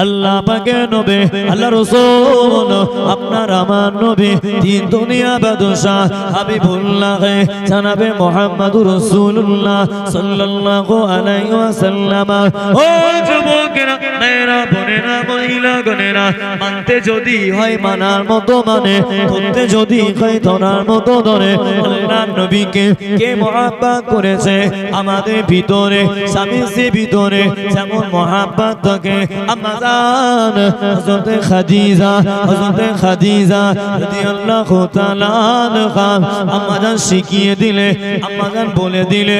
আল্লাহ পাকের নবী আল্লাহ রাসূল আপনার আমার নবী তিন দুনিয়া বাদশাহ হাবিবুল্লাহ জনাবে মুহাম্মদুর রাসূলুল্লাহ সাল্লাল্লাহু আলাইহি ওয়াসাল্লাম। ও যুবকেরা, মেয়েরা, বোনেরা, মহিলাগণেরা, মানতে যদি হয় মানার মতো মানে, ধরতে যদি হয় ধরার মতো ধরে। আল্লাহর নবীকে কে মুহাব্বত করেছে আমাদের ভিতরে, স্বামীর ভিতরে যেমন মুহাব্বত থাকে আমাজান হযরতে খাদিজা রাদিয়াল্লাহু তাআলা আনহা আমাজান শিখিয়ে দিলে, আমাজান বলে দিলে,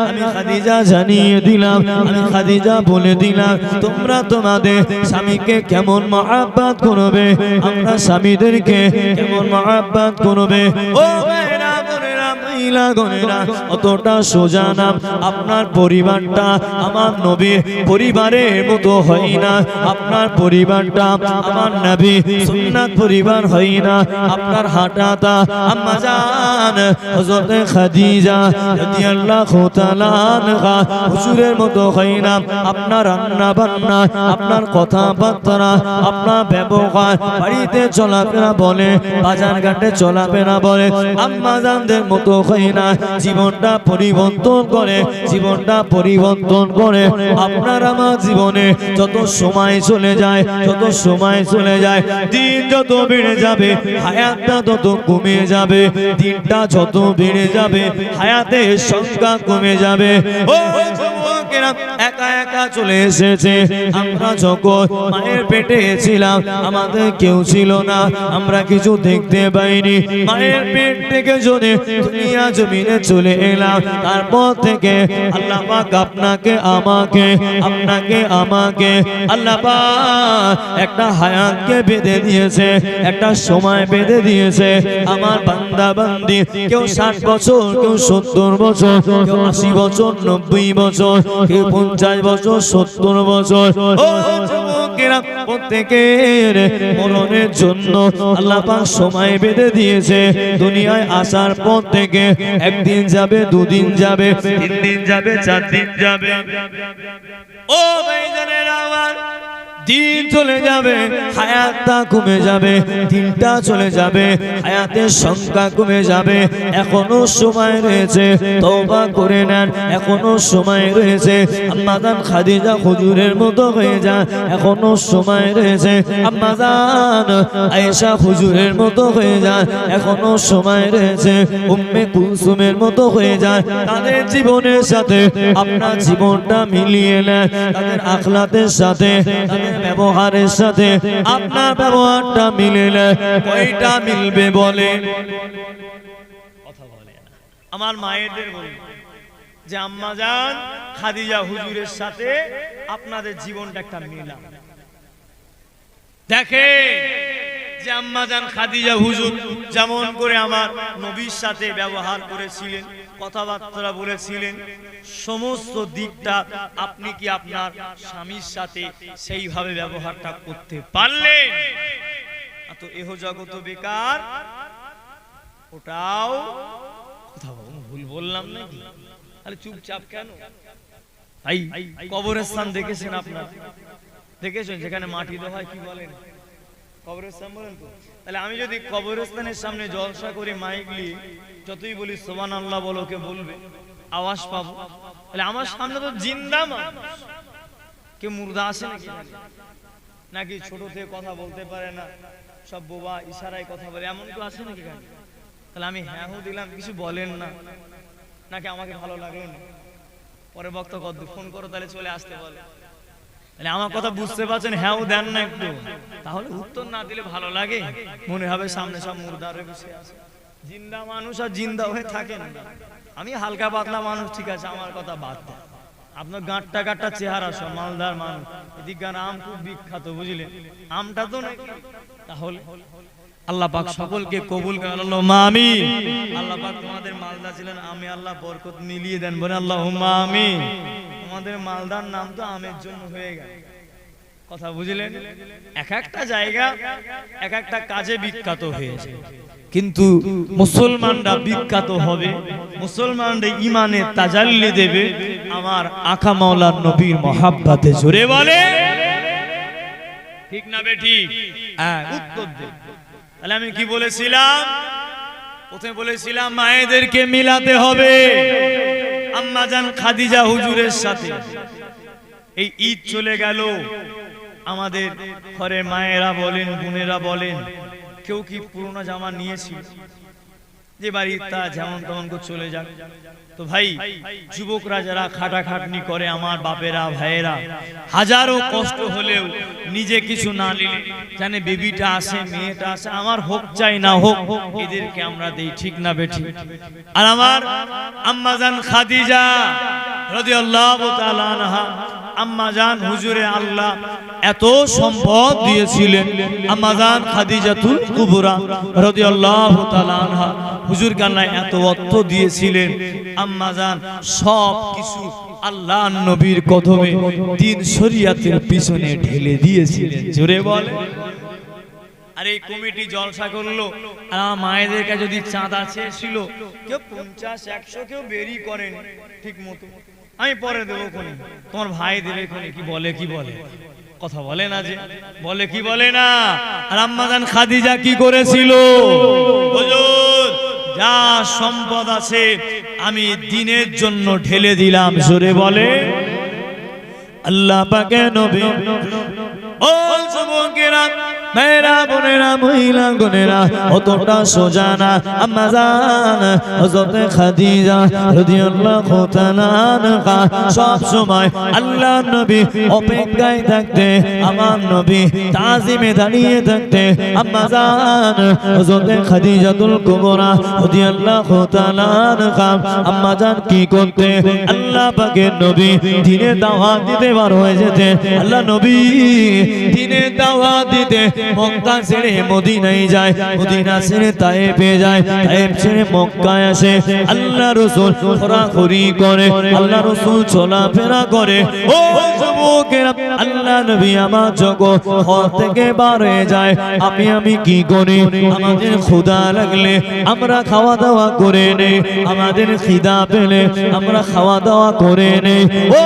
আমি খাদিজা জানিয়ে দিলাম, আমি খাদিজা বলে দিলাম তোমরা তোমাদের স্বামীকে কেমন মুহাব্বত করবে, আমরা স্বামীদেরকে কেমন মুহাব্বত করবে। ও অতটা সোজা নাম। আপনার পরিবারটা আমার নবীর পরিবারের মতো হয় না, আপনার পরিবারটা আমার নবী সুন্নাত পরিবার হয় না। আপনার হাঁটাটা আম্মা জান হযরত খাদিজা রাদিয়াল্লাহু তাআলা আনহা হুজুরের মতো হয় না। আপনার রান্না বান্না, আপনার কথাবার্তা, আপনার ব্যবহার, বাড়িতে চলাফেরা বলে, বাজার ঘাটে চলাফেরা বলে আম্মা জানদের মতো হয় না। জীবনটা পরিবর্তন করে, জীবনটা পরিবর্তন করে। আপনার আমার জীবনে যত সময় চলে যায়, যত সময় চলে যায়, দিন যত বেড়ে যাবে হায়াতটা তত কমে যাবে, দিনটা যত বেড়ে যাবে হায়াতের সংখ্যা কমে যাবে। ও যুবকেরা, একা একা চলে এসেছে। আমরা যখন মায়ের পেটে ছিলাম আমাদের কেউ ছিল না, আমরা কিছু দেখতে পাইনি। মায়ের পেট থেকে যদি দুনিয়া জমিনে চলে এলাম, তারপর থেকে আল্লাহ পাক আপনাকে আমাকে আল্লাহ পাক একটা হায়াতকে বেঁধে দিয়েছে, একটা সময় বেঁধে দিয়েছে। আমার বান্দা বান্দি কেউ 60 বছর, কেউ 70 বছর, কেউ 80 বছর, 90 বছর, কেউ 50 বছর, 70 বছর। ও যুবকেরা, প্রত্যেকের মরণের জন্য আল্লাহ পাক সময় বেঁধে দিয়েছে। দুনিয়ায় আসার পর থেকে একদিন যাবে, দুদিন যাবে, 3 দিন যাবে, 4 দিন যাবে। ও ভাইজানেরা আমার, দিন চলে যাবে, হায়াতটা কমে যাবে, দিনটা চলে যাবে, হায়াতের সংখ্যা কমে যাবে। এখনো সময় রয়েছে, তওবা করে নেন, এখনো সময় রয়েছে। আম্মা জান খাদিজা হুজুরের মতো হয়ে যান, এখনো সময় রয়েছে। আম্মা জান আয়েশা হুজুরের মতো হয়ে যান, এখনো সময় রয়েছে। উম্মে কুলসুমের মতো হয়ে যান। তাদের জীবনের সাথে আপনার জীবনটা মিলিয়ে নেন, তাদের আখলাতের সাথে, তাদের ব্যবহারের সাথে আপনার ব্যবহারটা মিলে, কয়টা মিলবে বলে? কথা বলে না। আমার মায়েদের বলবো যে আম্মা জান খাদিজা হুজুরের সাথে আপনাদের জীবনটা একটা মিলা। দেখে যে আম্মা জান খাদিজা হুজুর যেমন করে আমার নবীর সাথে ব্যবহার করেছিলেন, কথাবার্তা বলেছিলেন, সমস্ত দিকটা আপনি কি আপনার স্বামীর সাথে সেইভাবে ব্যবহারটা করতে পারলেন? তো এহ জগত বেকার, ওটাও কথা ভুল বললাম নাকি? আরে চুপচাপ কেন? কবরস্থান দেখেছেন আপনার? দেখেছেন যেখানে মাটি দেওয়া হয়, কি বলেন? কবরস্থান বলেন তো। তাহলে আমি যদি কবরস্থানের সামনে জলসা করে মাইক নিয়ে যতই বলি সুবহানাল্লাহ বলো, কে বলবে? আওয়াজ পাবো। তাহলে আমার সামনে তো জিন্দা মানুষ, কে মুর্দা আছে নাকি? ছোট থেকে কথা বলতে পারে না, সব বোবা, ইশারায় কথা বলে, এমন কেউ আছে নাকি? তাহলে আমি হ্যাঁ দিলাম, কিছু বলেন না, নাকি আমাকে ভালো লাগলো না? পরে বক্তা কত ফোন করো, তাহলে চলে আসতে বলে। তাহলে আমার কথা বুঝতে পারছেন? হ্যাঁ দেন না একটু, তাহলে উত্তর না দিলে ভালো লাগে, মনে হবে সামনে সব মুর্দারে বসে আছে। জিন্দা মানুষ আর জিন্দা হয়ে থাকেন। আমি হালকা পাতলা মানুষ, ঠিক আছে, আমার কথা বাদ দেন। আপনার গাঁটটা চেহারা সব মালদার মানুষ, এদিককার আম খুব বিখ্যাত, বুঝলেন? আমটা তো নাকি। তাহলে আল্লাহ পাক সকলকে কবুল করেন, আল্লাহুম্মা আমিন। আল্লাহ পাক তোমাদের মালদা ছিলেন, আমি আল্লাহ বরকত মিলিয়ে দেন, বলে আল্লাহুম্মা আমিন। তোমাদের মালদার নাম তো আমের জন্য হয়ে গেল, কথা বুঝলেন? এক একটা জায়গা এক একটা কাজে বিখ্যাত হয়েছে। কিন্তু মুসলমানরা বিখ্যাত হবে, মুসলমানরা ইমানে তাজাল্লি দেবে আমার আকা মাওলার নবীর মহাব্বতে। জোরে বলে ঠিক না বেঠিক? হ্যাঁ, উত্তর দে। তাহলে আমি কি বলেছিলাম? প্রথমে বলেছিলাম মায়েদেরকে মিলাতে হবে আম্মাজান খাদিজা হুজুরের সাথে। এই ঈদ চলে গেল, আমাদের ঘরে মায়েরা বলেন, বোনেরা বলেন, কেউ কি পুরোনো জামা নিয়েছি? যে বাড়ি তা যেমন তেমন করে চলে যাক। তো ভাই, যুবকরা যারা খাটাখাটনি করে, আমার বাপেরা ভাইয়েরা, হাজারো কষ্ট হলেও নিজে কিছু না নিলে জানে বেবিটা আসে, মেয়েটা আসে, আমার হোক চাই না হোক, এদেরকে আমরা দেই। ঠিক না বেঠিক? আর আমার আম্মাজান খাদিজা রাদিয়াল্লাহু তাআলা আনহা, আম্মাজান হুজুরে আল্লাহ এত সম্পদ দিয়েছিলেন। আম্মাজান খাদিজাতুল কুবরা রাদিয়াল্লাহু তাআলা আনহা হুজুরকে আল্লাহ এত অর্থ দিয়েছিলেন। আম্মাজান সব কিছু আল্লাহর নবীর কদমে দিন শরীয়তের পিছনে ঢেলে দিয়েছিলেন। জোরে বলে। আর এই কমিটি জলসা করলো, আর আমার মায়েদের কাছে যদি চাঁদা চেয়েছিল, কেউ 50-100, কেউ বেরি করেন ঠিক মতো, আমি পরে দেবো কোনি, তোমার ভাই দেবে কোনি। কি বলে? কি বলে? কথা বলে না যে, বলে কি বলে না? আর আম্মাজান খাদিজা কি করেছিল? হুজুর যা সম্পদ আছে আমি দিনের জন্য ঢেলে দিলাম। জোরে বলে আল্লাহ পাকের নবী। ও যুবকেরা, মেয়েরা, বোনেরা, মহিলা গণেরা, অতটা সোজা না। আম্মাজান হযরত খাদিজা রাদিয়াল্লাহু তাআলা আনহা সব সময় আল্লাহর নবী অপেক্ষায় থাকতে, আমার নবী তাজিমে দাঁড়িয়ে থাকতে। আম্মাজান হযরত খাদিজাতুল কুবরা রাদিয়াল্লাহু তাআলা আনহা আম্মাজান কি করতে? আল্লাহ পাকের নবী দিনে দাওয়াত দিতে বার হয়ে যেতে। আল্লাহ নবী দিনে দাওয়াত দিতে মক্কা ছেড়ে মদিনায় যায়, মদিনা ছেড়ে তায়েফে যায়, তায়েফ ছেড়ে মক্কায় আসে। আল্লাহ রাসূল ঘোরাঘুরি করে, আল্লাহ রাসূল চলাফেরা করে। ও যুবকেরা, আল্লাহ নবী আমার জগৎ ঘর থেকে বার হয়ে যায়। আমি কি করি? আমাদের ক্ষুধা লাগলে আমরা খাওয়া দাওয়া করে নেই, আমাদের খিদা পেলে আমরা খাওয়া দাওয়া করে নেই। ও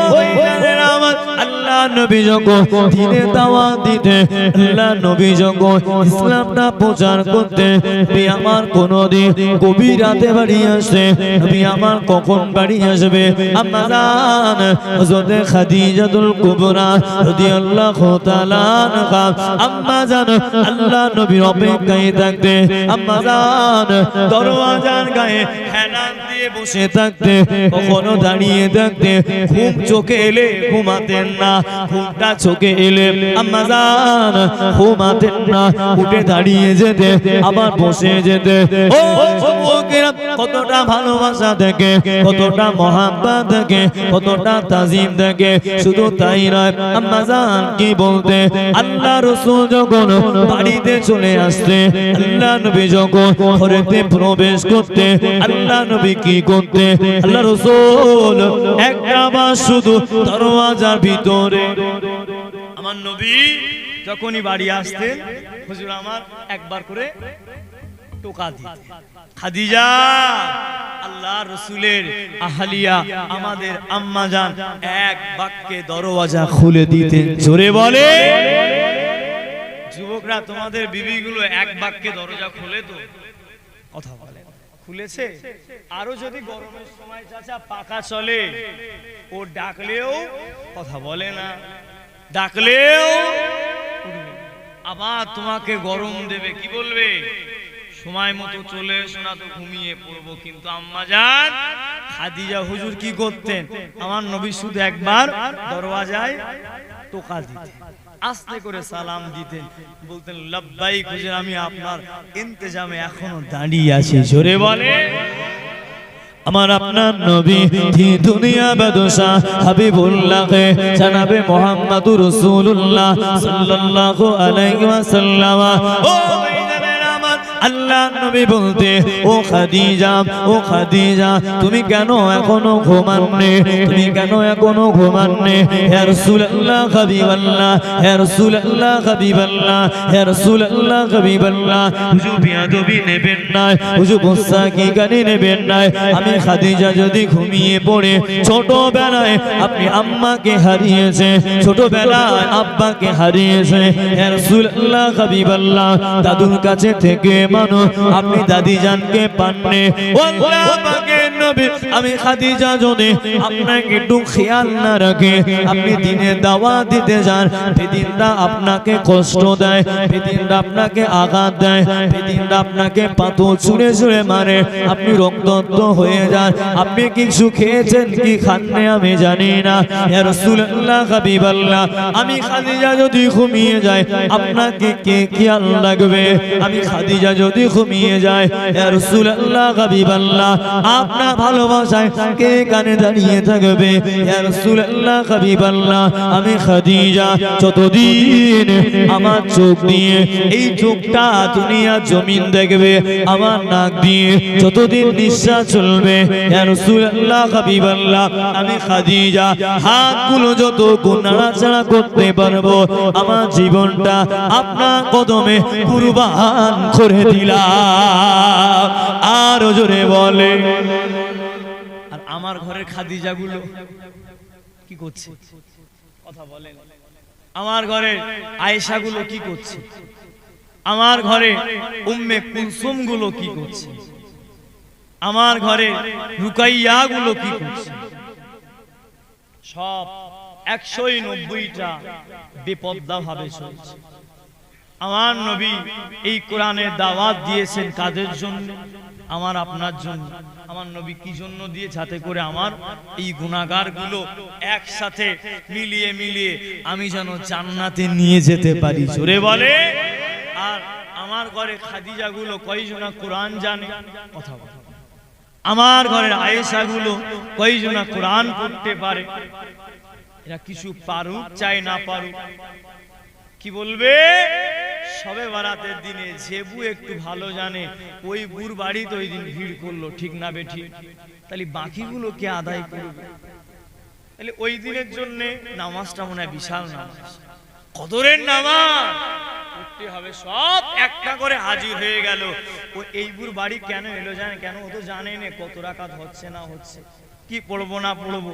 আমার আল্লাহ নবী যখন দিনে দাওয়াত দিতে, আল্লাহ নবী যখন ইসলামটা প্রচার করতে, নবী আমার কোনদিন গভীর রাতে বাড়ি আসে, নবী আমার কখন বাড়ি আসবে? আম্মাজান হযরত খাদিজাতুল কুবরা রাদিয়াল্লাহু তাআলা আনহা আম্মাজান আল্লাহ নবীর অপেক্ষায় থাকতে, আম্মাজান দরওয়াজার গায়ে হেলান দিয়ে বসে থাকতে, কখনো দাঁড়িয়ে থাকতে। ঘুম চোখে এলে ঘুমাতেন না, ঘুমটা চোখে এলে আম্মাজান ঘুমাতেন না, উঠে দাঁড়িয়ে যেতে, আবার বসে যেতে। ও যুবকেরা, কতটা ভালোবাসা থেকে, কতটা মহাব্বত থেকে, কতটা তাজিম থেকে। শুধু তাই নয়, আম্মাজান কি বলতে? আল্লাহ রাসূল যখন বাড়িতে চলে আসতে, আল্লাহ নবী যখন ঘরেতে প্রবেশ করতে, আল্লাহ নবী কি করতে? আল্লাহ রাসূল একবার শুধু দরওয়াজার ভিতরে, আমার নবী যখনই বাড়ি আসতেন, হুজুর আমার একবার করে টোকা দিতেন। খাদিজা আল্লাহ রাসূলের আহলিয়া, আমাদের আম্মাজান এক বাক্যে দরওয়াজা খুলে দিতেন। জোরে বলে যুবকরা, তোমাদের বিবিগুলো এক বাক্যে দরজা খুলে তো? কথা বলে খুলেছে? আরো যদি গরমের সময় চাচা পাকা চলে, ও ডাকলেও কথা বলে না, ডাকলেও আবার তোমাকে গরম দেবে। কি বলবে? সময় মতো চলে এসো না তো ঘুমিয়ে পড়বো। কিন্তু আম্মাজান খাদিজা হুজুর কি করতেন? আমার নবী শুধু একবার দরওয়াজায় টোকা দিতেন, আস্তে করে সালাম দিতেন, বলতেন লাব্বাইক হুজুর, আমি আপনার ইন্তজামে এখনো দাঁড়িয়ে আছি। জোরে বলে আমার আপনার নবী দুনিয়া বাদশাহ হাবিবুল্লাহ জনাবে মুহাম্মদুর রাসূলুল্লাহ সাল্লাল্লাহু আলাইহি ওয়াসাল্লাম। ও আল্লাহ নবী বলতে, ও খাদিজা, ও খাদিজা, তুমি কেন এখনো ঘুমাননি? তুমি কেন এখনো ঘুমাননি? হে রাসূলুল্লাহ হাবিবাল্লাহ, হে রাসূলুল্লাহ হাবিবাল্লাহ, হে রাসূলুল্লাহ হাবিবাল্লাহ, হুজুর বিয়াদবি নেবেন না, হুজুর গোস্তাকি গানি নেবেন না। আমি খাদিজা যদি ঘুমিয়ে পড়ে, ছোটবেলায় আপনি আম্মাকে হারিয়েছে, ছোটবেলায় আব্বাকে হারিয়েছে, হে রাসূলুল্লাহ হাবিবাল্লাহ, দাদুর কাছে থেকে মানুষ আপনি দাদি জানকে পাননি। আল্লাহ পাকের নবী, আমি খাদিজা যদি আপনাকে একটু খেয়াল না রাখে, আপনি দিনে দাওয়াত দিতে যান, বেদিনরা আপনাকে কষ্ট দেয়, বেদিনরা আপনাকে আঘাত দেয়, বেদিনরা আপনাকে পাথর ছুঁড়ে ছুঁড়ে মারে, আপনি রক্তাক্ত হয়ে যান। আপনি কিছু খেয়েছেন কি খাননি আমি জানি না। ইয়া রাসূলুল্লাহ হাবিবাল্লাহ, আমি খাদিজা যদি ঘুমিয়ে যায়, আপনাকে কে খেয়াল রাখবে? আমি খাদিজা যদি ঘুমিয়ে যায়, ইয়া রাসূলুল্লাহ হাবিবাল্লাহ, আপনার ভালোবাসায় কে কানে দাঁড়িয়ে থাকবে? ইয়া রাসূলুল্লাহ হাবিবাল্লাহ, আমি খাদিজা যতদিন আমার চোখ দিয়ে, এই চোখটা দুনিয়া জমিন দেখবে, আমার নাক দিয়ে যতদিন নিঃশ্বাস চলবে, ইয়া রাসূলুল্লাহ হাবিবাল্লাহ, আমি খাদিজা হাতগুলো যত নাড়াচাড়া করতে পারবো, আমার জীবনটা আপনার কদমে কুরবান করে দিলাম। আরো জোরে বলে। আর আমার ঘরের খাদিজাগুলো কি করছে? কথা বলেন। আমার ঘরে আয়েশা গুলো কি করছে? আমার ঘরে উম্মে কুলসুম গুলো কি করছে? আমার ঘরে রুকাইয়া গুলো কি করছে? সব 190টা বেপর্দা ভাবে চলছে। আমার নবী এই কোরআনের দাওয়াত দিয়েছেন কাদের জন্য? আমার আপনার জন্য। আমার নবী কি জন্য দিয়ে? যাতে করে আমার এই গুনাহগার গুলো একসাথে মিলিয়ে মিলিয়ে আমি যেন জান্নাতে নিয়ে যেতে পারি। জোরে বলে। আর আমার ঘরে খাদিজা গুলো কয়জনা কোরআন জানে? কথা বলে। আমার ঘরের আয়েশা গুলো কয়জনা কোরআন পড়তে পারে? এরা কিছু পারুক চাই না পারুক, কি বলবে? সবে বারাতের দিনে যে বউ একটু ভালো জানে, ওই বুর বাড়িতে ওই দিন ভিড় করলো, ঠিক না বেঠিক? তাহলে বাকিগুলো কে আদায় করবে? তাহলে ওই দিনের জন্য নামাজটা মনে হয় বিশাল নামাজ, কদরের নামাজ পড়তে হবে। সব একটা করে হাজির হয়ে গেল। ও এই বুর বাড়ি কেন এলো জানে? কেন? ও তো জানে না কত রাকাত হচ্ছে না হচ্ছে, কি পড়বো না পড়বো,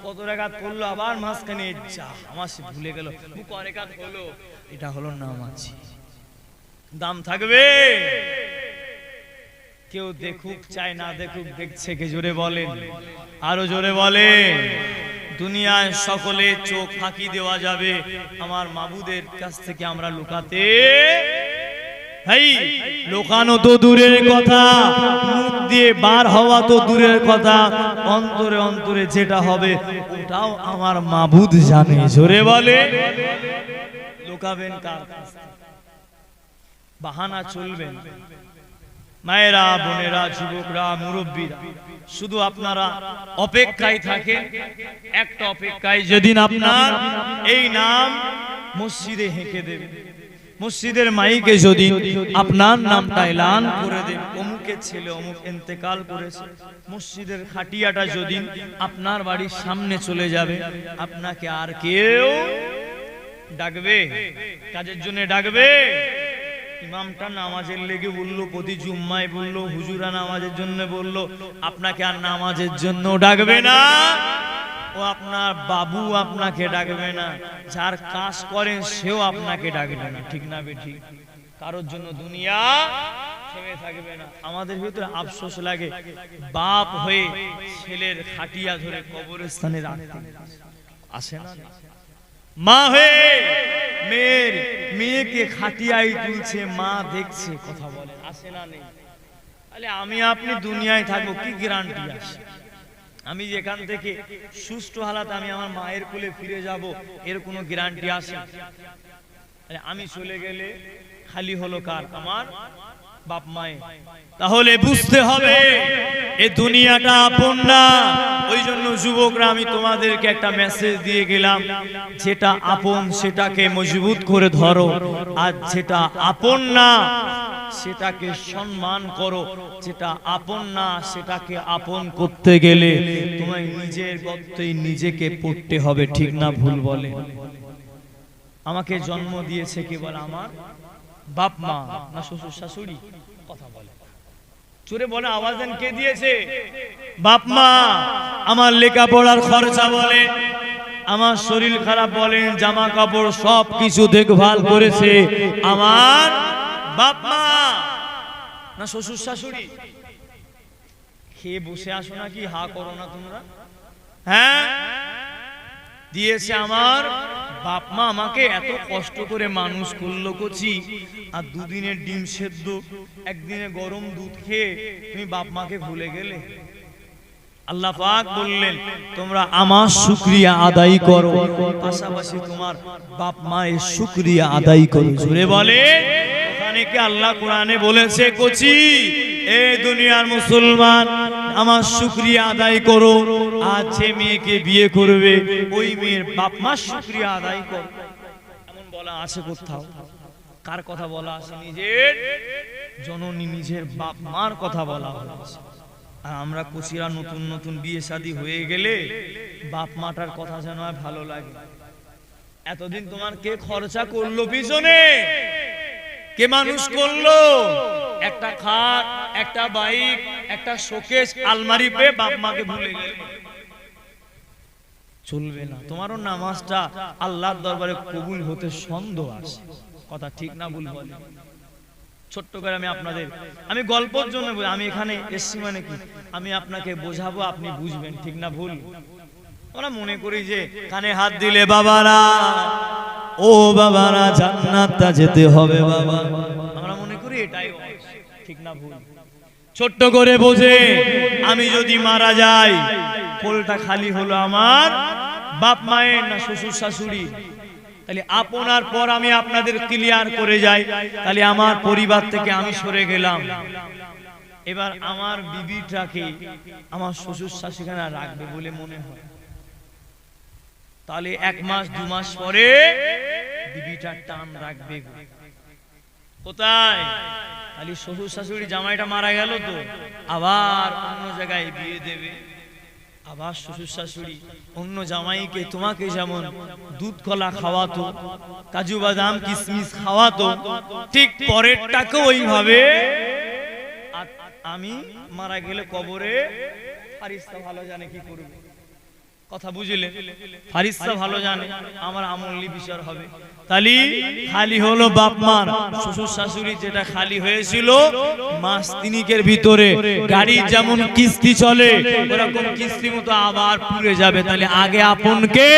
কত রাকাত পড়লো, আবার মাঝখানে যা আমার সে ভুলে গেল, কত রাকাত হলো। এটা হলো নামাজ। দাম থাকবে? কেউ দেখুক চাই না দেখুক, দেখছে কে? জোরে বলেন, আরো জোরে বলেন। দুনিয়ায় সকলে চোখ ফাঁকি দেওয়া যাবে, আমার মাবুদের কাছ থেকে আমরা লুকাতে, ভাই লুকানো তো দূরের কথা, মুখ দিয়ে বার হওয়া তো দূরের কথা, অন্তরে অন্তরে যেটা হবে ওটাও আমার মাবুদ জানে। জোরে বলে। লুকাবেন কার কাছ থেকে? বাহানা চলবেন। মায়েরা, বোনেরা, যুবকরা, মুরব্বীরা, শুধু আপনারা অপেক্ষায় থাকেন, একটা অপেক্ষায়, যেদিন আপনার এই নাম মসজিদে হেঁকে দেবে, মসজিদের মাইকে যদি আপনার নামটা এলান করে দেবে, অমুকের ছেলে অমুক ইন্তেকাল করেছে, মসজিদের খাটিয়াটা যদি আপনার বাড়ির সামনে চলে যাবে, আপনাকে আর কেউ ডাকবে? কাজের জন্য ডাকবে? ইমামটা নামাজের লেগে বললো, প্রতি জুম্মায় বললো, হুজুরা নামাজের জন্য বললো, আপনাকে আর নামাজের জন্য ডাকবে না। ও আপনার বাবু আপনাকে ডাকবে না, যার কাজ করেন সেও আপনাকে ডাকবে না, ঠিক না বেঠিক? কারোর জন্য দুনিয়া থেমে থাকবে না। আমাদের ভিতরে আফসোস লাগে, বাপ হয়ে ছেলের খাটিয়া ধরে কবরস্থানে রাখতে আসে না, মা হয়ে মেয়েকে খাটিয়ায় তুলছে, মা দেখছে, কথা বলে, আসে না নেই? তাহলে আমি আপনি দুনিয়ায় থাকবো, কি গ্যারান্টি আছে? আমি যেখান থেকে সুষ্ঠু হালাতে আমি আমার মায়ের কোলে ফিরে যাব, এর কোনো গ্যারান্টি আছে? আমি চলে গেলে খালি হলো কার? আমার বাপ মায়ের। তাহলে বুঝতে হবে এই দুনিয়াটা আপন না। ওই জন্য যুবকরা, আমি তোমাদেরকে একটা মেসেজ দিয়ে গেলাম, যেটা আপন সেটাকে মজবুত করে ধরো, আর যেটা আপন না সেটাকে সম্মান করো, যেটা আপন না সেটাকে আপন করতে গেলে তোমায় নিজের গর্তেই নিজেকে পড়তে হবে, ঠিক না ভুল বলে? আমাকে জন্ম দিয়েছে কে বলে? আমার বাপ মা না শ্বশুর শাশুড়ি? কথা বলে, চুরে বলে, আওয়াজ দেন, কে দিয়েছে? বাপ মা। আমার লেখাপড়ার খরচা বলে, আমার শরীর খারাপ বলেন, জামা কাপড় সব কিছু দেখভাল করেছে আমার বাপ মা না শ্বশুর শাশুড়ি? খেয়ে বসে আসো নাকি, হা করো না তোমরা? হ্যাঁ, দিয়েছে আমার বাপ মা। আমাকে এত কষ্ট করে মানুষ করলো কচি, আর দুদিনের ডিম সেদ্ধ, একদিনে গরম দুধ খেয়ে তুমি বাপ মাকে ভুলে গেলে? আল্লাহ পাক বললেন তোমরা আমার শুকরিয়া আদায় করো, পাশাপাশি তোমার বাপ মায়ের শুকরিয়া আদায় করো। জোরে বলে, ওখানে কি আল্লাহ কোরআনে বলেছে কচি এই দুনিয়ার মুসলমান আমার শুকরিয়া আদায় করো, আর যে মেয়েকে বিয়ে করবে ওই মেয়ের বাপ মার শুকরিয়া আদায় করো, এমন বলা আছে কোথাও? কার কথা বলা আছে? নিজের জননী, নিজের বাপ মার কথা বলা হয়েছে। আমরা কুচিরা নতুন নতুন বিয়ে শাদী হয়ে গেলে বাপ মাটার কথা যেন আর ভালো লাগে। এতদিন তোমার কে খরচা করলো পিছনে, কে মানুষ করলো? একটা খাট, একটা বাইক, একটা শোকেস, আলমারি পেয়ে বাপ মাকে ভুলে গেলে চলবে না। তোমারও নামাজটা আল্লাহর দরবারে কবুল হতে সন্দেহ আছে। কথা ঠিক না ভুল বলে? ছোট্ট করে আমি গল্পের জন্য আমি এখানে এসছি, মানে কি আমি আপনাকে বোঝাবো, আপনি বুঝবেন, ঠিক না ভুল? আমরা মনে করি যে কানে হাত দিলে বাবারা, ও বাবারা জান্নাতে যেতে হবে বাবা, আমরা মনে করি এটাই, ঠিক না ভুল? ছোট্ট করে বোঝে, আমি যদি মারা যাই কোলটা খালি হলো আমার বাপ মায়ের না শ্বশুর শাশুড়ি? তাহলে আপনার পর আমি আপনাদের ক্লিয়ার করে যাই, তাহলে আমার পরিবার থেকে আমি সরে গেলাম, এবার আমার বিবিটাকে আমার শ্বশুর শাশুড়িরা রাখবে বলে মনে হয়? তাহলে 1 মাস 2 মাস পরে বিবিটার টান রাখবে কোথায়? তাহলে শ্বশুর শাশুড়ি জামাইটা মারা গেল তো আবার অন্য জায়গায় বিয়ে দেবে, আবার শ্বশুর শাশুড়ি অন্য জামাইকে তোমাকে যেমন দুধ কলা খাওয়াতো, কাজু বাদাম কিশমিশ খাওয়াতো, ঠিক পরেরটাকে ওইভাবে। আমি মারা গেলে কবরে ফারিস্তা ভালো জানে কি করবে, কথা বুঝলে? ফারিস্তা ভালো জানে আমার আমলি বিচার হবে। তাহলে খালি হলো বাপ মার, শ্বশুর শাশুড়ি যেটা খালি হয়েছিল মাস 3 ভিতরে, গাড়ি যেমন কিস্তি চলে ওরকম কিস্তি মতো আবার পুড়ে যাবে। তাহলে আগে আপনকে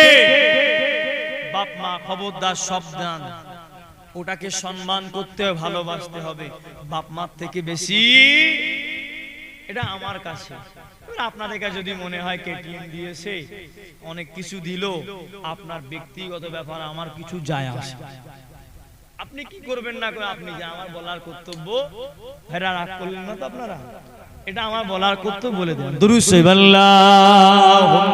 বাপ মা, খবরদার সাবধান, ওটাকে সম্মান করতে হবে, ভালোবাসতে হবে বাপ মার থেকে বেশি। এটা আমার কাছে। আপনাদের কাছে যদি মনে হয় কেটিএম দিয়েছে, অনেক কিছু দিল, আপনার ব্যক্তিগত ব্যাপার, আমার কিছু যায় আসে। আপনি কি করবেন না করে আপনি, যে আমার বলার কর্তব্য, হেরা রাগ করলেন না তো আপনারা? এটা আমার বলার কর্তব্য, বলে দেন দুরূদ শরীফ আল্লাহুম্মা।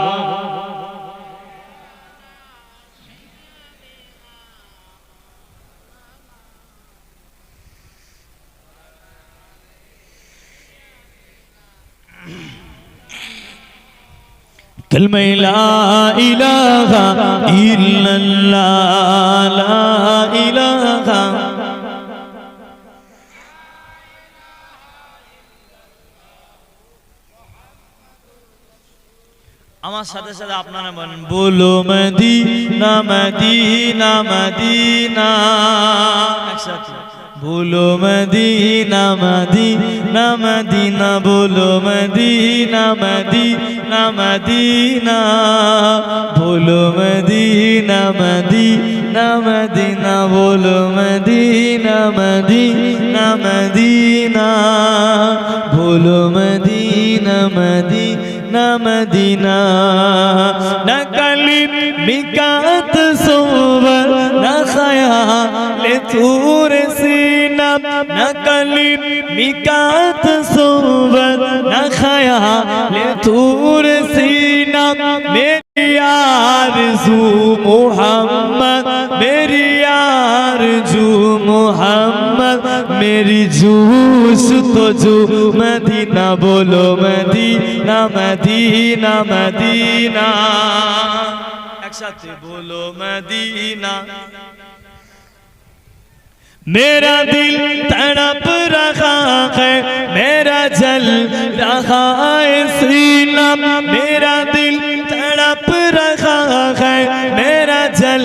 कलमा ला इलाहा इल्लल्लाह ला इलाहा। আমার সাথে সাথে আপনারা বলেন, বলো মদিনা মদিনা মদিনা, একসাথে बोलो मदीना मदीना मदीना, बोलो मदीना मदीना मदीना, बोलो मदीना मदीना मदीना, बोलो मदीना मदीना मदीना, बोलो मदीना मदीना मदीना। न कलीम मिकात सोवर न ख़याल तूर सीना, न कलीम मिकात सोवर न ख़याल तूर सीना। मेरी आरज़ू मोहम्मद, मेरी आरज़ू मोहम्मद, मेरी जूस तो जू मदीना बोलो मदीना मदीना मदीना एक साथ बोलो मदीना मेरा दिल तड़प रहा है मेरा जल रहा है सीना मेरा दिल तड़प रहा है मेरा जल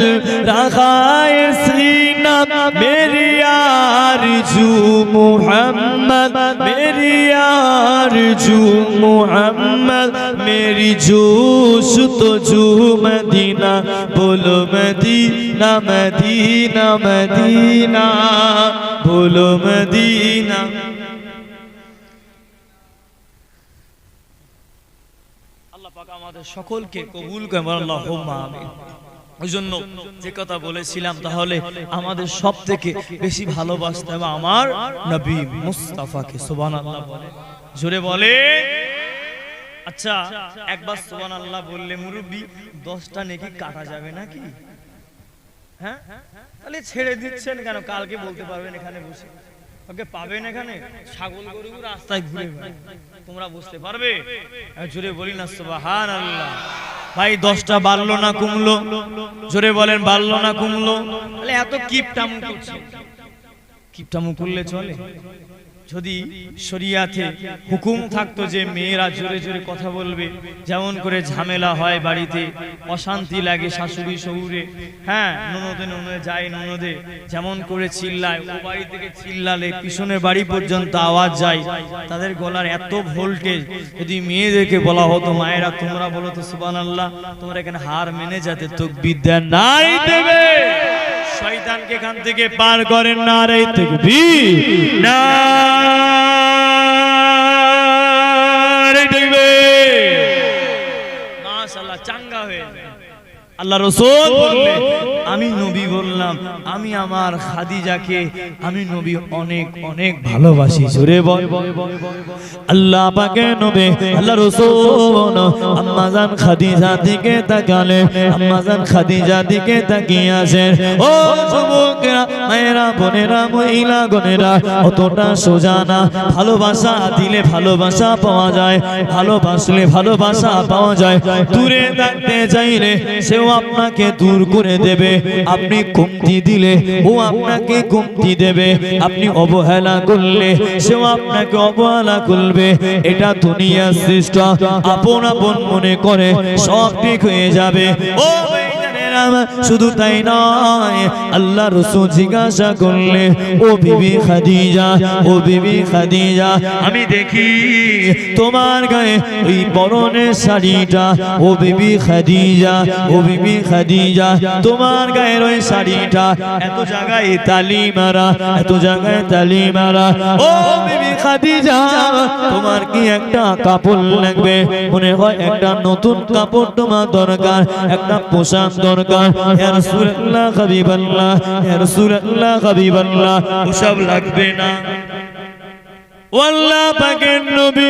रहा है सीना मेरी आरज़ू मोहम्मद मेरी आरज़ू मोहम्मद मेरी जोश तो जो मदीना बोलो मदीना मदीना मदीना बोलो मदीना আল্লাহ পাক আমাদের সকলকে কবুল করেন আল্লাহুম্মা আমিন ওইজন্য যে কথা বলেছিলাম তাহলে আমাদের সবথেকে বেশি ভালোবাসতে হবে আমার নবী মুস্তাফাকে সুবহানাল্লাহ বলে জোরে বলে আচ্ছা একবার সুবহানাল্লাহ বললে মুরব্বি 10টা নেকি কাটা যাবে নাকি হ্যাঁ তাহলে ছেড়ে দিচ্ছেন কেন কালকে বলতে পারবেন এখানে বসে ওকে পাবেন এখানে ছাগল গরু রাস্তায় ঘুরে বেড়ায় তোমরা বুঝতে পারবে জোরে বলি না সুবহানাল্লাহ ভাই 10টা বাড়লো না কমলো জোরে বলেন বাড়লো না কমলো তাহলে এত কিপটামু করছে কিপটামু করলে চলে যদি শরিয়াতে হুকুম থাকতো যে মেয়েরা জোরে জোরে কথা বলবে যেমন করে ঝামেলা হয় বাড়িতে অশান্তি লাগে শাশুড়ি শহুরে হ্যাঁ ননদে ননদে যায় ননদে যেমন করে চিল্লায় ও বাড়ি থেকে চিল্লালে পিছনের বাড়ি পর্যন্ত আওয়াজ যায় তাদের গলার এত ভোল্টেজ যদি মেয়েদেরকে বলা হতো মায়েরা তোমরা বলো তো সুবহানাল্লাহ তোমরা এখানে হার মেনে যেতে তাকবীর দেন নাই দেবে শয়তানকে এখান থেকে পার করেন নারে তাকবীর নারে তাকবীর মাশাআল্লাহ চাঙ্গা হয়ে আল্লাহ রাসূল বললেন আমি নবী বললাম আমি আমার খাদিজাকে আমি নবী অনেক অনেক ভালোবাসি জোরে বল আল্লাহ পাকের নবী আল্লাহ রাসূল আম্মা জান খাদিজা দিকে তাকালে আম্মা জান খাদিজা দিকে তাকিয়ে আছেন ও যুবকেরা মায়েরা বোনেরা মহিলা গণেরা অতটা সোজা না ভালোবাসা দিলে ভালোবাসা পাওয়া যায় ভালোবাসলে ভালোবাসা পাওয়া যায় দূরে থাকতে চাইলে সেও আপনাকে দূর করে দেবে আপনি কমতি দিলে ও আপনাকে কমতি দেবে আপনি অবহেলা করলে সেও আপনাকে অবহেলা করবে এটা দুনিয়ার সৃষ্ট আপন আপন মনে করে সব ঠিক হয়ে যাবে ও শুধু তাই নয় আল্লাহ রাসূল জিজ্ঞাসা করলে ও বিবি খাদিজা ও বিবি খাদিজা আমি দেখি তোমার গায়ে ওই পরনের শাড়িটা ও বিবি খাদিজা ও বিবি খাদিজা তোমার গায়ের ওই শাড়িটা এত জায়গায় তালি মারা এত জায়গায় তালি মারা ও বিবি খাদিজা তোমার কি একটা কাপড় লাগবে মনে হয় একটা নতুন কাপড় তোমার দরকার একটা পোশাক দরকার ইয়া রাসূলুল্লাহ হাবিবাল্লাহ ইয়া রাসূলুল্লাহ হাবিবাল্লাহ ওসব লাগবে না আল্লাহ পাকের নবী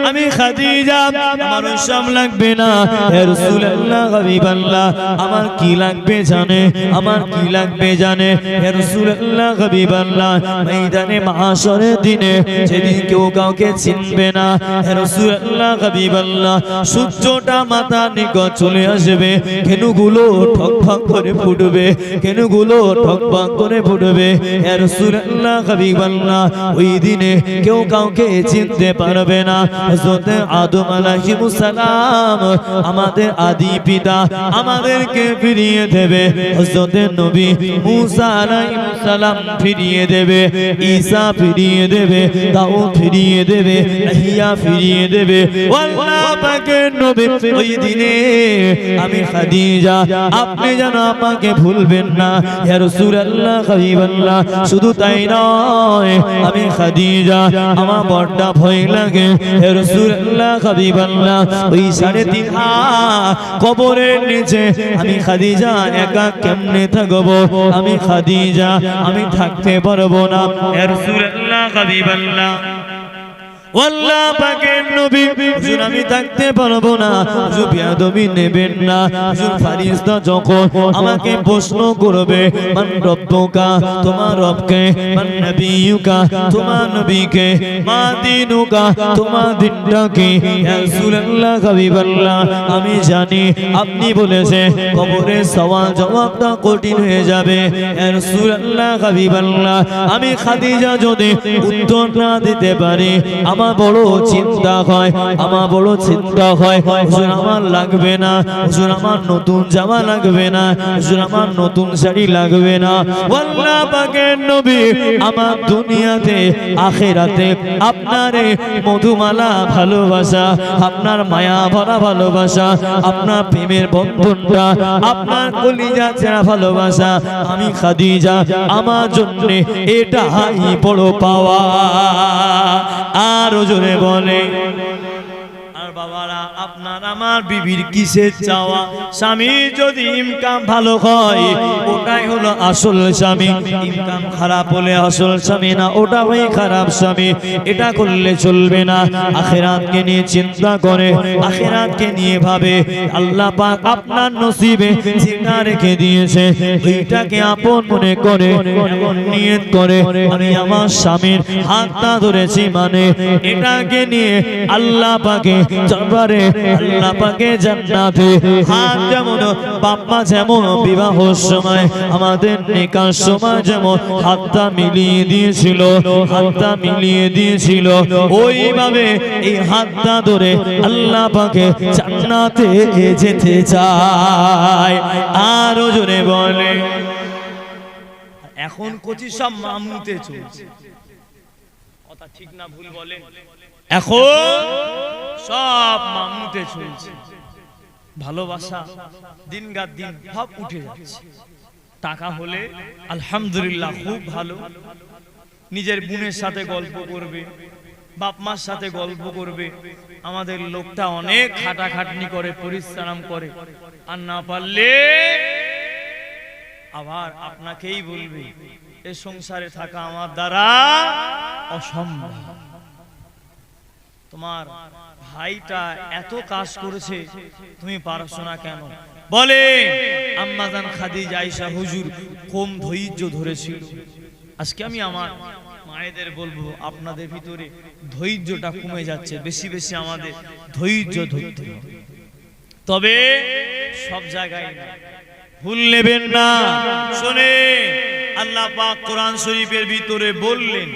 আমি খাদিজা আমার সব লাগবে না ইয়া রাসূলুল্লাহ হাবিবাল্লাহ আমার কি লাগবে জানে আমার কি লাগবে জানে ইয়া রাসূলুল্লাহ হাবিবাল্লাহ ময়দানে মাহশরের দিনে যেদিন কেউ কাউকে চিনবে না ইয়া রাসূলুল্লাহ হাবিবাল্লাহ সূর্যটা মাথার নিকট চলে আসবে কেনুগুলো ঠকঠক করে ফুটবে কেনুগুলো ঠকঠক করে ফুটবে ইয়া রাসূলুল্লাহ হাবিবাল্লাহ ওই দিনে কেউ কাউকে চিনতে পারবে না হযরত আদম আলাইহিস সালাম আমাদের আদি পিতা আমাদেরকে ফিরিয়ে দেবে হযরত নবী মুসা আলাইহিস সালাম ফিরিয়ে দেবে ঈসা ফিরিয়ে দেবে দাউদ ফিরিয়ে দেবে ইয়াহইয়া ফিরিয়ে দেবে আল্লাহ পাকের নবী ওই দিনে আমি খাদিজা আপনি যেন আমাকে ভুলবেন না ইয়া রাসূলুল্লাহ হাবিবাল্লাহ শুধু তাই নয় আমি খাদিজা আমার বড়টা ভয় লাগে হে রাসূলুল্লাহ হাবিবাল্লাহ ওই 3.5 হাত কবরের নিচে আমি খাদিজা একা কেমনে থাকব আমি খাদিজা আমি থাকতে পারবো না হে রাসূলুল্লাহ হাবিবাল্লাহ আল্লাহ পাকের নবী হুজুর আমি থাকতে পারবো না, হুজুর বিয়াদবি নেবেন না। হুজুর ফারিস্তা যখন আমাকে প্রশ্ন করবে মান রব্বুকা, তোমার রবকে, মান নবিয়ুকা, তোমার নবীকে, মা দিনুকা, তোমার দিনটা কি, ইয়া রাসূলুল্লাহ হাবিবাল্লাহ আমি জানি আপনি বলেছেন কবরে সওয়াল জবাবটা কঠিন হয়ে যাবে। ইয়া রাসূলুল্লাহ হাবিবাল্লাহ আমি খাদিজা যদি উত্তর না দিতে পারি আমার বড় চিন্তা হয়, আমার বড় চিন্তা হয়। হুজুর আমার লাগবে না, হুজুর আমার নতুন জামা লাগবে না, হুজুর আমার নতুন শাড়ি লাগবে না। আল্লাহ পাকের নবী আমার দুনিয়াতে আখিরাতে আপনারে মধুমালা ভালোবাসা, আপনার মায়া ভরা ভালোবাসা, আপনার প্রেমের বন্ধনটা, আপনার কলিজা ছেঁড়া ভালোবাসা আমি খাদিজা আমার জন্য এটাই বড় পাওয়া। আর জোরে বলে আর বাবারা আপনার আমার বিবির কিসের চাওয়া? স্বামী যদি ইনকাম ভালো হয় ওটাই হলো আসল স্বামী, ইনকাম খারাপ হলে আসল স্বামী না, ওটা হয় খারাপ স্বামী। এটা করলে চলবে না। আখিরাতকে নিয়ে চিন্তা করে, আখিরাতকে নিয়ে ভাবে আল্লাহ পাক আপনার নসিবে যেটা রেখে দিয়েছে ওইটাকে আপন মনে করে এমন নিয়ত করে আমি আমার স্বামীর হাতটা ধরেছি মানে এটাকে নিয়ে আল্লাহ পাকে দরবারে আল্লাহ পাকে জান্নাতে হাত যেমন বাপ্পা যেমন বিবাহের সময় আমাদের নিকার সময় যেমন হাতটা মিলিয়ে দিয়েছিল, হাতটা মিলিয়ে দিয়েছিল ওইভাবে এই হাতটা ধরে আল্লাহ পাকে জান্নাতে যেতে চায়। আরো জোরে বলে এখন কচি সব মামুতে চলছে, কথা ঠিক না ভুল বলে? এখন সব মামুতে চলছে, ভালোবাসা দিনগার দিন সব উঠে যাচ্ছে। টাকা হলে আলহামদুলিল্লাহ খুব ভালো, নিজের বোনের সাথে গল্প করবে, বাপ মার সাথে গল্প করবে। আমাদের লোকটা অনেক খাটাখাটনি করে, পরিশ্রম করে, আর না পারলে আবার আপনাকেই বলবে এ সংসারে থাকা আমার দ্বারা অসম্ভব। তোমার ভাইটা এত কাজ করেছে তুমি পারছো না কেন? বলে আম্মাজান খাদিজা আয়েশা হুজুর কম ধৈর্য ধরেছিল। আজকে আমি আমার মায়েদের বলবো আপনাদের ভিতরে ধৈর্যটা কমে যাচ্ছে, বেশি বেশি আমাদের ধৈর্য ধরতে হবে। তবে সব জায়গায় না, ভুল নেবেন না। শুনে আল্লাহ পাক কোরআন শরীফের ভিতরে বললেন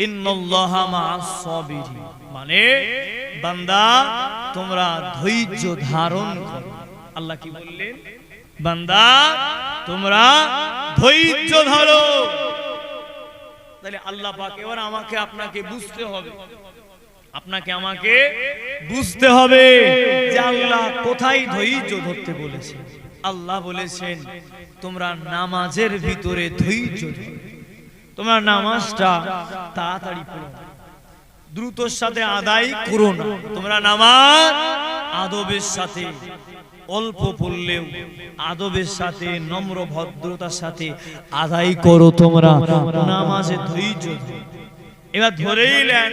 ইন্নাল্লাহা মা'আস সাবিরিন, মানে বান্দা তোমরা ধৈর্য ধারণ করো। আল্লাহ কি বললেন? বান্দা তোমরা ধৈর্য ধরো। তাহলে আল্লাহ পাক এবার আমাকে আপনাকে বুঝতে হবে, আপনাকে আমাকে বুঝতে হবে যে আল্লাহ কোথায় ধৈর্য ধরতে বলেছেন। আল্লাহ বলেছেন তোমরা নামাজের ভিতরে ধৈর্য ধরো, তোমরা নামাজটা তাড়াতাড়ি পড়ো, দ্রুতর সাথে আদায় করো না। তোমরা নামাজ আদবের সাথে অল্প পড়লেও আদবের সাথে নম্র ভদ্রতার সাথে আদায় করো। তোমরা নামাজে ধৈর্য ধরো। এবার ধরেই নেন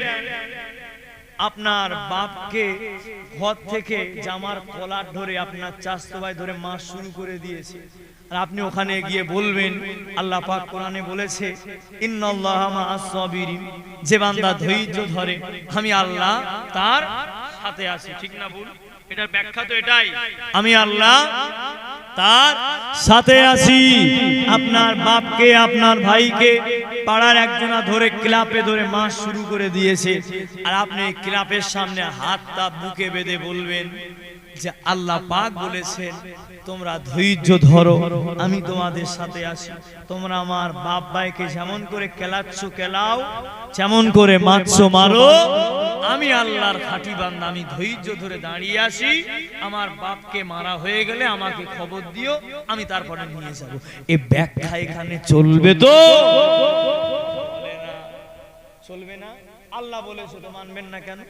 আপনার বাপকে ঘর থেকে জামার কলার ধরে আপনার চাচতো ভাই ধরে মাস শুরু করে দিয়েছে, আর আপনি ওখানে গিয়ে বলবেন আল্লাহ পাক কোরআনে বলেছে ইন্নাল্লাহা মা'আস সাবিরিন, যে বান্দা ধৈর্য ধরে আমি আল্লাহ তার সাথে আছি। ঠিক না ভুল? এটার ব্যাখ্যা তো এটাই, আমি আল্লাহ তার সাথে আছি। আপনার বাপকে আপনার ভাইকে পাড়ার একজনা ধরে ক্লাবে ধরে মাস শুরু করে দিয়েছে, আর আপনি ক্লাবের সামনে হাতটা বুকে বেঁধে বলবেন যে আল্লাহ পাক বলেছেন তোমরা ধৈর্য ধরো, আমি তোমাদের সাথে আছি। তোমরা আমার বাপ ভাইকে যেমন করে কেলাচ্ছ কেলাও, যেমন করে মারছো মারো, আমি আল্লাহর খাঁটি বান্দা, আমি ধৈর্য ধরে দাঁড়িয়ে আছি। আমার বাপকে মারা হয়ে গেলে আমাকে খবর দিও, আমি তারপরে নিয়ে যাব। এই ব্যাখ্যা এখানে চলবে তো? চলবে না। আল্লাহ বলেছে তো মানবেন না কেন?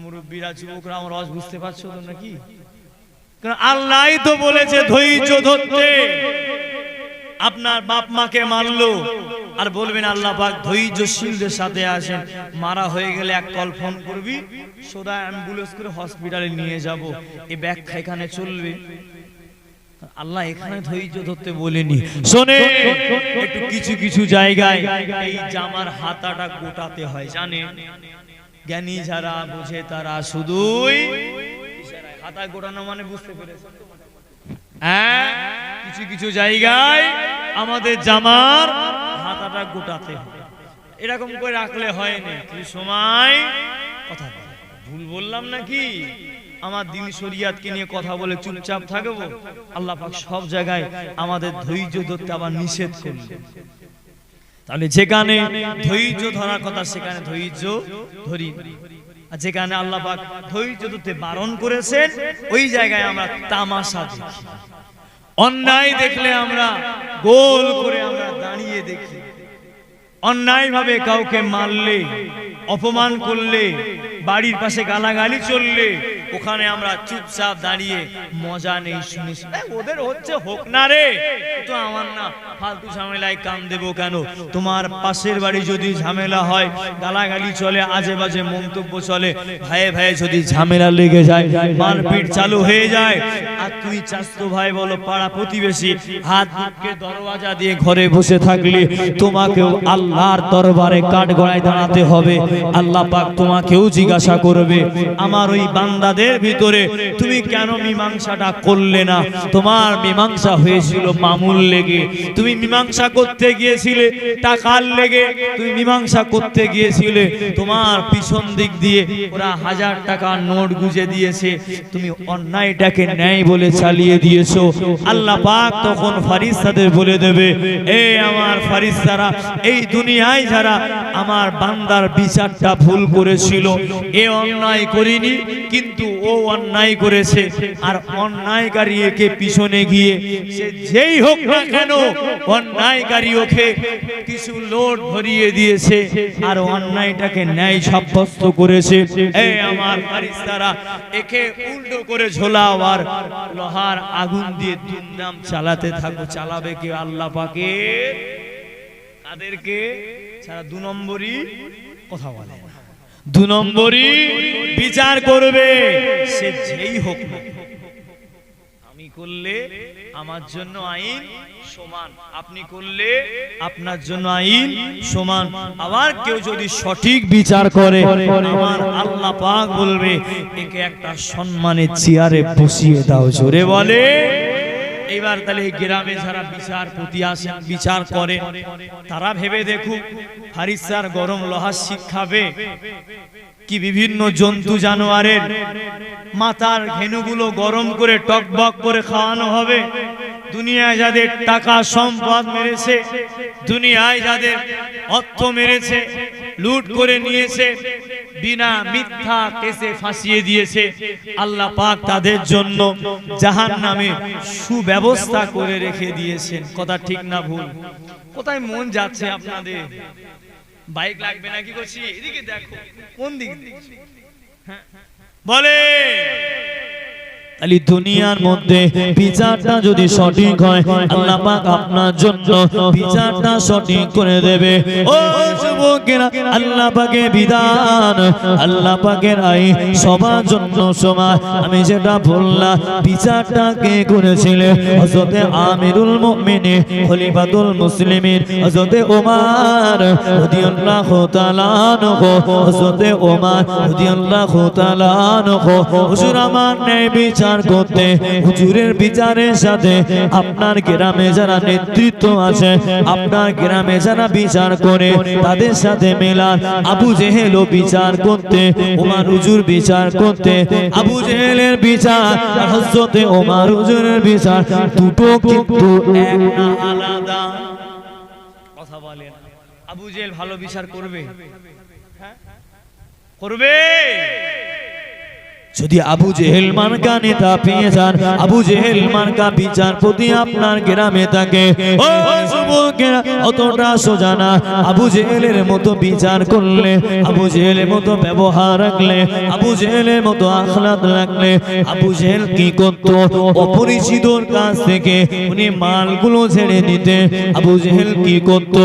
মুরব্বীরা যুবকরা আমার আওয়াজ বুঝতে পারছো তো নাকি? কারণ আল্লাহই তো বলেছে ধৈর্য ধরতে। আপনার বাপ মাকে মারলো আর বলবেন আল্লাহ পাক ধৈর্যশীলদের সাথে আসেন, মারা হয়ে গেলে এক কল ফোন করবি, সোজা অ্যাম্বুলেন্স করে হসপিটালে নিয়ে যাব, এই ব্যাখ্যা এখানে চলবে? আল্লাহ এখানে ধৈর্য ধরতে বলেনি। শোনে, একটু কিছু কিছু জায়গায় এই জামার হাতাটা গোটাতে হয়, জানে? জ্ঞানী যারা বুঝে তারা শুধুই হাতা গোটানো মানে বুঝতে পেরেছে। হ্যাঁ, কিছু কিছু জায়গায় আমাদের জামার হাতাটা গোটাতে হয়, এরকম করে রাখলে হয় না। কিছু সময় কথা ভুল বললাম নাকি? আমার দিন শরিয়াতকে নিয়ে কথা বলে চুপচাপ থাকবো? আল্লাহ পাক সব জায়গায় আমাদের ধৈর্য ধরতে আবার নিষেধ করলেন। তাহলে যেখানে ধৈর্য ধরার কথা সেখানে ধৈর্য ধরি, আর যেখানে আল্লাহ পাক ধৈর্য ধরতে বারণ করেছেন ওই জায়গায় আমরা তামাশা দেখি। অন্যায় দেখলে আমরা গোল করে আমরা দাঁড়িয়ে দেখি। অন্যায় ভাবে কাউকে মারলে, অপমান করলে, বাড়ির পাশে গালাগালি চললে ওখানে আমরা চুপচাপ দাঁড়িয়ে মজা নেই, শুনিস ওদের হচ্ছে হোক না রে, তো আমার না, ফালতু ঝামেলায় কান দেবো কেন? তোমার পাশের বাড়ি যদি ঝামেলা হয়, গালাগালি চলে, আজে বাজে মন্তব্য চলে, ভাইয়ে ভাইয়ে যদি ঝামেলা লেগে যায়, মারপিট চালু হয়ে যায়, আর তুই চাস্তো ভাই বলো পাড়া প্রতিবেশী হাত বুকে দরওয়াজা দিয়ে ঘরে বসে থাকলে তোমাকেও আল্লাহর দরবারে কাঠগড়ায় দাঁড়াতে হবে। আল্লাহ পাক তোমাকেও জিজ্ঞাসা করবে, আমার ওই বান্দাদের ভিতরে তুমি কেন মীমাংসাটা করলে না? তোমার মীমাংসা হয়েছিল মামুল লেগে, তুমি মীমাংসা করতে গিয়েছিলে টাকার লেগে, তুমি মীমাংসা করতে গিয়েছিলে তোমার পিছন দিক দিয়ে ওরা 1000 টাকার নোট গুজে দিয়েছে, তুমি অন্যায়টাকে ন্যায় বলে চালিয়ে দিয়েছো। আল্লাহ পাক তখন ফেরেশতাদের বলে দেবে, এই আমার ফেরেশতারা, এই দুনিয়ায় যারা আমার বান্দার বিচারটা ভুল করেছিল, এ অন্যায় করিনি কিন্তু ও অন্যায় করেছে, আর অন্যায়কারী একে পিছনে গিয়ে সে যেই হোক না কেন অন্যায়কারী ওকে কিছু লোড ভরিয়ে দিয়েছে আর অন্যায়টাকে ন্যায় সাব্যস্ত করেছে। এই আমার ফেরেশতারা একে উল্টো করে ঝোলাও আর লোহার আগুন দিয়ে দুমদাম চালাতে থাকো। চালাবে কে? আল্লাহ পাকের। তাদেরকে ছাড়া 2 নম্বরই কথা বলে, 2 নম্বরই বিচার করবে সে যেই হোক না। আমি করলে আমার জন্য আইন সমান, আপনি করলে আপনার জন্য আইন সমান। আবার কেউ যদি সঠিক বিচার করে আমার আল্লাহ পাক বলবে একে একটা সম্মানের চেয়ারে বসিয়ে দাও। জোরে বলে। এবার তাহলে গ্রামে যারা বিচারপতি আসেন, বিচার করে, তারা ভেবে দেখুক ফারিসার গরম লোহার শিক্ষাবে কি বিভিন্ন জন্তু জানোয়ারের মাথার ঘেনুগুলো গরম করে টকবক করে খাওয়ানো হবে। দুনিয়ায় যাদের টাকা সম্পদ মেরেছে, দুনিয়ায় যাদের অর্থ মেরেছে, লুট করে নিয়েছে, বিনা মিথ্যা কেসে ফাঁসিয়ে দিয়েছে, আল্লাহ পাক তাদের জন্য জাহান্নামে সুব্যবস্থা করে রেখে দিয়েছেন। কথা ঠিক না ভুল? কোথায় মন যাচ্ছে আপনাদের? বাইক লাগবে নাকি করছি? এদিকে দেখো, কোন দিক বলে। তাহলে দুনিয়ার মধ্যে বিচারটা যদি সঠিক হয় আল্লাহ পাক আপনার জন্য বিচারটা সঠিক করে দেবে। ও যুবকেরা, আল্লাহ পাকের বিধান, আল্লাহ পাকের আইন সবার জন্য সমান। আমি যেটা বললাম, বিচারটা কে করেছিলেন? হযরতে আমিরুল মুমিনিন খলিফাতুল মুসলিমিন হযরতে ওমর রাদিয়াল্লাহু তাআলা আনহু, হযরতে ওমর রাদিয়াল্লাহু তাআলা আনহু। হুজুর আমার নেই বিচার করতে, হুজুরের বিচারের সাথে আপনার গ্রামে যারা নেতৃত্ব আছে, আপনার গ্রামে যারা বিচার করে তাদের সাথে মেলান। আবু জেহেলও বিচার করতে, ওমর হুজুর বিচার করতে। আবু জেহেলের বিচার আর হযরতে ওমর হুজুরের বিচার দুটো কিন্তু এক না, আলাদা। কথা বলেন, আবু জেহেল ভালো বিচার করবে? করবে? যদি আবু জেহেল মার্কা নেতা পেয়ে যান, আবু জেহেল মার্কা বিচারপতি আপনার গ্রামে থাকে, ও যুবকেরা অতটা সোজা না। আবু জেহেলের মতো বিচার করলে, আবু জেহেলের মতো ব্যবহার রাখলে, আবু জেহেলের মতো আখলাক রাখলে, আবু জেহেল কি করত? অপরিচিতর কাছ থেকে উনি মালগুলো ছেড়ে নিতে। আবু জেহেল কি করত?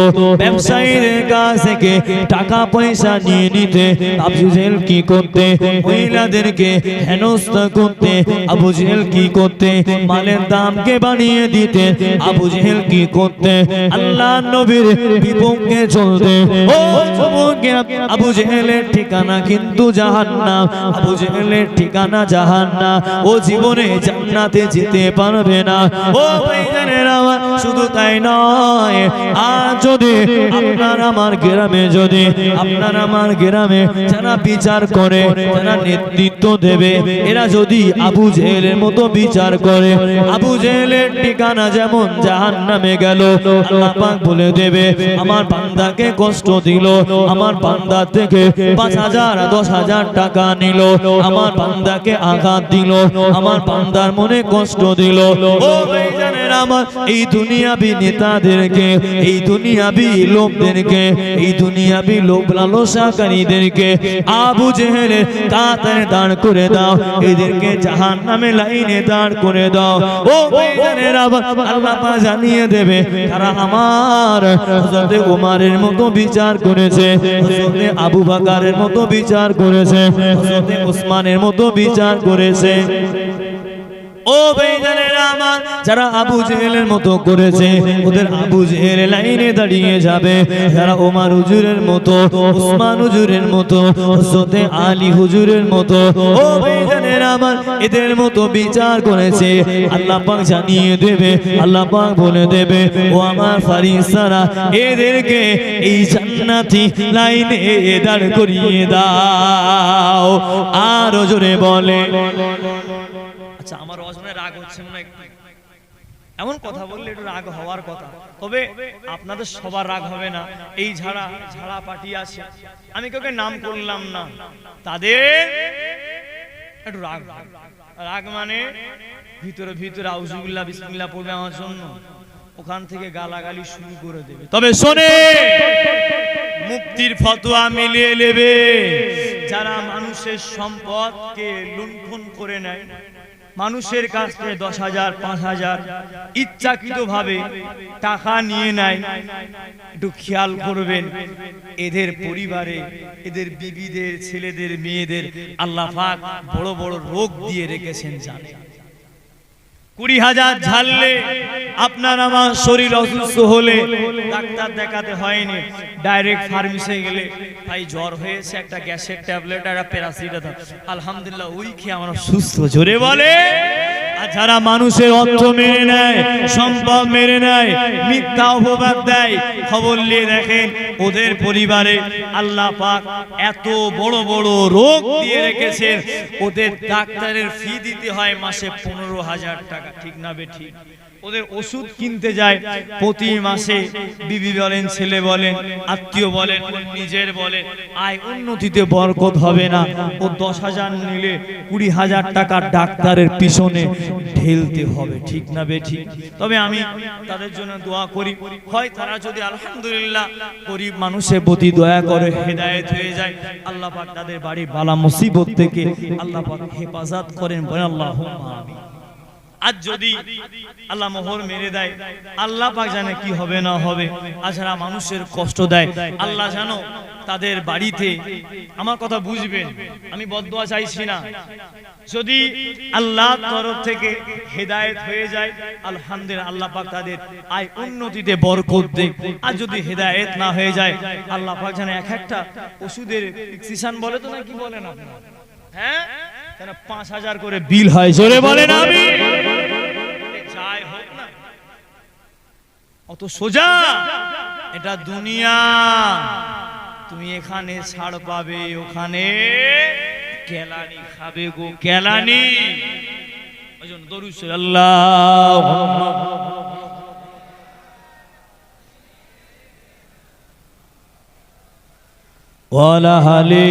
ব্যবসায়ীদের কাছ থেকে টাকা পয়সা নিয়ে নিতে। আবু জেহেল কি করতে? মহিলাদেরকে হেনস্থা করতে। আবু জেহেল কি করতে? মালের দামকে বাড়িয়ে দিতে। আবু জেহেল কি করতে? আল্লাহর নবীর বিপক্ষে চলতে। ও যুবকেরা, আবু জেহেলের ঠিকানা কিন্তু জাহান্নাম। আবু জেহেলের ঠিকানা জাহান্নাম। ও জীবনে জান্নাতে যেতে পারবে না। ও ভাইজানেরা আমার, শুধু তাই নয়, আর যদি আপনার আমার গ্রামে, যদি আপনার আমার গ্রামে যারা বিচার করে, যারা নেতৃত্ব দেবে, এরা যদি আবু জেহেলের মতো বিচার করে, আবু জেহেলের ঠিকানা যেমন জাহান্নামে গেল। আল্লাহ পাক বলে দেবে, আমার বান্দাকে কষ্ট দিল, আমার বান্দা থেকে 5,000 10,000 টাকা নিল, আমার বান্দাকে আঘাত দিল, আমার বান্দার মনে কষ্ট দিল। ও ভাইজানেরা আমার, এই দুনিয়াবি নেতাদেরকে, এই দুনিয়াবি লোকদেরকে, এই দুনিয়াবি লোক লালসাকারীদেরকে আবু জেহেলের কাতারে দাঁড় করে দাও, এদেরকে জাহান্নামে লাইনে দাঁড় করে দাও। ও ভাইজানেরা, আল্লাহ পাক জানিয়ে দেবে, তারা আমার হযরতে ওমরের মতো বিচার করেছে, হযরতে আবু বকরের মতো বিচার করেছে, হযরতে ওসমানের মতো বিচার করেছে। ও ভাইজানেরা আমার, যারা আবু জেহেলের মতো করেছে, ওদের আবু জেহেল লাইনে দাঁড়িয়ে যাবে। যারা ওমর হুজুরের মতো, ওসমান হুজুরের মতো, হযরতে আলী হুজুরের মতো, ও ভাইজানেরা আমার, এদের মতো বিচার করেছে, আল্লাহ পাক জানিয়ে দেবে, আল্লাহ পাক বলে দেবে, ও আমার ফারিস্তারা, এদেরকে এই জান্নাতি লাইনে দাঁড় করিয়ে দাও। আর জোরে বলে। আচ্ছা, আমার ওয়াজে রাগ হচ্ছে না? এমন কথা বললে একটু রাগ হওয়ার কথা, তবে আপনাদের সবার রাগ হবে না। এই ঝাড়া পার্টি আছে, আমি কাউকে নাম করলাম না, তাদের একটু রাগ, রাগ মানে ভিতরে ভিতরে আউযুবিল্লাহ বিসমিল্লাহ পড়বে আমার জন্য, ওখান থেকে গালাগালি শুরু করে দেবে। তবে শোনে, মুফতির ফতোয়া মিলিয়ে নেবে, যারা মানুষের সম্পদকে লুণ্ঠন করে নেয়, মানুষের কাছ থেকে 10,000 5,000 ইচ্ছাকৃতভাবে টাকা নিয়ে নেয়, একটু খেয়াল করবেন, এদের পরিবারে, এদের বিবিদের, ছেলেদের, মেয়েদের আল্লাহ পাক বড় বড় রোগ দিয়ে রেখেছেন। জানে 20,000 ঝাললে আপনার আমার শরীর অসুস্থ হলে ডাক্তার দেখাতে হয়নি, ডাইরেক্ট ফার্মেসি গেলে, ভাই জ্বর হয়েছে, একটা গ্যাসের ট্যাবলেট আর প্যারাসিটামল, আলহামদুলিল্লাহ ওই খেয়ে আমরা সুস্থ। জোরে বলে। আর যারা মানুষের অর্থ মেরে নেয়, সম্পদ মেরে নেয়, মিথ্যা অপবাদ দেয়, খবর নিয়ে দেখেন ওদের পরিবারে আল্লাহ পাক এত বড় বড় রোগ দিয়ে রেখেছেন, ওদের ডাক্তারের ফি দিতে হয় মাসে 15,000 টাকা। ঠিক না বেঠিক? ওদের ওষুধ কিনতে যায় প্রতি মাসে, বিবি বলেন, ছেলে বলেন, আত্মীয় বলেন, নিজের বলেন, আয় উন্নতিতে বরকত হবে না, ও 10,000 নিলে 20,000 টাকা ডাক্তারের পিছনে ঢেলতে হবে। ঠিক না বেঠিক? তবে আমি তাদের জন্য দোয়া করি, হয় তারা যদি আলহামদুলিল্লাহ গরিব মানুষের প্রতি দয়া করে হেদায়েত হয়ে যায়, আল্লাহ পাক তাদের বাড়ি বালা মুসিবত থেকে আল্লাহ পাক হেফাজত করেন, বলেন আল্লাহুম্মা আমিন। আজ যদি আল্লাহ মোহর মেরে দেয়, আল্লাহ পাক জানে কি হবে না হবে। আর যারা মানুষের কষ্ট দেয়, আল্লাহ জানো তাদের বাড়িতে, আমার কথা বুঝবেন, আমি বদদোয়া চাইছি না, যদি আল্লাহর তরফ থেকে হেদায়েত হয়ে যায়, আলহামদুলিল্লাহ আল্লাহ পাক তাদের আয় উন্নতিতে বরকত দেয়। আর যদি হেদায়েত না হয়ে যায়, আল্লাহ পাক জানে এক একটা ওষুধের প্রেসক্রিপশন বলে তো না, কি বলে না, হ্যাঁ, 5,000 করে বিল হয়। জোরে বলেন আমি। যাই হোক না, অত সোজা এটা দুনিয়া, তুমি এখানে ছাড় পাবে, ওখানে কেলানি খাবে গো, কেলানি। ওইজন্য দরুদ আল্লাহুম্মা। ও ওয়ালা আলি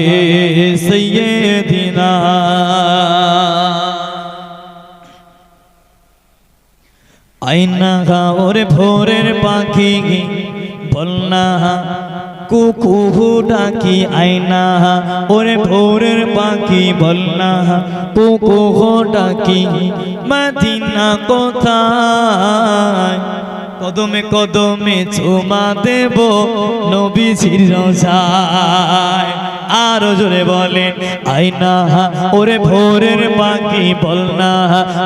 সাইয়্যিদিনা। আইনা ওরে ভোরের পাখি বলনা কুকু ডাকি, আইনা ওরে ভোরের পাখি বলনা কুকু ডাকি, মদিনা কোথায় কদমে কদমে চুমা দেব নবীজির রোজায়। আরো জোরে বলেন, আইনা ওরে ভোরের পাখি বলনা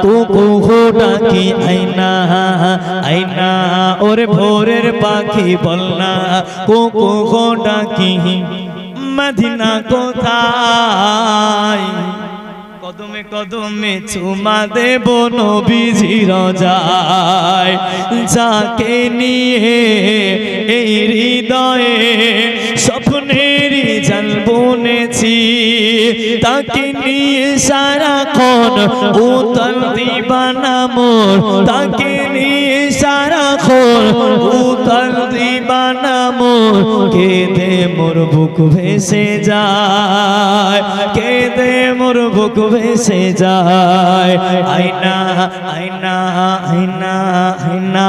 কুকু ডাকি, আইনা আইনা ওরে ভোরের পাখি বলনা কুকু ডাকি, মদিনা কোথায় কদমে কদমে চুমা দেব নবীজির রোজায়। যাকে নিয়ে এই হৃদয়ে স্বপ্নের জাল বুনেছি, তাকে নিয়ে সারাক্ষণ উতল দিবানা মোর, তাকে নিয়ে সারাক্ষণ উতল দিবানা মোর। কেঁদে মোর বুক ভেসে যায়, কেঁদে মোর বুক ভেসে যায়। আইনা আইনা আইনা আইনা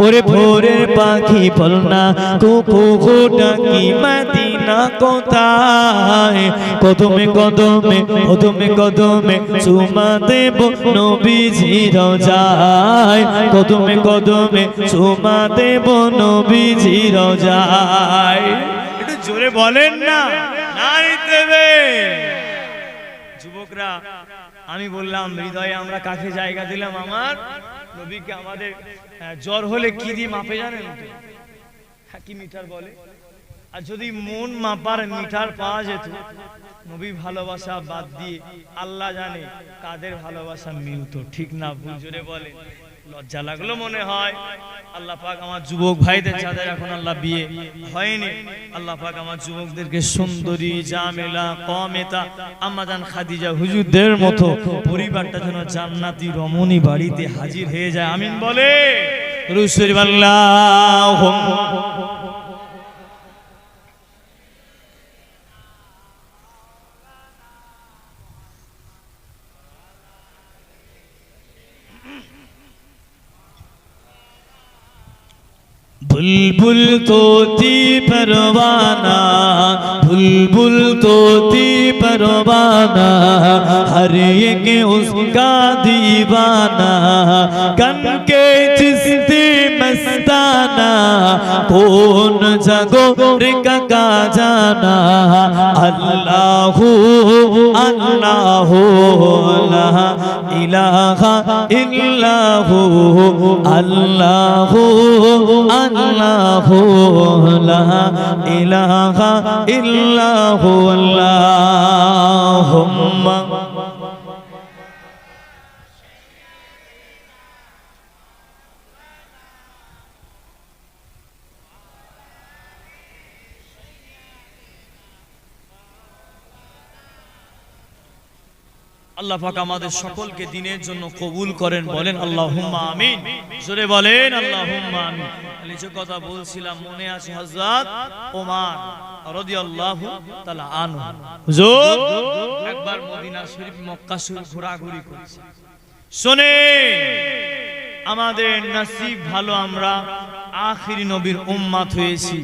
ওরে ভোরের পাখি বলনা কুকু ডাকি, মদিনা কোথায় কদমে কদমে কদমে কদমে চুমা দেব নবীজির রোজায়, কদমে কদমে চুমা দেব নবীজির রোজায়। একটু জোরে বলেন না, নারী দেবে। যুবকরা, আমি বললাম হৃদয়ে আমরা কাকে জায়গা দিলাম? আমার নবীকে। আমাদের জ্বর হলে কি দিয়ে মাপে জানেন? কি মিটার বলে? আর যদি মন মাপার মিটার পাওয়া যেত, নবী ভালোবাসা বাদ দিয়ে আল্লাহ জানে কাদের ভালোবাসা মিলত। ঠিক না ভুল? জোরে বলে। লজ্জা লাগলো মনে হয়। আল্লাহ পাক আমার যুবক ভাইদের যাদের এখন আল্লাহ বিয়ে হয়নি, আল্লাহ পাক আমার যুবকদেরকে সুন্দরী জামেলা কমেতা আম্মাজান খাদিজা হুজুরদের মতো পরিবারটা যেন জান্নাতি রমণী বাড়িতে হাজির হয়ে যায়। আমিন বলে রসুল আল্লাহুম্মা। बुलबुल तोती परवाना, बुलबुल तोती परवाना, हर एक उसका दीवाना, कन के चिश्ती मस्ताना, कौन जगोर का जाना, अल्लाहू अल्लाहू ला इलाहा इल्लाहू, अल्लाहू अल्लाहू ला इलाहा इल्लाहू, अल्लाहुम्मा। আল্লাহ পাক আমাদের সকলকে দিনের জন্য কবুল করেন, বলেন আল্লাহুম্মা আমিন। জোরে বলেন আল্লাহুম্মা আমিন। যে কথা বলছিলাম মনে আছে, হযরত ওমর রাদিয়াল্লাহু তাআলা আনহু হুজুর একবার মদিনা শরীফ মক্কা শরীফ ঘোরাঘুরি করেছে। শুনে আমাদের নসিব ভালো, আমরা আখিরি নবীর উম্মত হয়েছি।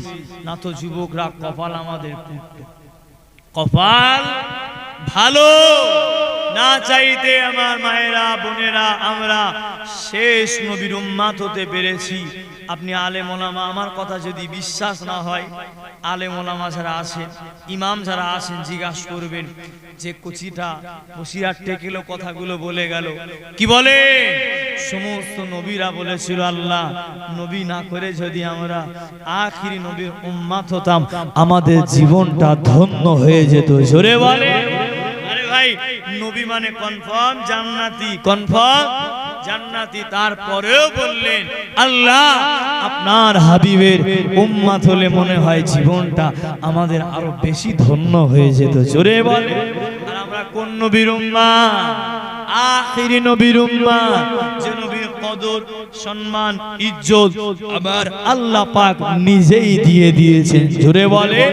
না তো যুবকরা কপাল আমাদের পুড়তো, কপাল ভালো না চাইতে আমার মায়েরা বোনেরা আমরা শেষ নবীর উম্মত হতে পেরেছি। আপনি আলেম ওলামা, আমার কথা যদি বিশ্বাস না হয়, আলেম ওলামা যারা আছেন, ইমাম যারা আছেন, জিজ্ঞাসা করবেন যে কচিটা বসিরার টেকেলো কথাগুলো বলে গেল, কি বলে? সমস্ত নবীরা বলেছিল আল্লাহ নবী না করে যদি আমরা আখিরি নবীর উম্মত হতাম, আমাদের জীবনটা ধন্য হয়ে যেত। জোরে বলে। আরে ভাই, নবী মানে কনফার্ম জান্নাতি, কনফার্ম জান্নাতি। তারপরেও বললেন আল্লাহ আপনার হাবিবের উম্মত হলে মনে হয় জীবনটা আমাদের আরো বেশি ধন্য হয়ে যেত। জোরে বলে। আর আমরা কোন নবীর উম্মত? আখিরি নবীর উম্মত, যে নবীর কদর সম্মান ইজ্জত আবার আল্লাহ পাক নিজেই দিয়ে দিয়েছেন। জোরে বলে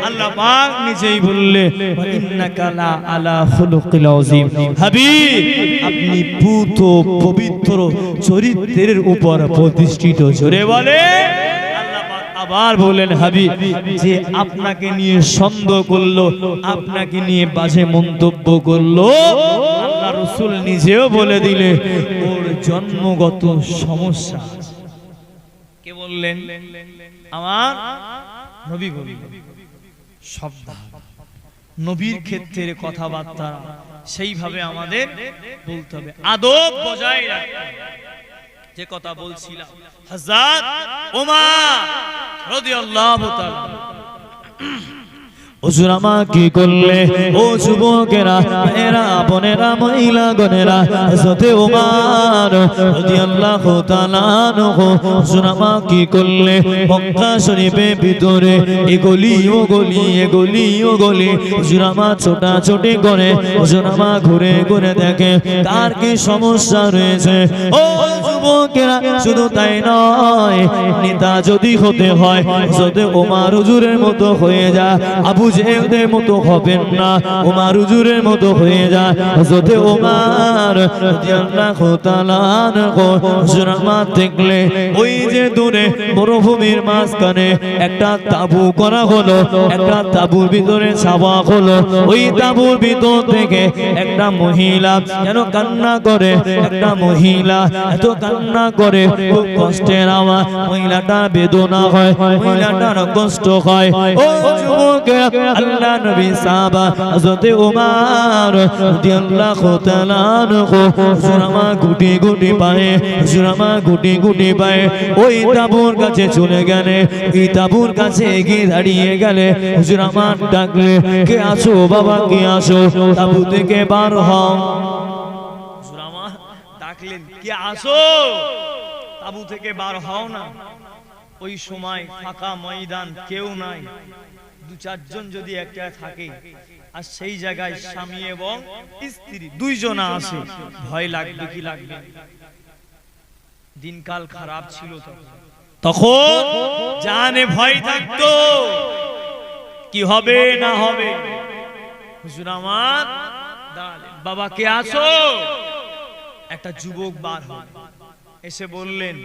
আল্লাহ পাক নিজেই বললে ইন্নাকা লা আলা খুলুকিল আযীম। হাবিব আপনি পুত পবিত্র চরিত্রের উপর প্রতিষ্ঠিত। জোরে বলে আল্লাহ পাক আবার বলেন হাবিব যে আপনাকে নিয়ে সন্দেহ করলো, আপনাকে নিয়ে বাজে মন্তব্য করলো, আল্লাহ রাসূল নিজেও বলে দিলে ওর জন্মগত সমস্যা। কে বললেন? আমার নবী বললেন। সাবধান, নবীর ক্ষেত্রে কথাবার্তা সেইভাবে আমাদের বলতে হবে, আদব বজায় রাখতে। যে কথা বলছিলাম হযরত ওমর রাদিয়াল্লাহু তাআলা, হুজুর আমার কি করলে ও যুবকেরা, মেয়েরা, বোনেরা, মহিলা গণেরা, হযরত ওমর রাদিয়াল্লাহু তাআলা আনহু হুজুর আমার কি করলে মক্কা শরীফের ভিতরে এগলি ও গলি, এগলি ও গলি হুজুর আমার ছোটাছুটি করে হুজুর আমার ঘুরে ঘুরে দেখে কার কি সমস্যা রয়েছে। ও যুবকেরা শুধু তাই নয়, নেতা যদি হতে হয় হযরত ওমর হুজুরের মতো হয়ে যায়, আবু জেহেলের মতো হবেন না, ওমর হুজুরের মতো হয়ে যায়। হযরত ওমর রাদিয়াল্লাহু তাআলা আনহু হুজুর আমার দেখলে ওই যে দূরে মরুভূমির মাঝখানে একটা তাঁবু করা হলো, একটা তাঁবুর ভিতরে ছাওয়া হলো, ওই তাঁবুর ভিতর থেকে একটা মহিলা যেন কান্না করে, একটা মহিলা এত কান্না করে, খুব কষ্টের আওয়াজ, মহিলাটা বেদনা হয়, মহিলাটার কষ্ট হয়। ও যুবকেরা, আল্লাহ নবী সাহাবা হযরত ওমর রাদিয়াল্লাহু তাআলা আনহু হুজুর আমার গুটি গুটি পায়ে, হুজুর আমার গুটি গুটি পায়ে ওই তাঁবুর কাছে চলে গেলে, এই তাঁবুর কাছে এগিয়ে দাঁড়িয়ে গেলে হুজুর আমার ডাকলে, কে আছো বাবা, কে আছো, তাঁবু থেকে বার হও। হুজুর আমার ডাকলেন, কে আছো, তাঁবু থেকে বার হও না। ওই সময় ফাঁকা ময়দান, কেউ নাই, দু চারজন যদি একটা থাকে আর সেই জায়গায় স্বামী এবং স্ত্রী দুইজন আসে, ভয় লাগবে কি লাগবে? দিনকাল খারাপ ছিল তখন জানে ভয় থাকতো কি হবে না হবে। হুজুর আমার দাঁড়ালেন, বাবা কে আছো? একটা যুবক বার হল, এসে বললেন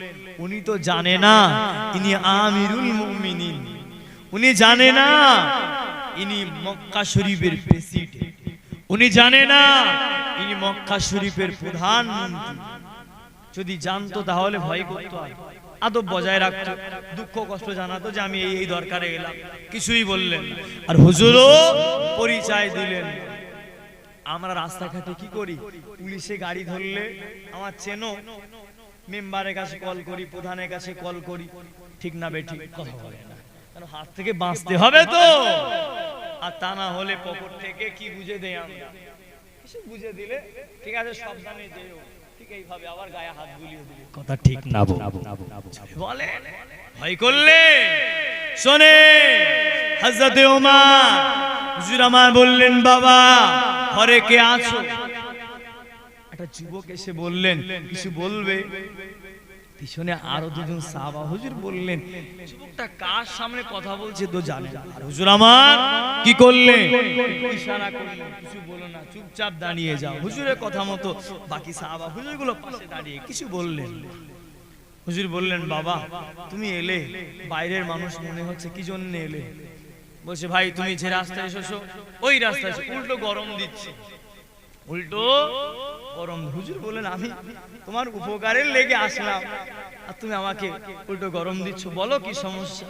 উনি তো জানে না ইনি আমিরুল মুমিনিন, উনি জানে না ইনি মক্কা শরীফের প্রেসিডেন্ট, উনি জানে না ইনি মক্কা শরীফের প্রধানমন্ত্রী। যদি জানতো তাহলে ভয় করতো, আদব বজায় রাখতো, দুঃখ কষ্ট জানাতো যে আমি এই দরকারে এলাম, কিছুই বললেন না। আর হুজুরও পরিচয় দিলেন। আমরা রাস্তাঘাটে কি করি, পুলিশে গাড়ি ধরলে আমার চেনো, মেম্বারের কাছে কল করি, প্রধানের কাছে কল করি, ঠিক না বেঠিক? কথা বলে না, কারণ হাত থেকে বাঁচতে হবে তো, আর তা না হলে পকেট থেকে কি বুঝে দেয়, আমরা কিছু বুঝে দিলে ঠিক আছে সাবধানে যেও, ঠিক এইভাবে আবার গায়ে হাত বুলিয়ে দিলে কথা ঠিক না বলে। ভয় করলে শোনে হযরত ওমর হুজুর আমার বললেন, বাবা ঘরে কে আছো? একটা যুবক এসে বললেন, কিছু বলবে? পিছনে আরো দুজন সাহাবা হুজুর বললেন, যুবকটা কার সামনে কথা বলছে তো জানে না। হুজুর আমার কি করলেন? ইশারা করলেন, কিছু বলো না, চুপচাপ দাঁড়িয়ে যাও। হুজুরের কথা মতো বাকি সাহাবা হুজুরগুলো পাশে দাঁড়িয়ে কিছু বললেন। হুজুর বললেন, বাবা তুমি এলে, বাইরের মানুষ মনে হচ্ছে, কি জন্য এলে? বলছে, ভাই তুমি যে রাস্তায় এসেছো ওই রাস্তায় উল্টো গরম দিচ্ছে, উল্টো গরম। হুজুর বললেন, আমি তোমার উপকারের লেগে আসলাম আর তুমি আমাকে উল্টো গরম দিচ্ছ, বলো কি সমস্যা?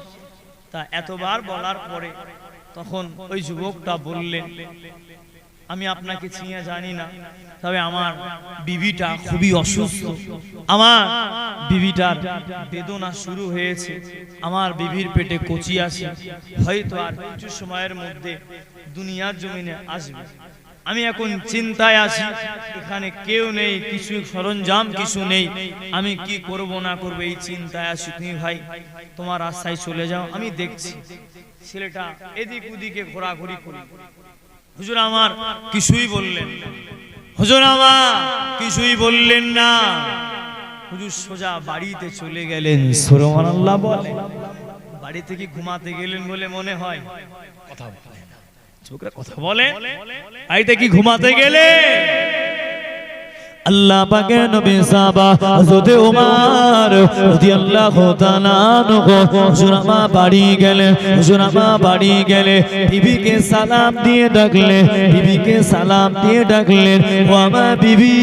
তা এতবার বলার পরে তখন ওই যুবকটা বললেন, আমি আপনাকে চিনে জানি না, তবে আমার বিবিটা খুবই অসুস্থ, আমার বিবিটার বেদনা শুরু হয়েছে, আমার বিবির পেটে কচি আছে, হয়তো আর কিছু সময়ের মধ্যে দুনিয়ার জমিনে আসবে। আমি এখন চিন্তায় আছি, এখানে কেউ নেই, কিছু সরঞ্জাম কিছু নেই, আমি কি করব না করব এই চিন্তায় আছি। তুমি ভাই তোমার রাস্তায় চলে যাও, আমি দেখছি। ছেলেটা এদিক ওদিকে ঘোরাঘুরি করে। হুজুর আমার কিছুই বললেন না, হুজুর আমার কিছুই বললেন না। হুজুর সোজা বাড়িতে চলে গেলেন। সুবহানাল্লাহ বলে। বাড়িতে কি ঘুমাতে গেলেন বলে মনে হয়? কথা বলে না, ছোকরা কথা বলে। বাড়িতে কি ঘুমাতে গেলে? আল্লাহ পাকের নবী সাহাবা হযরত ওমর রাদিয়াল্লাহু তাআলা আনহু হুজুর আমার বাড়ি গেলেন। হুজুর আমার বাড়ি গেলে বিবিকে সালাম দিয়ে ডাকলেন, বিবিকে সালাম দিয়ে ডাকলেন, ও আমার বিবি,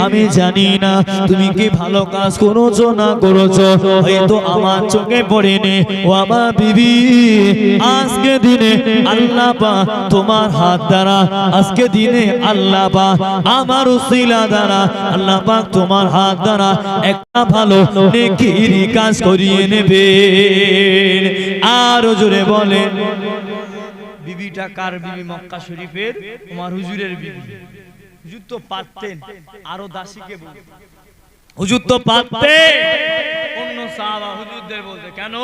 আমি জানি না তুমি কি ভালো কাজ করেছো না করেছো, হয়তো আমার চোখে পড়েনি। ও আমার বিবি, আজকে দিনে আল্লাহ পাক তোমার হাত দ্বারা, আজকে দিনে আল্লাহ পাক আমার উসিলা দ্বারা, আল্লাহ পাক তোমার হাত দ্বারা একটা ভালো নেকির কাজ করিয়ে নেবে। আর জোরে বলে। বিবিটা কার বিবি? মক্কা শরীফের ওমর হুজুরের বিবি। হুজুর তো পারতেন আরো দাসীকে বলতে, হুজুর তো পারতেন অন্য সাহাবা হুজুরদের বলতে। কেন?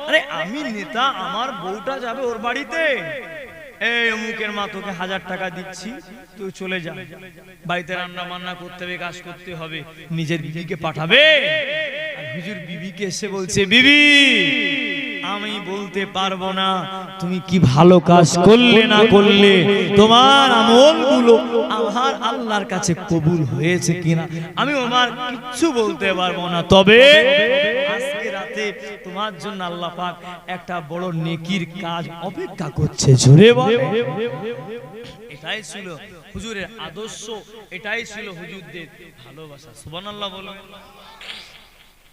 আরে আমি নেতা, আমার বউটা যাবে ওর বাড়িতে, এই অমুকের মা তোকে 1000 টাকা দিচ্ছি, তুই চলে যা, বাড়িতে রান্না বান্না করতে হবে, কাজ করতে হবে, নিজের বিবিকে পাঠাবে। আর হুজুর বিবিকে এসে বলছে, বিবি আমি বলতে পারবো না তুমি কি ভালো কাজ করলে না করলে, তোমার আমলগুলো আমার আল্লাহর কাছে কবুল হয়েছে কিনা আমি ওমর কিচ্ছু বলতে পারবো না, তবে আজকে রাতে তোমার জন্য আল্লাহ পাক একটা বড় নেকির কাজ অপেক্ষা করছে। জোরে বল। এটাই ছিল হুজুরের আদর্শ, এটাই ছিল হুজুরদের ভালোবাসা। সুবহানাল্লাহ বলো।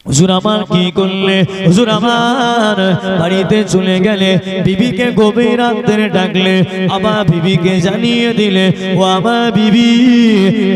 হুজুর আমার কি করলে? হুজুর আমার বাড়িতে চলে গেলে, বিবিকে গভীর রাতে ডাকলে, আবার বিবিকে জানিয়ে দিলে, ও আমার বিবি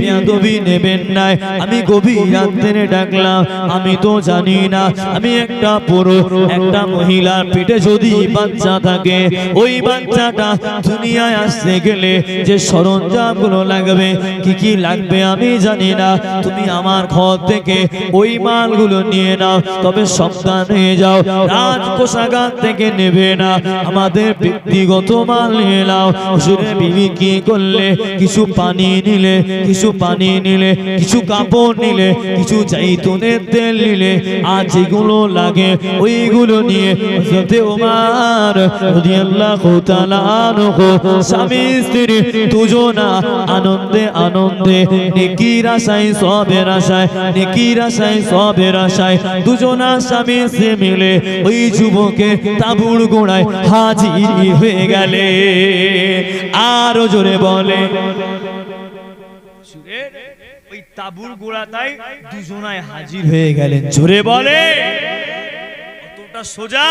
বেয়াদবি নেবেন না, আমি গভীর রাতে ডাকলাম, আমি তো জানি না আমি একটা পুরুষ, একটা মহিলার পেটে যদি বাচ্চা থাকে, ওই বাচ্চাটা দুনিয়ায় আসতে গেলে যে সরঞ্জামগুলো লাগবে, কি কি লাগবে আমি জানি না, তুমি আমার ঘর থেকে ওই মালগুলো নিয়ে নাও, তবে সাবধান হয়ে যাও, রাজকোষাগার থেকে নেবে না, আমাদের ব্যক্তিগত মাল নিয়ে নাও। হুজুরের বিবি কি করলে? কিছু পানি নিলে, কিছু পানি নিলে, কিছু কাপড় নিলে, কিছু জাইতুনের তেল নিলে, আর যেগুলো লাগে ওইগুলো নিয়ে হযরত ওমর রাদিয়াল্লাহু তাআলা আনহু স্বামী স্ত্রী দুজনা আনন্দে আনন্দে নেকির আশায়, সবের আশায়, নেকির আশায়, সবের আশায় দুজনা স্বামী স্ত্রী মিলে ওই যুবকে তাঁবুর গোড়ায় হাজির হয়ে গেলে। আরো জোরে বলে। ওই তাঁবুর গোড়াটাই দুজনায় হাজির হয়ে গেলেন। জোরে বলে। কতটা সোজা।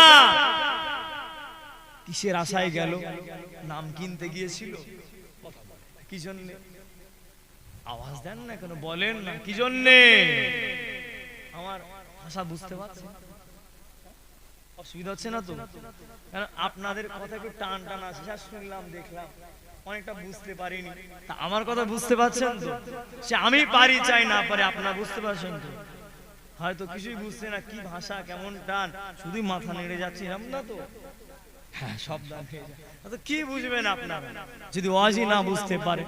কিসের আশায় গেল? নাম কিনতে গিয়েছিল। কি জন্য? আওয়াজ দেন না কেন, বলেন না কি জন্যে? আমার ভাষা বুঝতে পারছেন? অসুবিধা হচ্ছে না তো? কারণ আপনাদের কথা একটু টান টান আছে, শুনলাম দেখলাম অনেকটা বুঝতে পারিনি, তা আমার কথা বুঝতে পারছেন তো? সে আমি পারি চাই না পারি, আপনারা বুঝতে পারছেন তো? হয়তো কিছুই বুঝছে না, কি ভাষা, কেমন টান, শুধুই মাথা নেড়ে যাচ্ছে এরকম না তো? হ্যাঁ, সব দান হয়ে যায়। কি বুঝবেন আপনারা যদি ওয়াজি না বুঝতে পারে?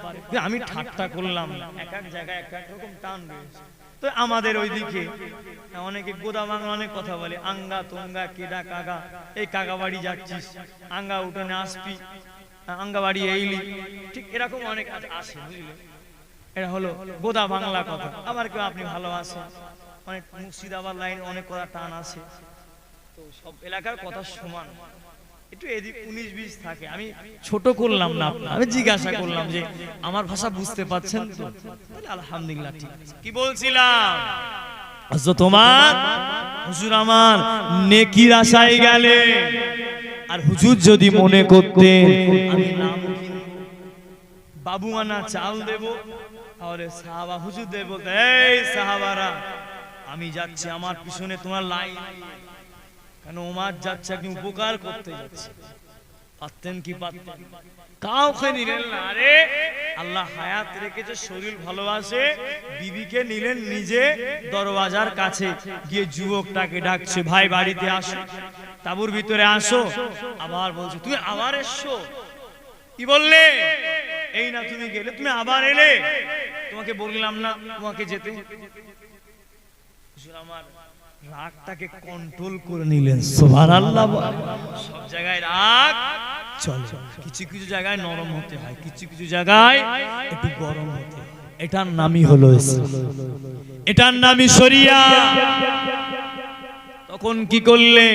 আমি ঠাট্টা করলাম না, এক এক জায়গায় এক এক রকম টান রয়েছে। তো আমাদের ওইদিকে অনেকে গোদা বাংলা অনেক কথা বলে, আঙ্গা তোঙ্গা কেডা কাগা, এই কাগা বাড়ি যাচ্ছিস, আঙ্গা উঠোনে আসবি, আঙ্গা বাড়ি এইলি, ঠিক এরকম অনেক আসে, বুঝলে? এটা হলো গোদা বাংলা কথা। আবার কেউ আপনি ভালোবাসেন, অনেক মুর্শিদাবাদ লাইন অনেক কথা টান আছে। তো সব এলাকার কথা সমান, একটু এদিক 19-20 থাকে। আমি ছোট করলাম না, আমি জিজ্ঞাসা করলাম যে আমার ভাষা বুঝতে পারছেন তো? আলহামদুলিল্লাহ, ঠিক আছে। কি বলছিলাম? তোমার হুজুর আমার নেকির আশায় গেলে, আর হুজুর যদি মনে করতে আমি নাম বাবু আনা চাল দেব, তাহলে সাহাবা হুজুর দেব, এই সাহাবারা আমি যাচ্ছি, আমার পিছনে তোমার লাইন। কেন? ওমর যাচ্ছে, আপনি উপকার করতে যাচ্ছে। পারতেন কি পারতেন? কাউকে নিলেন না। আরে আল্লাহ হায়াত রেখেছে, শরীর ভালোবাসে, বিবিকে নিলেন নিজে দরওয়াজার কাছে গিয়ে যুবকটাকে ডাকছে, ভাই বাড়িতে আসো, তাঁবুর ভিতরে আসো। আবার বলছে, তুমি আবার এসছো? কি বললে? এই না তুমি গেলে, তুমি আবার এলে, তোমাকে বললাম না তোমাকে যেতে? হুজুর আমার রাগটাকে কন্ট্রোল করে নিলেন, সুবহানাল্লাহ। সব জায়গায় রাগ চলে, কিছু কিছু জায়গায় নরম হতে হয়, কিছু কিছু জায়গায় একটু গরম হতে হয়। এটার নামই হলো ইসলাম, এটার নামই শরিয়া। তখন কি করলে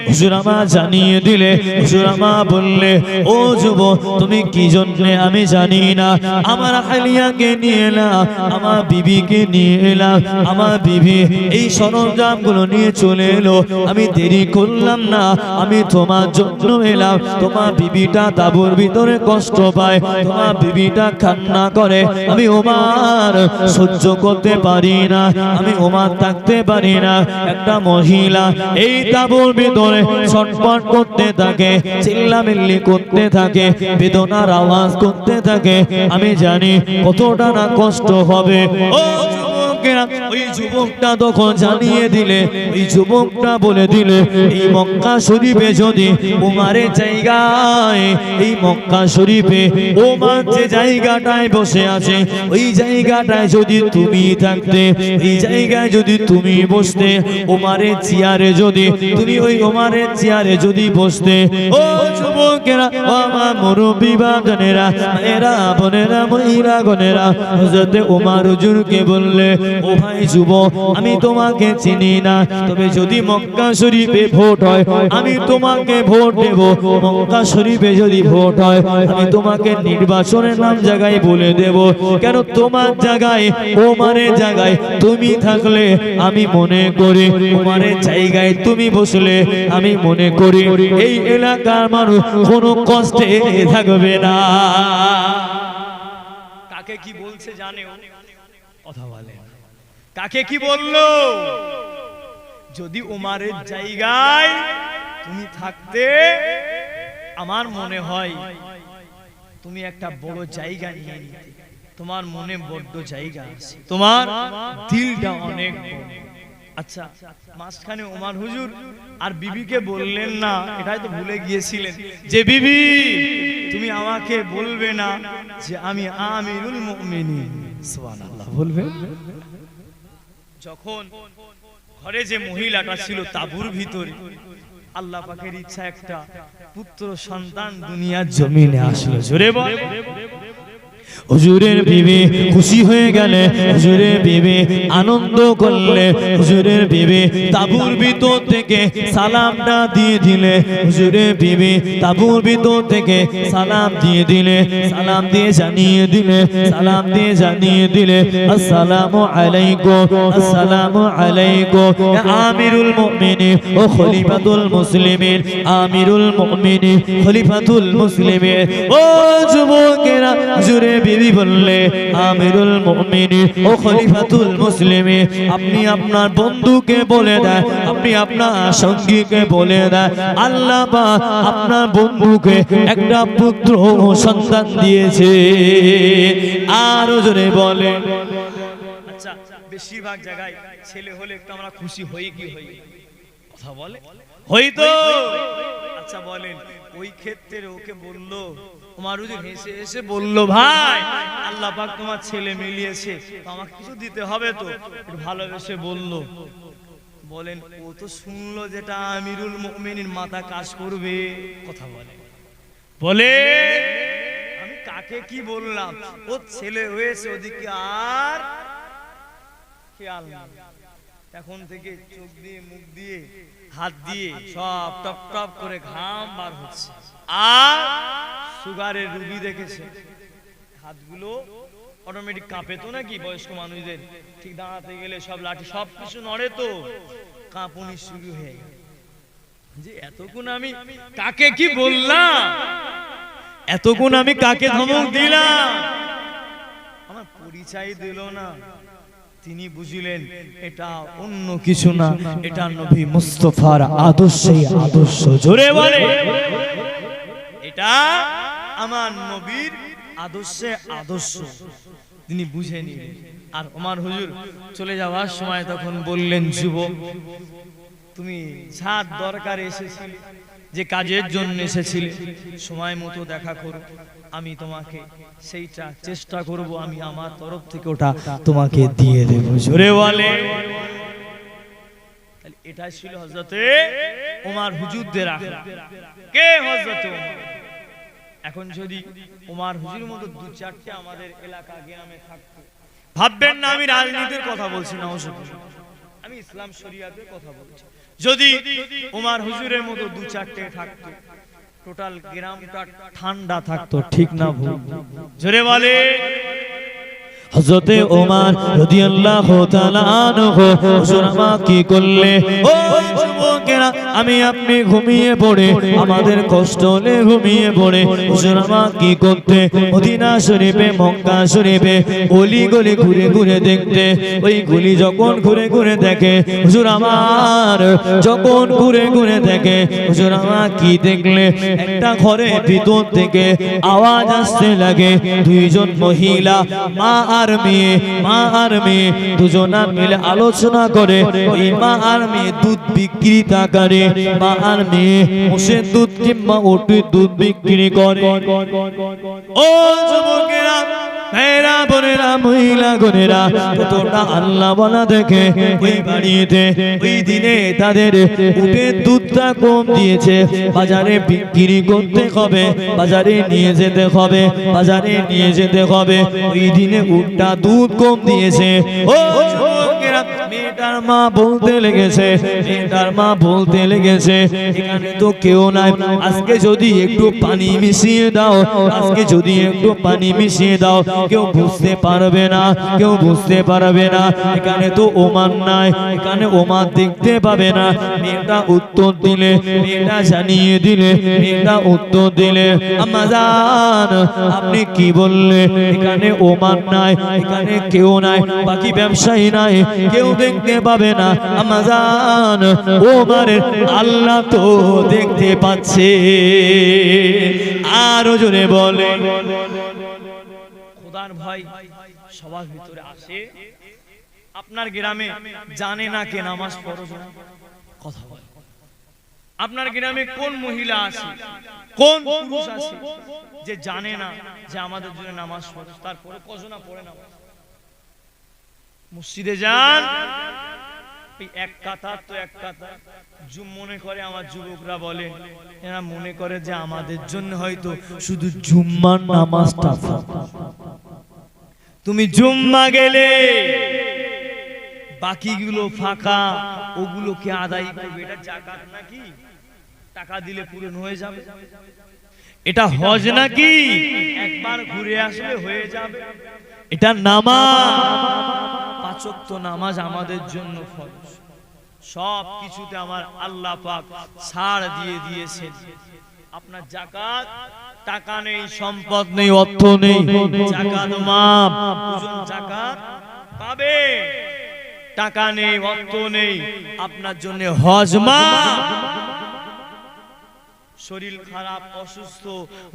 হুজুর আমা জানিয়ে দিলে, হুজুর আমা বললে, ও যুবক তুমি কি জন্য আমি জানি না, আমার হালিয়াকে নিয়ে এলাম, আমার বিবিকে নিয়ে এলাম, আমার বিবি এই সরঞ্জামগুলো নিয়ে চলে এলো, আমি দেরি করলাম না, আমি তোমার জন্য এলাম। তোমার বিবিটা তাঁবুর ভিতরে কষ্ট পায়, তোমার বিবিটা কান্না করে, আমি ওমর সহ্য করতে পারি না, আমি ওমর থাকতে পারি না। একটা মহিলা এই তাঁবুর ভিতরে ছটফট করতে থাকে, চিল্লামিল্লি করতে থাকে, বেদনার আওয়াজ করতে থাকে। আমি জানি কতটা না কষ্ট হবে। ও যুবকেরা, ওই যুবকটা তখন জানিয়ে দিলে, ওই যুবকটা বলে দিলে, এই মক্কা শরীফে যদি ওমরের জায়গায়, এই মক্কা শরীফে ওমর যে জায়গাটায় বসে আছে, ওই জায়গাটায় যদি তুমি থাকতে, এই জায়গায় যদি তুমি বসতে, ওমরের চেয়ারে যদি তুমি, ওই ওমরের চেয়ারে যদি বসতে, ও যুবকেরা, ও আমার মুরব্বি বাজানেরা, এরা বোনেরা, মহিলা গনেরা, হযরত ওমর হুজুরকে বললে, ও ভাই যুবক, আমি তোমাকে চিনি না, তবে যদি মক্কা শরীফে ভোট হয় আমি তোমাকে ভোট দেব। মক্কা শরীফে যদি ভোট হয় আমি তোমাকে নির্বাচনের নাম জায়গায় বলে দেব। কেন তোমার জায়গায়, ওমরের জায়গায় তুমি থাকলে আমি মনে করি, ওমরের জায়গায় তুমি বসলে আমি মনে করি এই এলাকার মানুষ কোনো কষ্টে থাকবে না। কাকে কি বলছে জানেও? কথা বলে কাকে কি বললো? যদি ওমরের জায়গায় তুমি থাকতে, আমার মনে হয় তুমি একটা বড় জায়গা নিয়ে নিতে, তোমার মনে বড্ড জায়গা আছে, তোমার দিলটা অনেক বড়। আচ্ছা, মাঝখানে ওমর হুজুর আর বিবিকে বললেন না, এটাই তো ভুলে গিয়েছিলেন, যে বিবি তুমি আমাকে বলবে না যে আমি আমিরুল মুমিনিন, সুবহানাল্লাহ বলবে? যখন ঘরে যে মহিলাটা ছিল তাঁবুর ভিতরে, আল্লাহ পাকের ইচ্ছা একটা পুত্র সন্তান দুনিয়ার জমিনে আসলো। জোরে বল। হুজুরের বিবি খুশি হয়ে গেলে, হুজুরের বিবি আনন্দ করলে, হুজুরের বিবি তাঁবুর ভিতর থেকে সালামটা দিয়ে দিলে, হুজুরের বিবি তাঁবুর ভিতর থেকে সালাম দিয়ে দিলে, সালাম দিয়ে জানিয়ে দিলে, সালাম দিয়ে জানিয়ে দিলে, আসসালামু আলাইকুম, আসসালামু আলাইকুম আমিরুল মুমিনিন ও খলিফাতুল মুসলিমিন, আমিরুল মুমিনিন খলিফাতুল মুসলিমিন। ও যুবকেরা, হুজুরের বিবি বললে, আমিরুল মুমিনিন ও খলিফাতুল মুসলিমিন, আপনি আপনার বন্ধুকে বলে দেন, আপনি আপনার সঙ্গীকে বলে দেন, আল্লাহ পাক আপনার বন্ধুকে একটা পুত্র সন্তান দিয়েছে। আর জোরে বলে। আচ্ছা, বেশিরভাগ জায়গায় ছেলে হলে একটু আমরা খুশি হই কি হই? কথা বলে হই তো। আচ্ছা বলেন, ওই ক্ষেত্রে ওকে বললো, ওমর হুজুর হেসে হেসে বলল, ভাই আল্লাহ পাক তোমার ছেলে মিলিয়েছে, আমাকে কিছু দিতে হবে তো, একটু ভালোবেসে বলল। বলেন, ও তো শুনলো যেটা আমিরুল মুমিনিন, মাথা কাজ করবে। কথা বলে বলে আমি কাকে কি বললাম? ও ছেলে হয়েছে, ওদিকে আর খেয়াল নেই। এখন থেকে চোখ দিয়ে, মুখ দিয়ে, হাত দিয়ে সব টপ টপ করে ঘাম বার হচ্ছে। আর সুগারের রোগী দেখেছে, হাতগুলো অটোমেটিক কাঁপে তো নাকি বয়স্ক মানুষদের, ঠিক দাঁড়াতে গেলে সব লাঠি সব কিছু নড়ে তো, কাঁপুনি শুরু হয়ে গেল। যে এতক্ষণ আমি কাকে কি বললাম, এতক্ষণ আমি কাকে ধমক দিলাম, আমার পরিচয় দিল না। তিনি বুঝলেন এটা অন্য কিছু না, এটা নবী মুস্তাফার আদর্শই আদর্শ। জোরে বলে, এটা আমার নবীর আদর্শে আদর্শ। তিনি বুঝে নিলেন। আর ওমর হুজুর চলে যাওয়ার সময় তখন বললেন, যুবক তুমি যার দরকার এসেছিলে, যে কাজের জন্য এসেছিলে, সময় মতো দেখা করো, আমি তোমাকে সেইটা চেষ্টা করব, আমি আমার তরফ থেকে ওটা তোমাকে দিয়ে দেব। জোরে বলে। এটা ছিল হযরতে ওমর হুজুরদের আখলাক। কে হযরতে ওমর? এখন যদি ওমর হুজুরের মতো দু চারটে আমাদের এলাকা গ্রামে থাকতো, ভাববেন না আমি রাজনীতির কথা বলছি না, আমি ইসলাম শরিয়াতের কথা বলছি। যদি ওমর হুজুরের মতো দু চারটে থাকতো, টোটাল গ্রামটা ঠান্ডা থাকতো, ঠিক না ভুল? জোরে বলে। হযরতে ওমর রাদিয়াল্লাহু তাআলা আনহু হুজুর আমাকে কি করলে, ও যুবকেরা আমি আপনি ঘুমিয়ে পড়ে, আমাদের কষ্ট হলে ঘুমিয়ে পড়ে হুজুর আমাকে কি করতে মদিনা শরীফে মক্কা শরীফে অলি গলি ঘুরে ঘুরে দেখতে। ওই গলি যখন ঘুরে ঘুরে দেখে হুজুর আমার, যখন ঘুরে ঘুরে দেখে হুজুর আমার কি দেখলে, একটা ঘরের ভিতর থেকে আওয়াজ আসতে লাগে, দুইজন মহিলা মা আর মেয়ে দুজনা মিলে আলোচনা করে। ওই মা আর মেয়ে দুধ বিক্রিতা করে, মা আর মেয়ে মোষের দুধ কিংবা ওটির দুধ বিক্রি করে। ও যুবকেরা, ভাইরা বোনেরা, মহিলা গনেরা, তোমরা আল্লাহ বলা দেখে ওই বাড়িতে ওই দিনে তাদের উটের দুধটা কম দিয়েছে, বাজারে বিক্রি করতে হবে, বাজারে নিয়ে যেতে হবে, বাজারে নিয়ে যেতে হবে। ওই দিনে উটটা দুধ কম দিয়েছে। ও যুবকেরা, মেয়েটার মা বলতে লেগেছে, মেয়েটার মা বলতে লেগেছে, এখানে তো কেউ নাই, আজকে যদি একটু পানি মিশিয়ে দাও, আজকে যদি একটু পানি মিশিয়ে দাও, কেউ বুঝতে পারবে না, কেউ বুঝতে পারবে না, এখানে তো ওমর নাই, এখানে ওমর দেখতে পাবে না। মেয়েটা উত্তর দিলে, মেয়েটা জানিয়ে দিলে, মেয়েটা উত্তর দিলে, আম্মা জান আপনি কি বললে, এখানে ওমর নাই, এখানে কেউ নাই, বাকি ব্যবসায়ী নাই, কেউ দেখতে পাবে না। আম্মা জান ওমরের আল্লাহ তো দেখতে পাচ্ছে। আরো জোরে বলে। খোদার ভয় সবার ভিতরে আসে। আপনার গ্রামে জানে না কে নামাজ ফরজ না? কথা বলে। আপনার গ্রামে কোন মহিলা আছে, কোন পুরুষ আছে যে জানে না যে আমাদের জন্য নামাজ ফরজ? তারপরে কজনা পড়ে নামাজ? মসজিদে যান, এক কাতা তো এক কাতা মনে করে আমার যুবকরা বলে, এরা মনে করে যে আমাদের জন্য হয়তো শুধু জুম্মার নামাজটা। তুমি জুম্মা গেলে বাকিগুলো ফাঁকা, ওগুলোকে আদায় করবে। এটা যাকাত নাকি? টাকা দিলে পূরণ হয়ে যাবে? এটা হজ নাকি? একবার ঘুরে আসলে হয়ে যাবে? এটা নামাজ, পাঁচ ওয়াক্ত নামাজ আমাদের জন্য ফরজ। সব কিছুতে আমার আল্লাহ পাক ছাড় দিয়ে দিয়েছেন। আপনার যাকাত, টাকা নেই, সম্পদ নেই, অর্থ নেই, যাকাত মাপ, ওজন যাকাত পাবে। টাকা নেই, অর্থ নেই, আপনার জন্য হজ মাপ। শরীর খারাপ, অসুস্থ,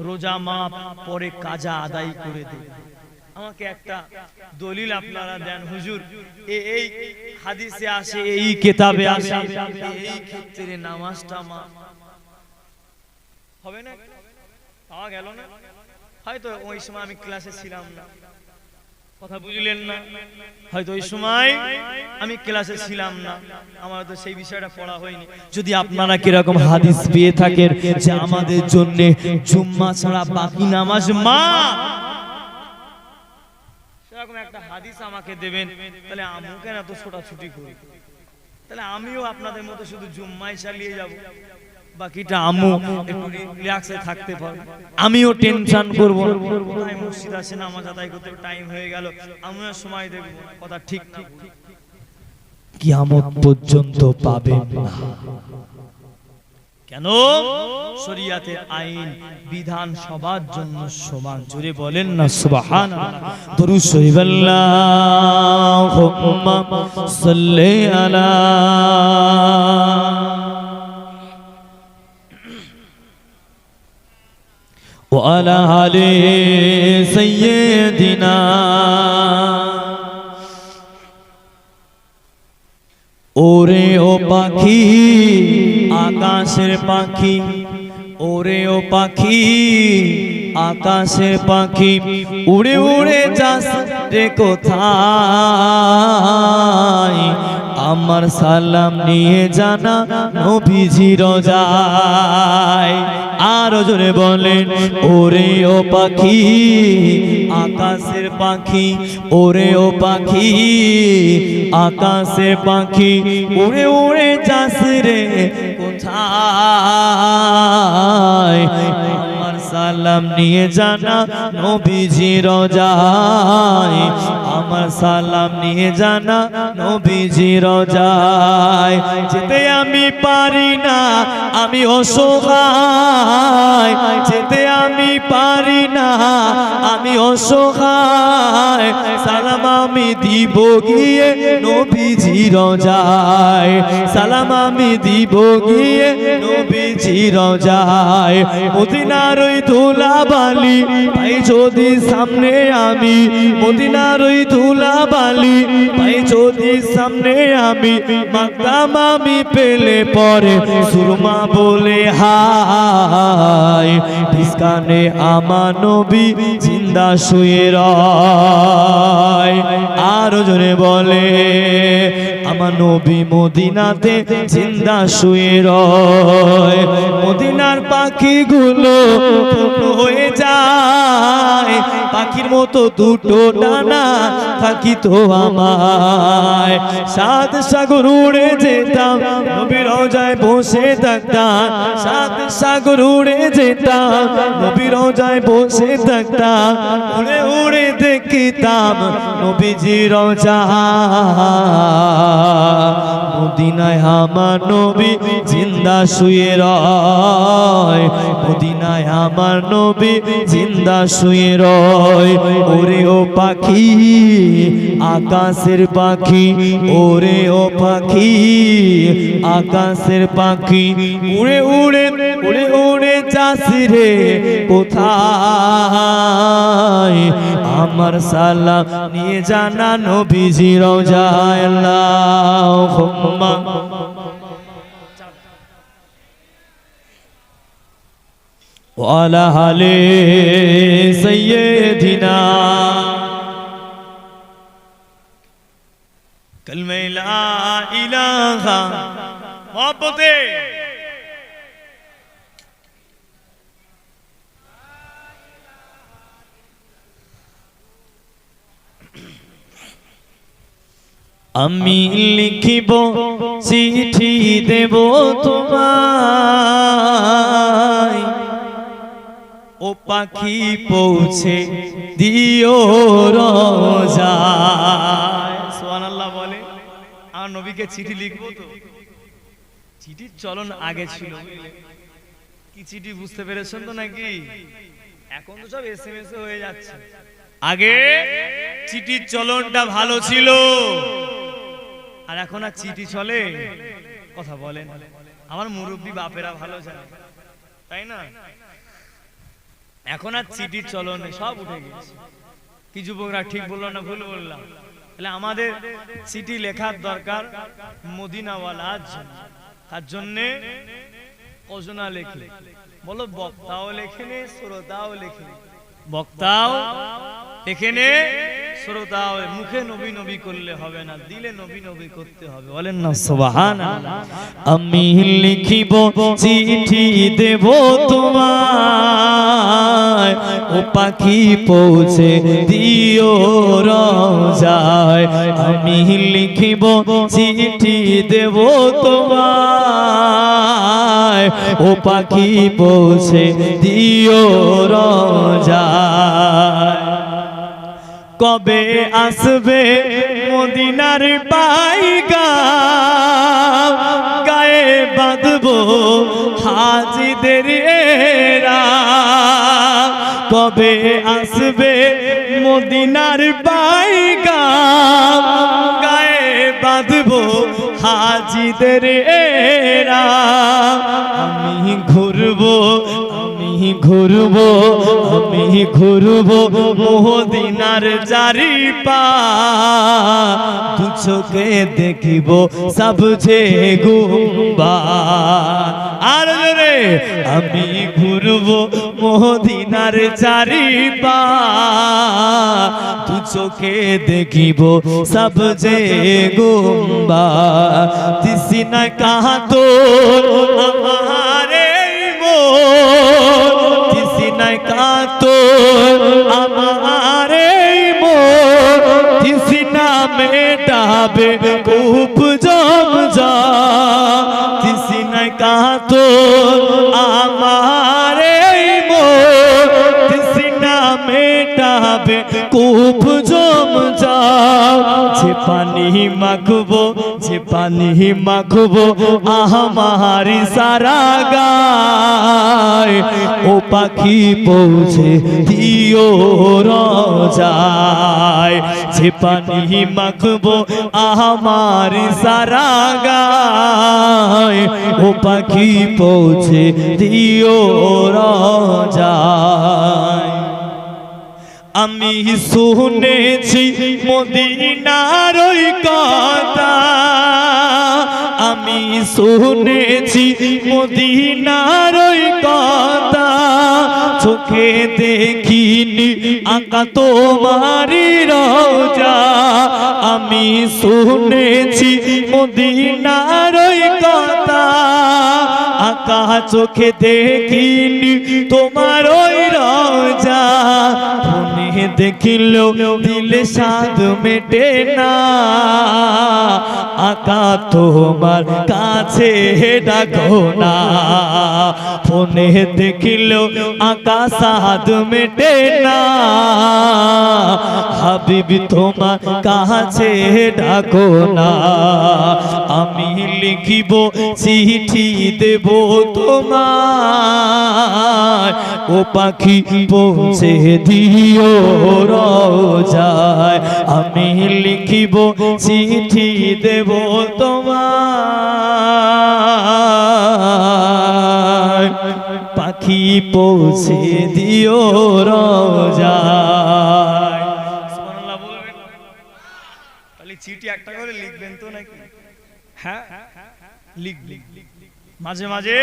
রোজা মাপ, পরে কাজা আদায় করে দেবে। আমাকে একটা দলিল আপনারা দেন হুজুর, এই হাদিসে আসে, এই কিতাবে আসে, এই ক্ষেত্রে নামাজটা মাপ হবে না? পাওয়া গেল না? হয়তো ওই সময় আমি ক্লাসে ছিলাম না, কথা বুঝলেন না? হয়তো ওই সময় আমি ক্লাসে ছিলাম না, আমার তো সেই বিষয়টা পড়া হয়নি। যদি আপনারা কিরকম হাদিস পেয়ে থাকেন যে আমাদের জন্য জুম্মা ছাড়া বাকি নামাজ মাপ, সেরকম একটা হাদিস আমাকে দেবেন, তাহলে আমিও কেন এত ছোটাছুটি করি? তাহলে আমিও আপনাদের মতো শুধু জুম্মাই চালিয়ে যাব, বাকিটা আম্মু একটু রিল্যাক্সে থাকতে পারবে, আমিও টেনশন করব। মসজিদ আছে, নামাজ আদায় করতে টাইম হয়ে গেল, আমিও সময় দেব। কথা ঠিক ঠিক কিয়ামত পর্যন্ত পাবেন না। কেন? শরীয়তের আইন বিধান সবার জন্য সমান। জোরে বলেন না সুবহানাল্লাহ। দরুদ শরীফ আল্লাহুম্মা সাল্লি আলা ওয়া আলা আলি সাইয়্যিদিনা। ওরে ও পাখি, আকাশের পাখি, ওরে ও পাখি, আকাশের পাখি, উড়ে উড়ে যাস রে কোথায়, আমার সালাম নিয়ে জানা নবীজি রোজায়। আর জোরে বলেন ওরে ও পাখি আকাশের পাখি, ওরে ও পাখি আকাশের পাখি, উড়ে উড়ে যাস রে কোথায়? আমার সালাম নিয়ে জানা নবীজি রোজায়, আমার সালাম নিয়ে জানা নবীজি রোজায়। যেতে আমি পারি না, আমি অসহায়, যেতে আমি পারি না, আমি অসহায়, সালাম আমি দিব গিয়ে নবীজি রোজায়, সালাম আমি দিব গিয়ে নবীজি রোজায়। মদিনার ওই ধুলাবালি পাই যদি সামনে আমি, মদিনার ওই ধুলাবালি পাই যদি সামনে আমি, মাকদাম আমি পেলে পরে সুরমা বলে হায়, ভিসকানে আমার নবী জিন্দা শুয়ে রয়। আর জোরে বলে আমার নবী মদিনাতে জিন্দা শুয়ে রয়। মদিনার পাখিগুলো হয়ে যায়, পাখির মতো দুটো ডানা থাকিতো আমায়, সাত সাগর উড়ে যেতাম নবীর রোজায় বসে থাকতাম, সাত সাগর উড়ে যেতাম নবীর রোজায় বসে থাকতাম, উড়ে উড়ে দেখতাম নবীজি রোজা। মদিনায় আমার নবী জিন্দা শুয়ে রয়, মদিনায় আমার নবী জিন্দা শুয়ে রয়। ওরে ও পাখি আকাশের পাখি, ওরে ও পাখি আকাশের পাখি, উড়ে উড়ে উড়ে উড়ে যাস রে কোথায়? আমার সালাম নিয়ে জানা নবীজি রোজায়। আল্লাহুম্মা ওয়ালা আলি সাইয়্যিদিনা কালমে লা ইলাহা মুহাব্বতে আমি লিখিব চিঠি দেব তোমায়, ও পাখি পৌঁছে দিও রোজায়। সুবহানাল্লাহ বলে আমার নবীকে চিঠি লিখবো তো। চিঠির চলন আগে ছিল, কি চিঠি বুঝতে পেরেছেন তো নাকি? এখন তো সব এসএমএস হয়ে যাচ্ছে, আগে চিঠির চলনটা ভালো ছিল। আর এখন আর চিঠি চলে? কথা বলেন, আমার মুরব্বী বাপেরা ভালো জানে, তাই না? এখন আর চিঠির চলন সব উঠে গেছে। কি যুবকরা ঠিক বললো না ভুল বললাম? তাহলে আমাদের চিঠি লেখার দরকার মদিনাওয়ালার জন্য। তার জন্যে কজনা লেখে বলো, বক্তাও লেখেনে শ্রোতাও লেখেনে, বক্তাও এখানে শ্রোতাও। মুখে নবী নবী করলে হবে না, দিলে নবী নবী করতে হবে। বলেন না সুবহানাল্লাহ। আমি লিখিব চিঠি দেব তোমায়, ও পাখি পৌঁছে দিও রোজায়। আমি লিখিব চিঠি দেব তোমায়, ও পাখি পৌঁছে দিও রোজায়। কবে আসবে মদিনার পাইগা, গায়ে বাঁধবো হাজিদের এরা। কবে আসবে মদিনার পাইগা, গায়ে বাঁধবো হাজিদের এরা। আমি ঘুরবো, আমি ঘুরবো, আমি ঘুরবো মদিনার জারি পা, দু চোখে দেখিব সবচেয়ে গুম্বা। আর রে আমি ঘুরবো মদিনার চারিপাশ, দু চোখে দেখিব সবজে গুম্বা, তিসিনা কাহাতো আমারে মন, তিসিনা কাহাতো আমারে মন, তিসিনা মেটাবে কূপ জমজা, তিসিনা কাহাতো আমারে মন, তিসিনা মেটাবে কূপ জমজা, যে পানি মাখবো, যে পানি মাখবো আমারি সারা গায়, ও পাখি পৌঁছে দিও রোজায়, যে পানি মাখবো আমারি সারা গায়, ও পাখি পৌঁছে দিও রোজায়। আমি শুনেছি মদিনার ওই কথা, আমি শুনেছি মদিনার ওই কথা, চোখে দেখিনি আকা তোমারি রোজা, আমি শুনেছি মদিনার ওই কথা, আকা চোখে দেখিনি তোমার ওই রোজা, ফোনে দেখিলেও দিলে স্বাদ মেটে না, আকা তোমার কাছে ডাকো না, ফোনে দেখিলেও আকা স্বাদ মেটে না, হাবিবি তোমার কাছে ডাকো না, আমি লিখিব চিঠি দেব তোমার, ও পাখি পৌঁছে দিও রোজায়, আমি লিখিব চিঠি দেব তোমার, পাখি পৌঁছে দিও রোজায়। সুবহানাল্লাহ বলবেন। তাহলে চিঠি একটা করে লিখবেন তো নাকি? হ্যাঁ লিখবেন। মাঝে মাঝে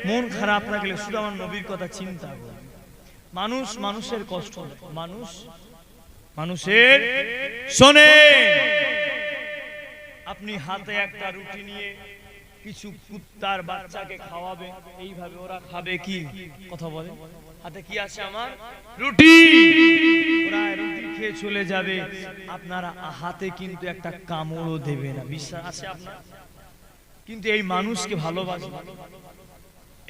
মন খারাপ লাগলে শুধু আমার নবীর কথা চিন্তা করুন। মানুষ মানুষের কষ্ট, মানুষ মানুষের শোনে। আপনি হাতে একটা রুটি নিয়ে কিছু কুত্তার বাচ্চাকে খাওয়াবে, এইভাবে ওরা খাবে কি? কথা বলে, হাতে কি আছে আমার? রুটি। ওরা রুটি খেয়ে চলে যাবে, আপনারা হাতে কিন্তু একটা কামড়ও দেবে না। বিশ্বাস আছে আপনার? কিন্তু এই মানুষকে ভালোবাসবে,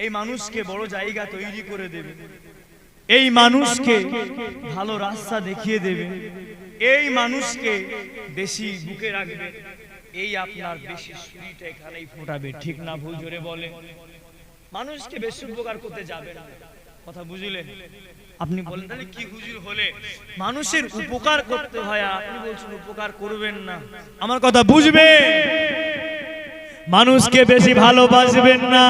এই মানুষকে বড় জায়গা তৈরি করে দেবে, এই মানুষকে ভালো রাস্তা দেখিয়ে দেবে, এই মানুষকে বেশি বুকে রাখবে, এই আপনার বেশি সুরিটা এখানেই ফোটাবে। ঠিক না ভুল? জোরে বলে। মানুষকে বেশি উপকার করতে যাবে না। কথা বুঝলেন? আপনি বলেন তাহলে কি হুজুর হলে মানুষের উপকার করতে হয়, আপনি বলছেন উপকার করবেন না। আমার কথা বুঝবে। মানুষকে বেশি ভালোবাসবেন না,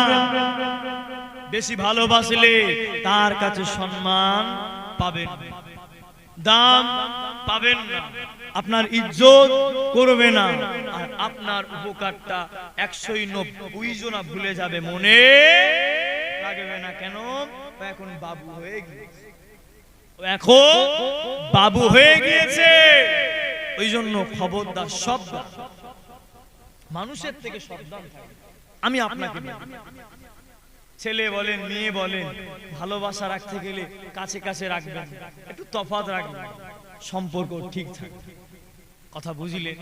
বেশি ভালোবাসলে তার কাছে সম্মান পাবেন, দাম পাবেন না, আপনার ইজ্জত করবে না, আর আপনার উপকারটা 190 জনা ভুলে যাবে, মনে রাখবে না। কেন? এখন বাবু হয়ে গিয়েছে, এখন বাবু হয়ে গিয়েছে। ওই জন্য খবরদার, সব মানুষের থেকে সাবধান থাকবেন। আমি আপনাকে ছেলে বলেন মেয়ে বলেন, ভালোবাসা রাখতে গেলে কাছে কাছে রাখবেন, একটু তফাৎ রাখবেন, সম্পর্ক ঠিক থাকবে। কথা বুঝিলে?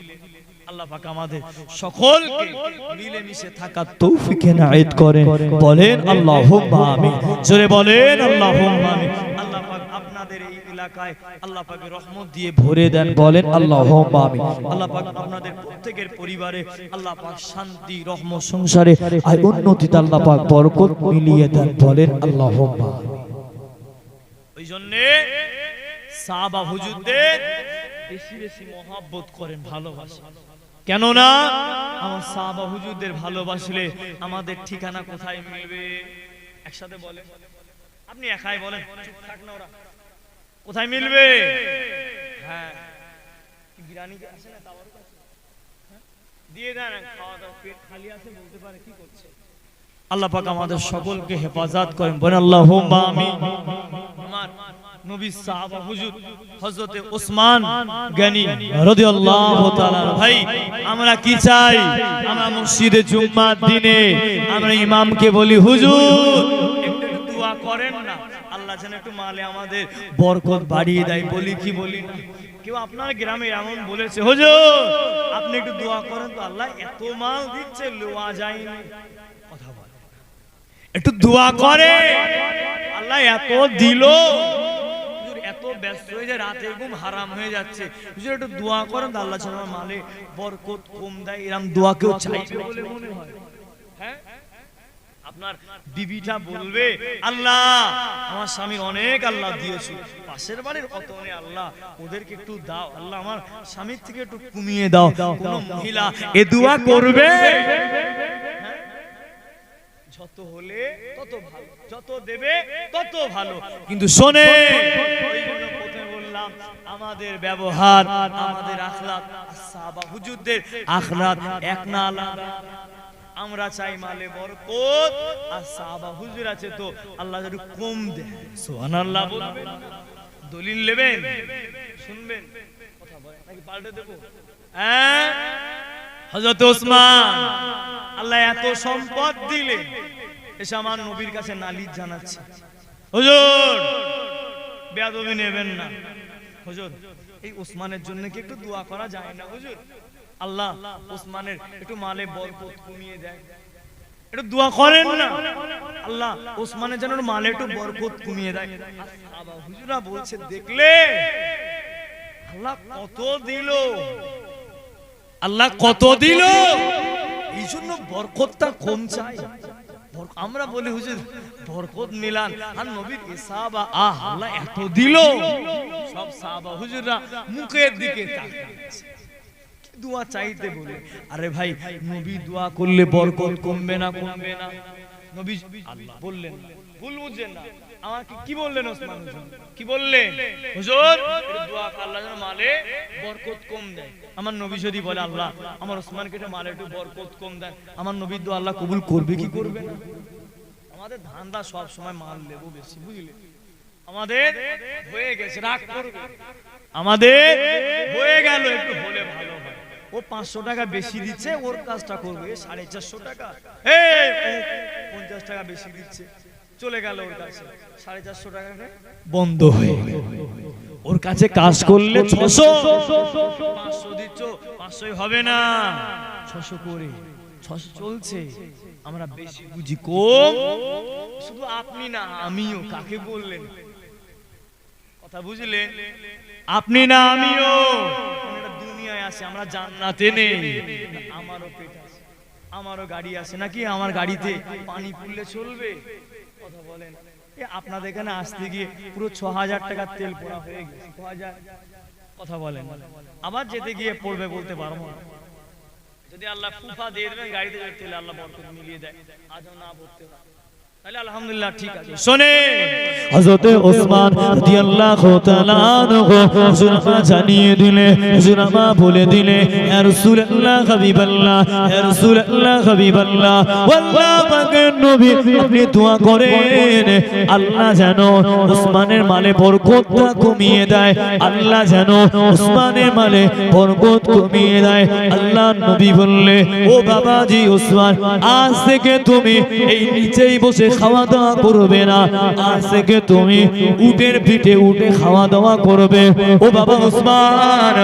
আল্লাহ পাক আমাদের সকলকে মিলেমিশে থাকার তৌফিক এনায়েত করেন। বলেন আল্লাহুম্মা আমিন। জোরে বলেন আল্লাহুম্মা আমিন। আল্লাহ পাক আপনাদের এই এলাকায় আল্লাহ পাকের রহমত দিয়ে ভরে দেন। বলেন আল্লাহুম্মা আমিন। আল্লাহ পাক আপনাদের প্রত্যেকের পরিবারে আল্লাহ পাক শান্তি, রহমত, সংসারে আর উন্নতিতে আল্লাহ পাক বরকত মিলিয়ে দেন। বলেন আল্লাহুম্মা আমিন। ওই জন্য সাহাবা হুজুরদের বেশি বেশি মহব্বত করেন, ভালোবাসেন। কেননা আমার সাহাবা হুজুরদের ভালোবাসলে আমাদের ঠিকানা কোথায় মিলবে? একসাথে বলেন, আপনি একাই বলেন, চুপ থাক না ওরা, কোথায় মিলবে? হ্যাঁ, বিরিয়ানি আছে না, তাওয়ার কাছে দিয়ে দেন, খাওয়া দাওয়া, পেট খালি আছে বলতে পারে কি করছে। আল্লাহ পাক আমাদের সকলকে হেফাজত করেন, বলেন আল্লাহুম্মা আমিন। আমার নবী সাহাবা হুজুর হযরত ওসমান গনি রাদিয়াল্লাহু তাআলা। ভাই আমরা কি চাই? আমরা মসজিদে জুম্মার দিনে আমরা ইমামকে বলি, হুজুর একটু দোয়া করেন না, আল্লাহ যেন একটু মালে আমাদের বরকত বাড়িয়ে দেয়। বলি কি বলি না? কেউ আপনার গ্রামে এমন বলেছে, হুজুর আপনি একটু দোয়া করেন তো, আল্লাহ এত মাল দিচ্ছে লোয়া যায়নি। কথা বলে একটু দোয়া করে, আল্লাহ এত দিল, এত ব্যস্ত হয়ে যায় রাতের ঘুম হারাম হয়ে যাচ্ছে, হুজুর একটু দোয়া করেন তো আল্লাহ যেন মালে বরকত কম দেয়। এরকম দোয়া কেউ চাইবে বলে মনে হয়? হ্যাঁ, আপনার বিবিটা বলবে, আল্লাহ আমার স্বামীর অনেক আল্লাহ দিয়েছে, পাশের বাড়ির কত নেই, আল্লাহ ওদেরকে একটু দাও, আল্লাহ আমার স্বামীর থেকে একটু কমিয়ে দাও। কোন মহিলা এ দোয়া করবে? যত হলে তত ভালো, যত দেবে তত ভালো। কিন্তু শোনে, প্রথমে বললাম আমাদের ব্যবহার, আমাদের আখলাক, সাহাবা হুজুরদের আখলাক এক না আলাদা। আমরা চাই মালে বরকত, আর সাহাবা হুজুর আছে তো আল্লাহ একটু কম দেয়। সুবহানাল্লাহ বলবেন, দলিল নেবেন, শুনবেন, কথা বলেন নাকি পাল্টে দেব? হ্যাঁ, হযরত ওসমান আল্লাহ এত সম্পদ দিলেন, এসে আমার নবীর কাছে নালিশ জানাচ্ছে, হুজুর বেয়াদবি নেবেন না, হুজুর এই ওসমানের জন্য কি একটু দোয়া করা যায় না? হুজুর আল্লাহ ওসমানের একটু মালে বরকত কমিয়ে দেয়, একটু দোয়া করেন না, আল্লাহ ওসমানের যেন মালে একটু বরকত কমিয়ে দেয়। সাহাবা হুজুররা বলছে, দেখলে আল্লাহ কত দিল, আল্লাহ কত দিল, এই জন্য বরকতটা কম চাই। আমরা বলি হুজুর বরকত মিলান, আর নবীর সাহাবা আল্লাহ এত দিল, সব সাহাবা হুজুররা মুখের দিকে তাকিয়ে আছে, দোয়া চাইতে বলে। আরে ভাই নবী দোয়া করলে বরকত কমবে না? কমবে না। নবী আল্লাহ বললেন, ভুল বুঝছেন না, আমাকে কি বললেন ওসমান হুজুর? কি বললেন? হুজুর দোয়া আল্লাহ যেন মালে বরকত কম দেয়। আমার নবী যদি বলে, আল্লাহ আমার ওসমানকে মালে একটু বরকত কম দেয়, আমার নবীর দোয়া আল্লাহ কবুল করবে কি করবে না? আমাদের ধান্দা সব সময় মাল নেবো বেশি, বুঝলে? আমাদের হয়ে গেছে, রাগ করবে, আমাদের হয়ে গেল, একটু হলে ভালো হয়। ও 500 টাকা বেশি দিচ্ছে, ওর কাজটা করবে 450 টাকা, 50 টাকা বেশি দিচ্ছে, চলে গেল ওর কাছে 450 টাকা বন্ধ হয়ে গেল। ওর কাছে কাজ করলে 600, 500 দিচ্ছ, 500 হবে না, 600 করে 600 চলছে। আমরা বেশি বুঝি, কম। শুধু আপনি না আমিও। কাকে বললেন? কথা বুঝলেন? আপনি না আমিও। দুনিয়ায় আছে, আমরা জান্নাতে নেই। আমারও পেট আছে, আমারও গাড়ি আছে নাকি? আমার গাড়িতে পানি পুড়লে চলবে? কথা বলেন। আপনাদের এখানে আসতে গিয়ে পুরো 6000 টাকার তেল পোড়া হয়ে গেছে। 6000। কথা বলেন। আবার যেতে গিয়ে পড়বে, বলতে পারবো না। যদি আল্লাহ ফুফা দিয়ে দেবেন গাড়িতে, তেলে আল্লাহ বরকত মিলিয়ে দেয়, আজও না পড়তে পারে, তাহলে আলহামদুলিল্লাহ ঠিক আছে। শুনে হযরত ওসমান রাদিয়াল্লাহু তাআলা আনহু হুজুর জানিয়ে দিলে, হুজুর বলে দিলে, ইয়া রাসূলুল্লাহ হাবিবাল্লাহ, ইয়া রাসূলুল্লাহ হাবিবাল্লাহ, আল্লাহ পাকের নবী আপনি দোয়া করেন আল্লাহ যেন ওসমানের মালে বরকতটা কমিয়ে দেয়, আল্লাহ যেন ওসমানের মালে বরকত কমিয়ে দেয়। আল্লাহর নবী বললে, ও বাবাজি ওসমান, আজ থেকে তুমি এই নিচেই বসে খাওয়া দাওয়া করবে না, আজ থেকে তুমি উটের পিঠে উঠে খাওয়া দাওয়া করবে। ও বাবা ওসমান,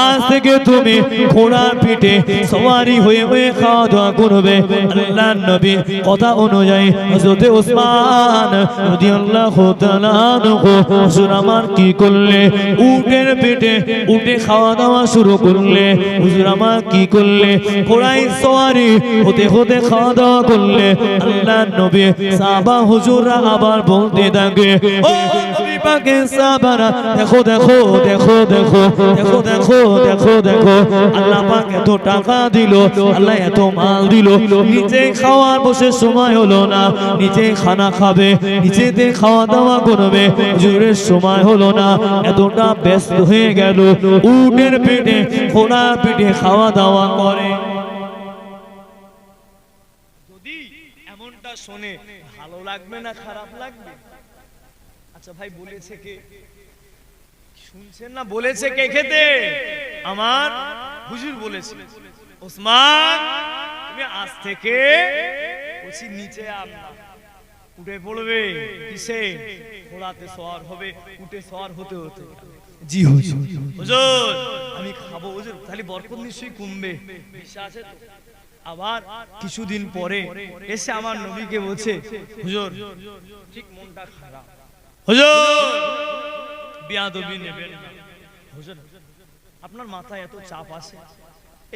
আজ থেকে তুমি ঘোড়ার পিঠে সওয়ারি হয়ে হয়ে খাওয়া দাওয়া করবে। আল্লাহর নবী কথা অনুযায়ী হযরত ওসমান রাদিয়াল্লাহু তাআলা আনহু হুজুর আমার কি করলে? উটের পিঠে উঠে খাওয়া দাওয়া শুরু করলে। হুজুর আমার কি করলে? ঘোড়ায় সওয়ারি হতে হতে খাওয়া দাওয়া করলে। আল্লাহর নবী সাহাবা হুজুররা আবার বলতে থাকে, ও নবী পাকের সাহাবারা, দেখো দেখো দেখো দেখো দেখো দেখো দেখো দেখো, আল্লাহ পাক এত টাকা দিল, আল্লাহ এত মাল দিল, নিচে খাওয়ার বসে সময় হলো না, নিচে খানা খাবে, নিচেতে খাওয়া দাওয়া করবে, হুজুরের সময় হলো না, এতটা ব্যস্ত হয়ে গেল উটের পেটে ঘোড়ার পিঠে খাওয়া দাওয়া করে। যদি এমন খবরটা শুনে ভালো লাগবে না খারাপ লাগবে? আচ্ছা ভাই, বলেছে কে? শুনছেন না? বলেছে কে খেতে? আমার হুজুর বলেছে, ওসমান তুমি আজ থেকে বলছি নিচে আমরা উঠে পড়বে। কিসে? ঘোড়াতে সওয়ার হবে, উঠে সওয়ার হতে হতে। জি হুজুর। হুজুর আমি খাবো হুজুর, তাহলে বরকত নিশ্চয়ই কমবে, বিশ্বাস আছে তো? আবার কিছুদিন পরে এসে আমার নবীকে বলছে, হুজুর ঠিক মনটা খারাপ, হুজুর বিয়াদবি নেবেন না। হুজুর আপনার মাথায় এত চাপ আছে,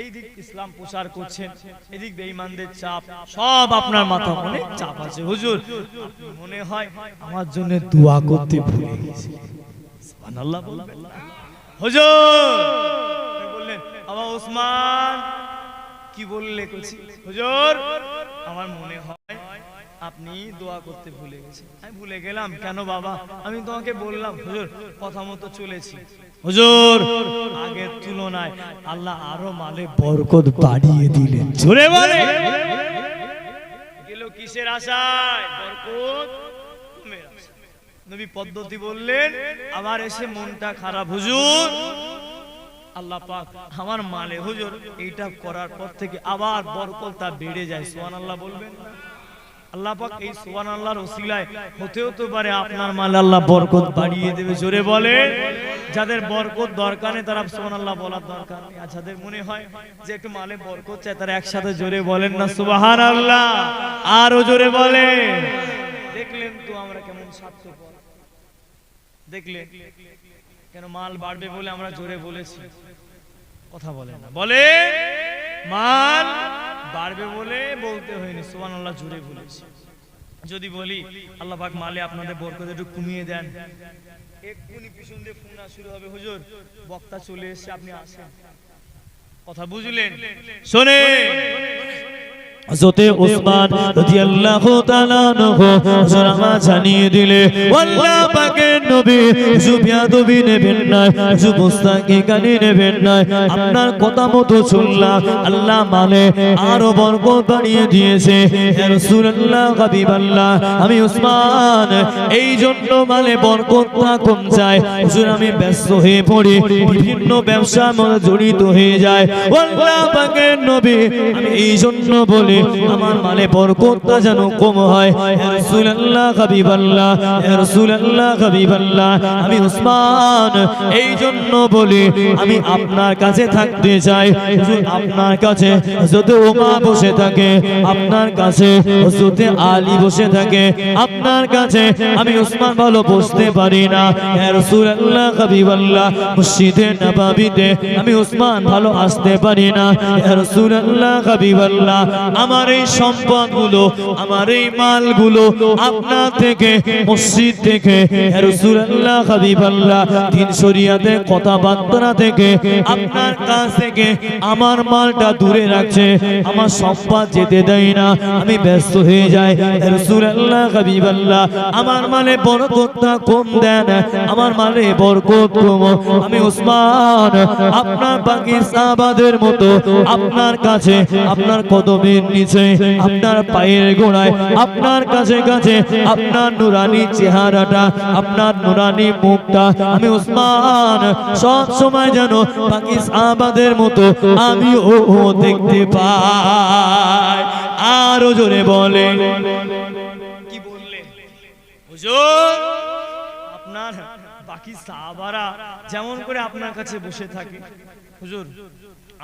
এই দিক ইসলাম প্রচার করছেন, এদিক বেঈমানদের চাপ, সব আপনার মাথা অনেক চাপ আছে হুজুর, আপনি মনে হয় আমার জন্য দোয়া করতে ভুলে গেছেন। সুবহানাল্লাহ বলবেন না? হুজুর বললেন, আবার ওসমান কি বললে? হুজুর আমার মনে হয় আপনি দোয়া করতে ভুলে গেছেন। আমি ভুলে গেলাম কেন বাবা? আমি তোমাকে বললাম হুজুর, কথা মতো চলেছি। হুজুর আগের তুলনায় আল্লাহ আরো মালে বরকত বাড়িয়ে দিলেন। জোরে বলে গেল কিসের আশায়? বরকত কমে আসে। নবী পদ্ধতি বললেন, আবার এসে মনটা খারাপ, হুজুর আল্লাহ পাক আমার মালে হুজুর এইটা করার পর থেকে আবার বরকতটা বেড়ে যায়। সুবহানাল্লাহ বলবেন না? আল্লাহ পাক এই সুবহানাল্লাহর ওসিলায় হতেও তো পারে আপনার মালে আল্লাহ বরকত বাড়িয়ে দেবে। জোরে বলে যাদের বরকত দরকার নেই তারা সুবহানাল্লাহ বলার দরকার নেই, আর যাদের মনে হয় যে একটু মালে বরকত চাই তারা একসাথে জোরে বলেন না সুবহানাল্লাহ, আরো জোরে বলে। দেখলেন তো আমরা কেমন স্বার্থপর, দেখলেন কেন মাল বাড়বে বলে আমরা জোরে বলেছি, কথা বলেন না, বলে মাল বাড়বে বলে বলতে হয়নি, সুবহানাল্লাহ জোরে বলেছি। যদি বলি আল্লাহ পাক মালে আপনাদের বরকত একটু কমিয়ে দেন, এক্ষুনি পিছন দিয়ে ফোন শুরু হবে, হুজুর বক্তা চলে এসেছে আপনি আসেন। কথা বুঝলেন? শোনে হযরতে ওসমান রাদিয়াল্লাহু তাআলা আনহু হুজুর আমার জানিয়ে দিলে, আল্লাহ পাকের নবী বিয়াদবি নেবেন না, মুস্তাকি গালি নেবেন না, আপনার কথা মতো চললাম, আল্লাহ মানে আরো বরকত বাড়িয়ে দিয়েছে। ইয়া রাসূলুল্লাহ হাবিবাল্লাহ, আমি ওসমান এই জন্য মানে বরকতটা কম যায়, হুজুর আমি ব্যস্ত হয়ে পড়ি, বিভিন্ন ব্যবসার মধ্যে জড়িত হয়ে যায়। আল্লাহ পাকের নবী আমি এই জন্য বলি আমার মালে বরকতটা যেন কম হয়। ইয়া রাসূলুল্লাহ হাবিবাল্লাহ, ইয়া রাসূলুল্লাহ হাবিবাল্লাহ, আমি ওসমান এই জন্য বলি আমি আপনার কাছে থাকতে চাই। হুজুর আপনার কাছে হযরত ওমর বসে থাকে, আপনার কাছে হযরত আলী বসে থাকে, আপনার কাছে আমি ওসমান ভালো বসতে পারি না। ইয়া রাসূলুল্লাহ হাবিবাল্লাহ, মসজিদে নববীতে আমি ওসমান ভালো আসতে পারি না। ইয়া রাসূলুল্লাহ হাবিবাল্লাহ, আমার এই সম্পদগুলো, আমার এই মালগুলো আপনার থেকে, মসজিদ থেকে, ইয়া রাসূলুল্লাহ হাবিবাল্লাহ, দিন শরিয়াতে কথাবার্তা থেকে আপনার কাছ থেকে আমার মালটা দূরে রাখছে, আমার সম্পদ যেতে দেয় না, আমি ব্যস্ত হয়ে যাই। ইয়া রাসূলুল্লাহ হাবিবাল্লাহ, আমার মালে বরকতটা কম দেন, আমার মালে বরকত কম। আমি ওসমান আপনার বাকি সাহাবাদের মতো আপনার কাছে, আপনার কদমের নিচে, আপনার পায়ের গোড়ায়, আপনার কাছে কাছে আপনার নুরানি চেহারাটা, আপনার নুরানি মুখটা আমি ওসমান সব সময় যেন বাকি সাহাবাদের মতো আমি ও দেখতে পাই। আরো জোরে বলে কি বললেন হুজুর? আপনার বাকি সাহাবারা যেমন করে আপনার কাছে বসে থাকে, হুজুর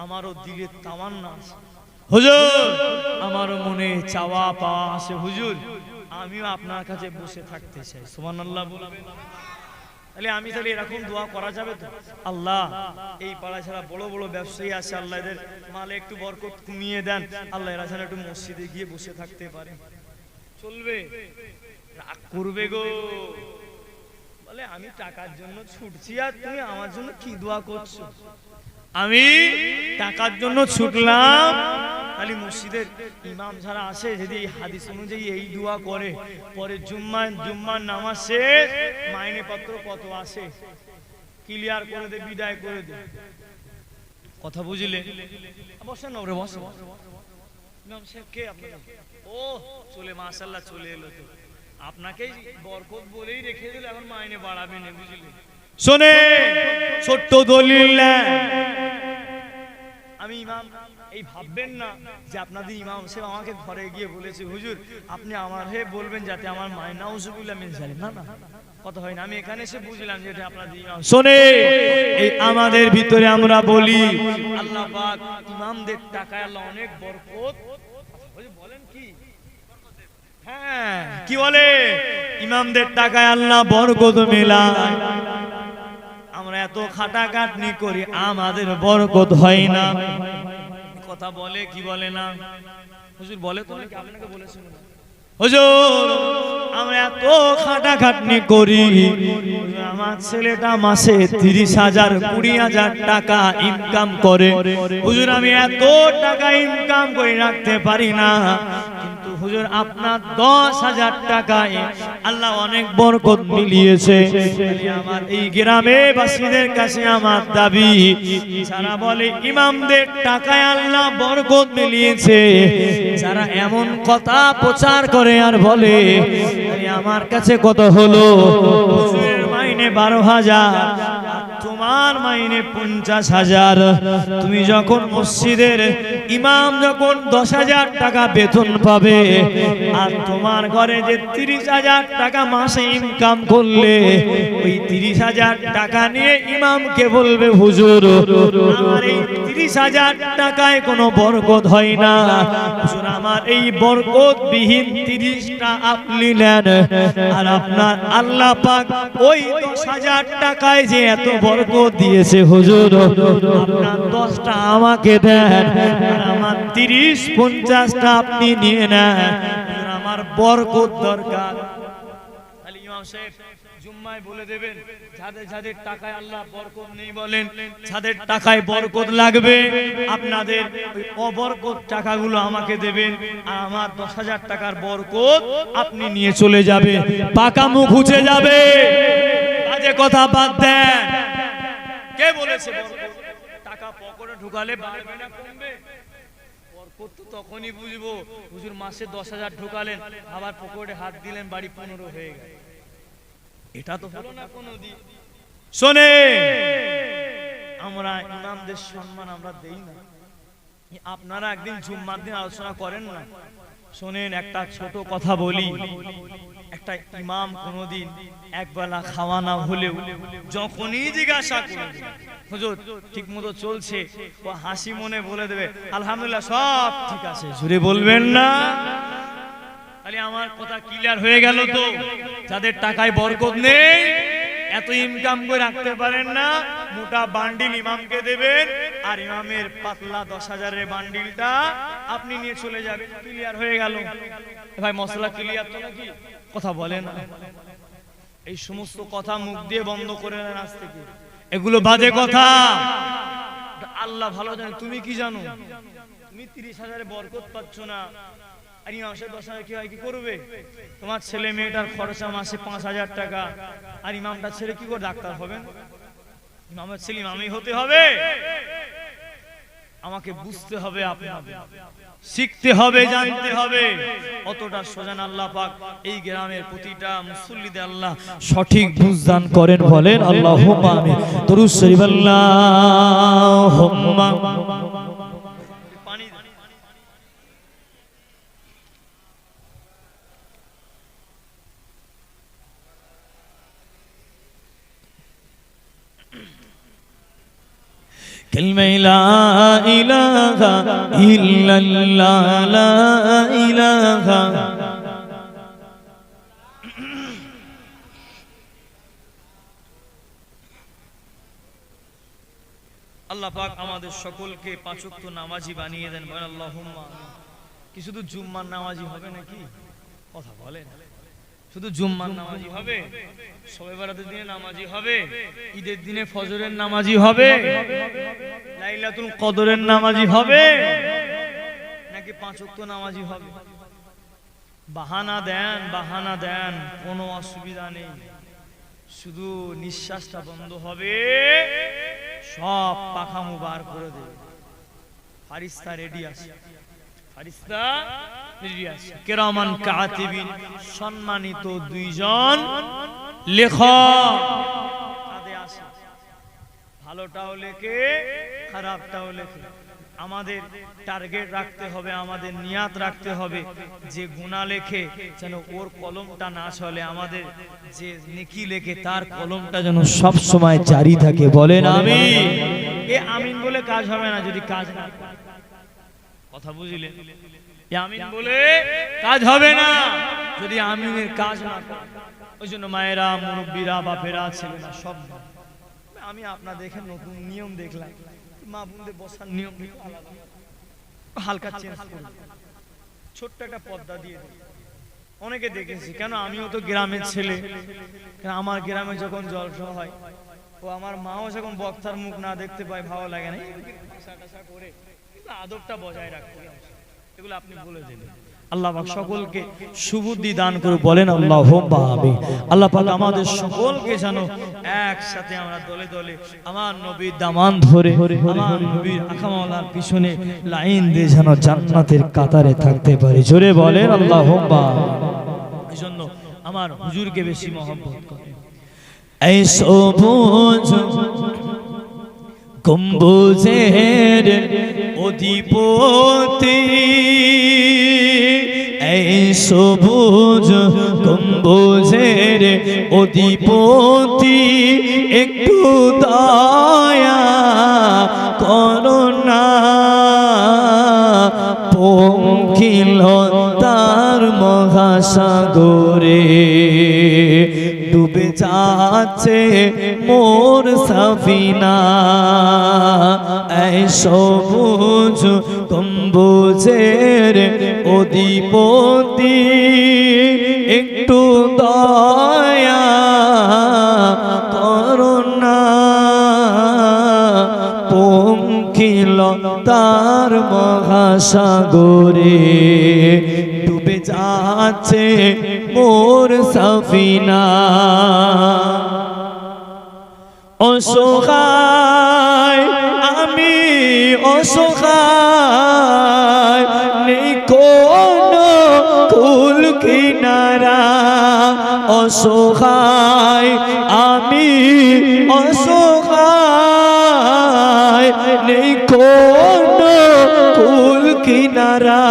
আমারও দিলের তামান্না আছে, হুজুর আমারও মনে চাওয়া পাওয়া আছে, হুজুর আমিও আপনার কাছে বসে থাকতে চাই। সুবহানাল্লাহ বলবেন? তাহলে আমি তাহলে এরকম দোয়া করা যাবে তো? আল্লাহ এই পাড়া ছাড়া বড় বড় ব্যবসায়ী আছে, আল্লাহ এদের মালে একটু বরকত কমিয়ে দেন, আল্লাহ এরা যেন একটু মসজিদে গিয়ে বসে থাকতে পারে। চলবে? রাগ করবে গো, বলে আমি টাকার জন্য ছুটছি আর তুমি আমার জন্য কি দোয়া করছো? আমি টাকার জন্য ছুটলাম, খালি মসজিদের ইমাম যারা আসে যদি এই হাদিস অনুযায়ী এই দোয়া করে, পরে জুম্মার নামাজ শেষ মাইনে পত্র কত আসে ক্লিয়ার করে দে, বিদায় করে দে। কথা বুঝলে? বসেন না, বসে ইমাম সাহেব কে আপনার? ও চলে মাশাআল্লাহ চলে এলো তো, আপনাকেই বরকত বলেই রেখে দিল, এখন মাইনে বাড়াবে না বুঝলি। শোনে ছোট্ট দলিল আমি ইমাম, এই ভাববেন না যে আপনাদের ইমাম সাহেব আমাকে ঘরে গিয়ে বলেছে হুজুর আপনি আমার হয়ে বলবেন যাতে আমার মায়ের নাউজুবিল্লাহ মিন জালিম, না না কথা হয় না। আমি এখানে এসে বুঝলাম যে এটা আপনাদের ইমাম। শোনে এই আমাদের ভিতরে আমরা বলি আল্লাহ পাক ইমামদের টাকায় আল্লাহ অনেক বরকত বলেন কি? হ্যাঁ কি বলে ইমামদের টাকায় আল্লাহ বরকত মেলায়। আমরা এত খাটাখাটনি করি আমাদের বরকত হয় না। কথা বলে কি বলে না হুজুর? বলে তো নাকি? আপনাকে বলেছে হুজুর আমরা এত খাটাখাটনি করি, আমার ছেলেটা মাসে 30,000 20,000 টাকা ইনকাম করে। হুজুর আমি এত টাকা ইনকাম করে রাখতে পারি না, কিন্তু হুজুর আপনার 10,000 টাকায় আল্লাহ অনেক বরকত মিলিয়েছে। আমার এই গ্রামে বাসীদের কাছে আমার দাবি, যারা বলে ইমামদের টাকায় আল্লাহ বরকত মিলিয়েছে, যারা এমন কথা প্রচার করে আর বলে আমার কাছে কত হলো, হুজুরের মাইনে 12,000, তোমার মাইনে 50,000। তুমি যখন মসজিদের ইমাম যখন 10,000 টাকা বেতন পাবে, আর তোমার ঘরে যে 30,000 টাকা মাসে ইনকাম করলে, ওই 30,000 টাকা নিয়ে ইমামকে বলবে হুজুর আমার এই 30,000 টাকায় কোনো বরকত হয় না, হুজুর আমার এই বরকত বিহীন 30টা আপনি নেন, আর আপনার আল্লাহ পাক ওই 10,000 টাকায় যে এত বরকত দিয়েছে হুজুর আপনার 10টা আমাকে দেন, আর আমার 30-50টা আপনি নিয়ে নেন, আমার বরকত দরকার। তাহলে ইমাম সাহেব জুম্মায় বলে দেবেন যাদের যাদের টাকায় আল্লাহ বরকত নেই বলেন, যাদের টাকায় বরকত লাগবে আপনাদের ওই অবরকত টাকাগুলো আমাকে দেবেন, আর আমার 10,000 টাকার বরকত আপনি নিয়ে চলে যাবে। পাকা মুখ উঠে যাবে, বাজে কথা বাদ দেন। কে বলেছে বরকত? টাকা পকেটে ঢুকালে বাড়বে না কমবে? বরকত তো তখনই বুঝবো হুজুর মাসে 10,000 ঢুকালেন, আবার পকেটে হাত দিলেন বাড়ি 15 হয়ে গেল, এটা তো হলো না কোনোদিন। শোনে আমরা ইমামদের সম্মান আমরা দেই না। আপনারা একদিন জুম্মার দিন আলোচনা করেন না। শোনেন একটা ছোট কথা বলি, একটা ইমাম কোনোদিন একবেলা খাওয়া না হলেও যখনই জিজ্ঞাসা করবে হুজুর ঠিক মতো চলছে, ও হাসি মনে বলে দেবে আলহামদুলিল্লাহ সব ঠিক আছে, জুড়ে বলবেন না। তাহলে আমার কথা ক্লিয়ার হয়ে গেল তো? যাদের টাকায় বরকত নেই, এত ইনকাম করে রাখতে পারেন না, মোটা বান্ডিল ইমামকে দেবেন, আর ইমামের পাতলা 10,000-এর বান্ডিলটা আপনি নিয়ে চলে যাবেন। ক্লিয়ার হয়ে গেল ভাই? মশলা ক্লিয়ার তো নাকি? কথা বলেন না। এই সমস্ত কথা মুখ দিয়ে বন্ধ করে নেন আজ থেকে, এগুলো বাজে কথা। আল্লাহ ভালো জানে, তুমি কি জানো? তুমি 30,000-এর বরকত পাচ্ছ না, আর ইমাম সাহেব 10,000 কি হয় কি করবে? তোমার ছেলে মেয়েটার খরচা মাসে 5,000 টাকা, আর ইমামটা ছেলে কি করে ডাক্তার হবেন? ইমামের ছেলে ইমামই হতে হবে। আমাকে বুঝতে হবে, আপনাদের শিখতে হবে, জানতে হবে। অতটা সোজা না। আল্লাহ পাক এই গ্রামের প্রতিটা মুসল্লিদের আল্লাহ সঠিক বুঝদান করেন, বলেন আল্লাহুম্মা আমিন। দরুদ শরীফ আল্লাহুম্মা। পানি কালিমা লা ইলাহা ইল্লাল্লাহ, লা ইলাহা। আল্লাহ পাক আমাদের সকলকে 5 ওয়াক্ত নামাজি বানিয়ে দেন, বলেন আল্লাহুম্মা। কি শুধু জুম্মার নামাজি হবে নাকি? কথা বলেন। শুধু জুম্মার নামাজি হবে? শবে বরাতের দিনে নামাজি হবে? ঈদের দিনে ফজরের নামাজি হবে? লাইলাতুল কদরের নামাজি হবে? নাকি 5 ওয়াক্ত নামাজি হবে? বাহানা দেন, বাহানা দেন, কোনো অসুবিধা নেই। শুধু নিঃশ্বাসটা বন্ধ হবে, সব পাখা বার করে দেবে। ফারিস্তা রেডি আছে, ফারিস্তা কিরামান কাতিবিন, সম্মানিত দুইজন লেখক কাঁধে আসে, ভালোটাও লেখে খারাপটাও লেখে। আমাদের টার্গেট রাখতে হবে, আমাদের নিয়াত রাখতে হবে যে গুনাহ লেখে যেন ওর কলমটা না চলে, আমাদের যে নেকি লেখে তার কলমটা যেন সব সময় জারি থাকে। বলেন আমিন। এ আমিন বলে কাজ হবে না যদি কাজ না করে। কথা বুঝলেন? এ আমিন বলে কাজ হবে না যদি আমিনের কাজ না করে। ওই জন্য মায়েরা, মুরব্বীরা, বাপেরা, ছেলেরা সব, আমি আপনার দেখে নতুন নিয়ম দেখলাম, মা বোনদের বসার নিয়ম আলাদা, হালকা চেঞ্জ করে ছোট্ট একটা পর্দা দিয়ে দিই। অনেকে দেখেছি, কেন আমিও তো গ্রামের ছেলে, আমার গ্রামে যখন জলসা হয় ও আমার মাও যখন বক্তার মুখ না দেখতে পায় ভালো লাগে না, করে আদবটা বজায় রাখতে, এগুলো আপনি বলে দিলেন। আল্লাহ পাক সকলকে সুবুদ্ধি দান করে। বলেন আল্লাহুম্মা আমিন। আল্লাহ পাক আমাদের সকলকে যেন একসাথে আমরা দলে দলে আমার নবীর দামান ধরে, আমার নবীর আখামাওয়ালার পিছনে লাইন দিয়ে যেন জান্নাতের কাতারে থাকতে পারি। জোরে বলেন আল্লাহুম্মা আমিন। এজন্য আমার হুজুরকে বেশি মহব্বত করে। এই সবুজ গম্বুজের অধিপতি, এই সবুজ গম্বুজের অধিপতি, একটু দয়া করো না, পঙ্কিলতার মহাসাগরে ডুবে যাচ্ছে মোর সাফিনা। এই সবুজ গম্বুজের অধিপতি, একটু দয়া করো না, পঙ্কিলতার মহাসাগরে ডুবে যাচ্ছে মোর সাফিনা। অসহায় আমি অসহায়, নেই কোনো কুল কিনারা, অসহায় আমি অসহায়, নেই কোনো কুল কিনারা,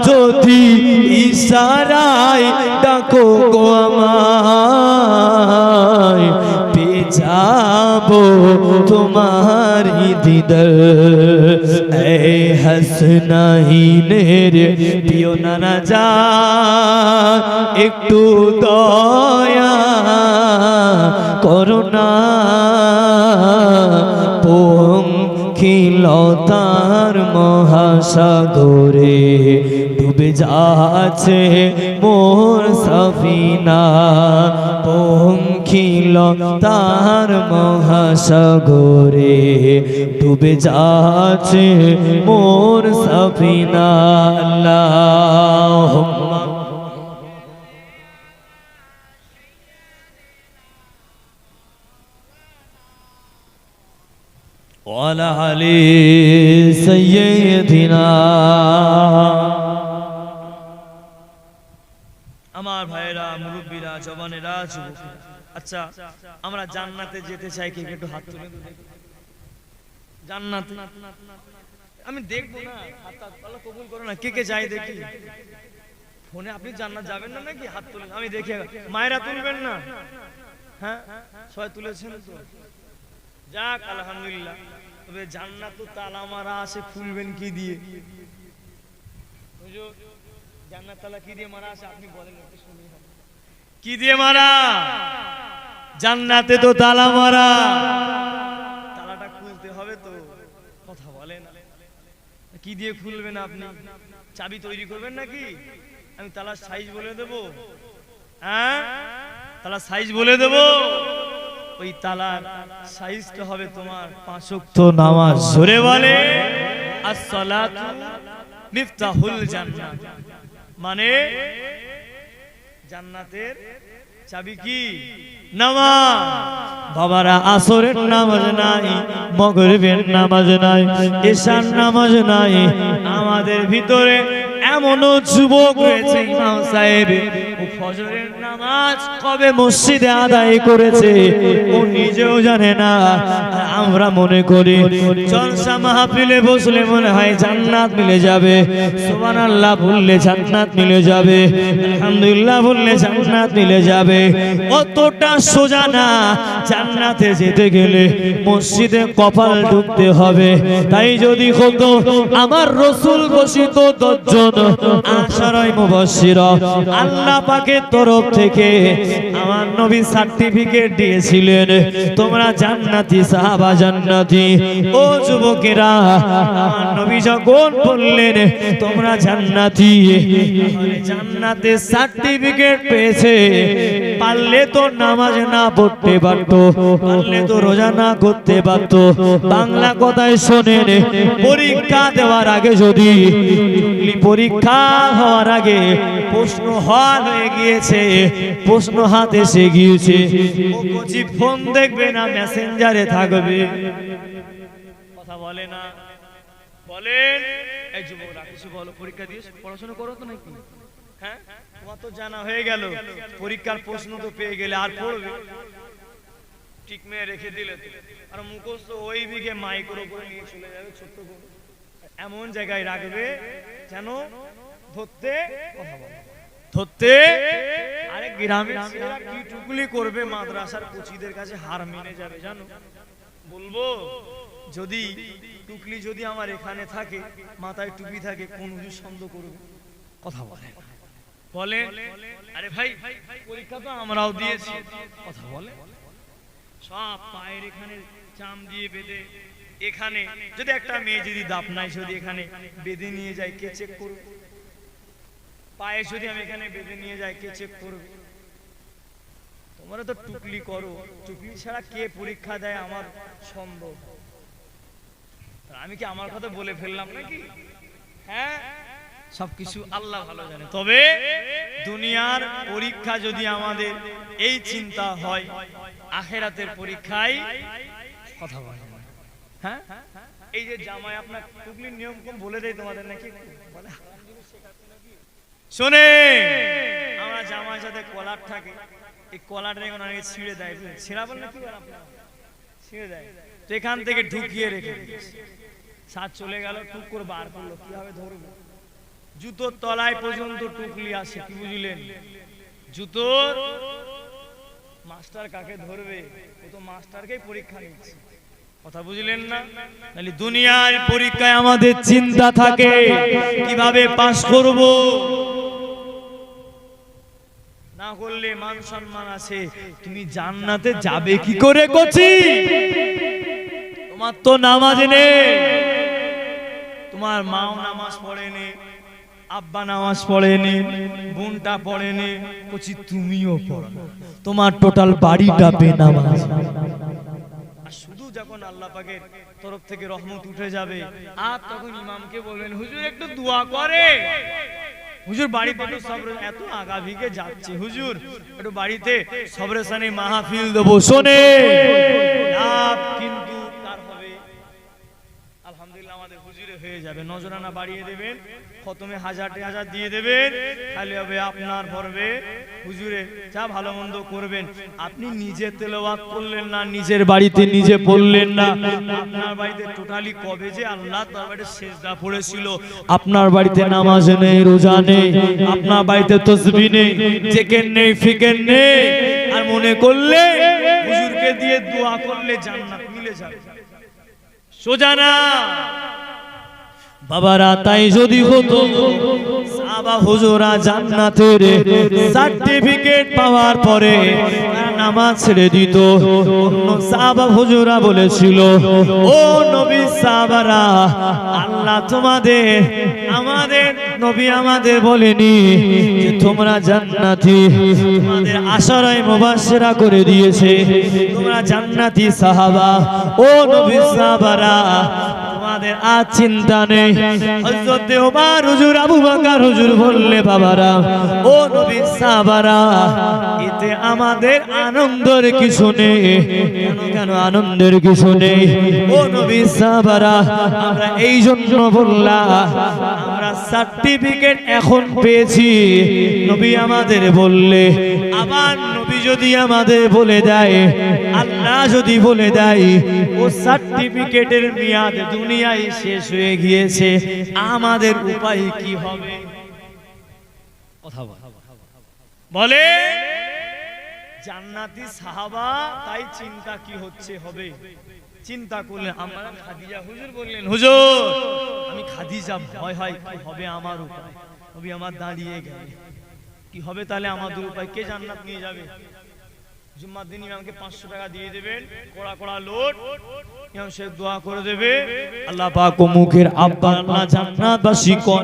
যদি ইশারায় ডাকো গো আমায়, পেয়ে যাবো তোমারি দিদার। এই হাসনাইনের প্রিয় নানা জান, একটু দয়া করো না, পঙ্কিলতার মহাসাগরে ডুবে যাচ্ছে মোর সাফিনা, পঙ্কিলতার মহাসাগরে ডুবে যাচ্ছে মোর সাফিনা। আল্লাহুম্মা ওয়ালা আলি সাইয়্যিদিনা। আমার ভাইয়েরা, মুরব্বীরা, জওয়ানেরা, যুবকেরা, আচ্ছা আমরা জান্নাতে যেতে চাই, কে একটু হাত তুলে দেখি। জান্নাতে আমি দেখবো না, আল্লাহ কবুল করো না, কে কে চাই দেখি। ফোনে আপনি জান্নাত যাবেন না নাকি? হাত তুলেন, আমি দেখি। মায়েরা তুলবেন না? হ্যাঁ সবাই তুলেছেন তো, যাক আলহামদুলিল্লাহ। তবে জান্নাত তো তালা মারা আছে, খুলবেন কি দিয়ে? জান্নাত তালা কি দিয়ে মারা আছে আপনি বলেন, কি দিয়ে মারা? জান্নাতে তো তালা মারা, তালাটা খুলতে হবে তো। কথা বলেন, কি দিয়ে খুলবেন আপনি? চাবি তৈরি করবেন নাকি? আমি তালার সাইজ বলে দেব। হ্যাঁ, তালার সাইজ বলে দেব। ওই তালার সাইজটা হবে তোমার 5 ওয়াক্ত নামাজ। জোরে বলে আসসালাতু মিফতাহুল জান্নাত, মানে জান্নাতের চাবি কি? নামাজ। বাবারা, আসরের নামাজ নাই, মাগরিবের নামাজ নাই, ইশার নামাজ নাই, আমার আমাদের ভিতরে এমনও যুবক রয়েছে ইমাম সাহেব ও ফজরের নামাজ কবে মসজিদে আদায় করেছে ও নিজেও জানে না। আমরা মনে করি জলসা মাহফিলে বসলে মনে হয় জান্নাত মিলে যাবে, সুবহানাল্লাহ বললে জান্নাত মিলে যাবে, আলহামদুলিল্লাহ বললে জান্নাত মিলে যাবে। অতটা সোজা না। জান্নাতে যেতে গেলে মসজিদে কপাল ঢুকতে হবে। তাই যদি হতো আমার রাসূল ঘোষিত 10 জন আশারায়ে মুবাশশিরা আল্লাহ পাকের তরফ থেকে আমার নবী সার্টিফিকেট দিয়েছিলেন, তোমরা জান্নাতি, সাহাবা জান্নাতি। ও যুবকেরা, আমার নবী যখন বললেন তোমরা জান্নাতি, জান্নাতের সার্টিফিকেট পেয়েছে। পারলে তো নামাজ না পড়তে পারতো, পারলে তো রোজা না করতে পারতো। বাংলা কথায় শোনেন, পরীক্ষা দেওয়ার আগে যদি পরীক্ষা হওয়ার আগে প্রশ্ন হল হয়ে গিয়েছে, প্রশ্ন হাতে এসে গিয়েছে, ফোন দেখবে না মেসেঞ্জারে থাকবে, কথা বলে না। বলেন এই যুবকরা কিছু বলো, পরীক্ষা দিয়ে পড়াশোনা করো তো নাকি? হ্যাঁ, তোমার তো জানা হয়ে গেল, পরীক্ষার প্রশ্ন তো পেয়ে গেলে আর পড়বে? ঠিক মেয়ে রেখে দিলে তো আর মুখস্থ ওই বিঘে মাইক্রো করে নিয়ে চলে যাবে, ছোট্ট করে এমন জায়গায় রাখবে যেন ধরতে কথা বলে, ধরতে। আরে গ্রামের ছেলেরা কি টুকলি করবে, মাদ্রাসার কোচিদের কাছে হার মেনে যাবে জানো। বলবো যদি টুকলি যদি আমার এখানে থাকে, মাথায় টুপি থাকে, কোন হুজুর সন্দেহ করবে? কথা বলে বলে আরে ভাই পরীক্ষা তো আমরাও দিয়েছি, কথা বলে। সব পায়ের এখানে চাম দিয়ে বেঁধে, এখানে যদি একটা মেয়ে যদি দাপনায় যদি এখানে বেঁধে নিয়ে যায়, কে চেক করবে? পায়ে যদি আমি এখানে বেঁধে নিয়ে যাই, কে চেক করবে? তোমরা তো টুকলি করো, টুকলি ছাড়া কে পরীক্ষা দেয় আমার সন্দেহ। আমি কি আমার কথা বলে ফেললাম নাকি? হ্যাঁ, সবকিছু আল্লাহ ভালো জানে। তবে দুনিয়ার পরীক্ষা যদি আমাদের এই চিন্তা হয়, আখিরাতের পরীক্ষায় কথা বলে। হ্যাঁ, এই যে জামাই আপনার টুকলির নিয়ম কম বলে দেয় তোমাদের নাকি? শোনে, আমরা জামার সাথে কলার থাকে, এই কলারটা এখন অনেকে ছিঁড়ে দেয়, ছিঁড়া বল নাকি ছিঁড়ে দেয়, তো এখান থেকে ঢুকিয়ে রেখে সাত চলে গেল, টুক করে বার করলো, কিভাবে ধরবো? জুতোর তলায় পর্যন্ত টুকলি আসে, কি বুঝলেন? জুতোর মাস্টার কাকে ধরবে? ও তো মাস্টারকেই পরীক্ষা নিচ্ছে, কথা বুঝলেন না? তাহলে দুনিয়ার পরীক্ষায় আমাদের চিন্তা থাকে কিভাবে পাস করব, না করলে মান সম্মান আছে, তুমি জান্নাতে যাবে কি করে? কচি তোমার তো নামাজ নেই, তোমার মাও নামাজ পড়েনি, আব্বা নামাজ পড়েনি, বোনটা পড়েনি, কচি তুমিও পড়ো না, তোমার টোটাল বাড়িটা বেনামাজ। আর শুধু যখন আল্লাহ পাকের তরফ থেকে রহমত উঠে যাবে, আর তখন ইমামকে বলবেন হুজুর একটু দোয়া করে, হুজুর বাড়িতে একটু সবর, এত আগাভিকে যাচ্ছে হুজুর একটু বাড়িতে সবরেসানি মাহফিল দেবো। শোনে লাভ কিন্তু কার হবে? আলহামদুলিল্লাহ আমাদের হুজুরে হয়ে যাবে, নজরানা বাড়িয়ে দেবেন, খতমে 1000 দিয়ে দেবেন, খালি হবে আপনার পড়বে হুজুরে যা ভালো মন্দ করবেন। আপনি নিজে তেলাওয়াত করলেন না, নিজের বাড়িতে নিজে পড়লেন না, আপনার বাড়িতে টোটালি কবে যে আল্লাহ দরবারে সিজদা পড়েছিল, আপনার বাড়িতে নামাজ নেই, রোজা নেই, আপনার বাড়িতে তাসবিহ নেই, জিকির নেই, ফিকির নেই, আর মনে করলে হুজুরকে দিয়ে দোয়া করলে জান্নাত মিলে যাবে, সোজা না বাবারা। তাই যদি হতো সাহাবা হুজুরা জান্নাতের সার্টিফিকেট পাওয়ার পরে নামাজ ছেড়ে দিত, অন্য সাহাবা হুজুরা বলেছিল ও নবী সাহাবারা, আল্লাহ তোমাদের আমাদের নবী আমাদের বলেনি যে তোমরা জান্নাতি, তোমাদের আশারায়ে মুবাশশিরা করে দিয়েছে, তোমরা জান্নাতি সাহাবা। ও নবী সাহাবারা, আমাদের আর চিন্তা নেই। হযরত ওমর হুজুর, আবু বকর হুজুর বললে বাবারা, ও নবী সাহাবারা, এতে আমাদের আনন্দের কিছু নেই। কেন আনন্দের কিছু নেই? ও নবী সাহাবারা, আমরা এই জন্য বললাম, সার্টিফিকেট এখন পেয়েছি। নবী আমাদের বললে, আবার নবী যদি আমাদের বলে দেয়, আল্লাহ যদি বলে দেয় ও সার্টিফিকেটের মেয়াদ দুনিয়ায় শেষ হয়ে গিয়েছে, আমাদের উপায় কি হবে? কথা বলে জান্নাতি সাহাবা, তাই চিন্তা কি হচ্ছে হবে। চিন্তা করলেন, আমরা খাদিজা হুজুর বললেন, হুজুর আমি খাদিজা, ভয় হয় কি হবে আমার উপায়। নবী আমার দাঁড়িয়ে গেলেন, কি হবে তাহলে আমাদের উপায়? কে জান্নাত নিয়ে যাবে? জুম্মার দিন ইমামকে 500 টাকা দিয়ে দেবেন, কোড়া কোড়া লোট, ইমাম সাহেব দোয়া করে দেবে, আল্লাহ পাক মুখের আব্বার আল্লাহ জান্নাতবাসী কর,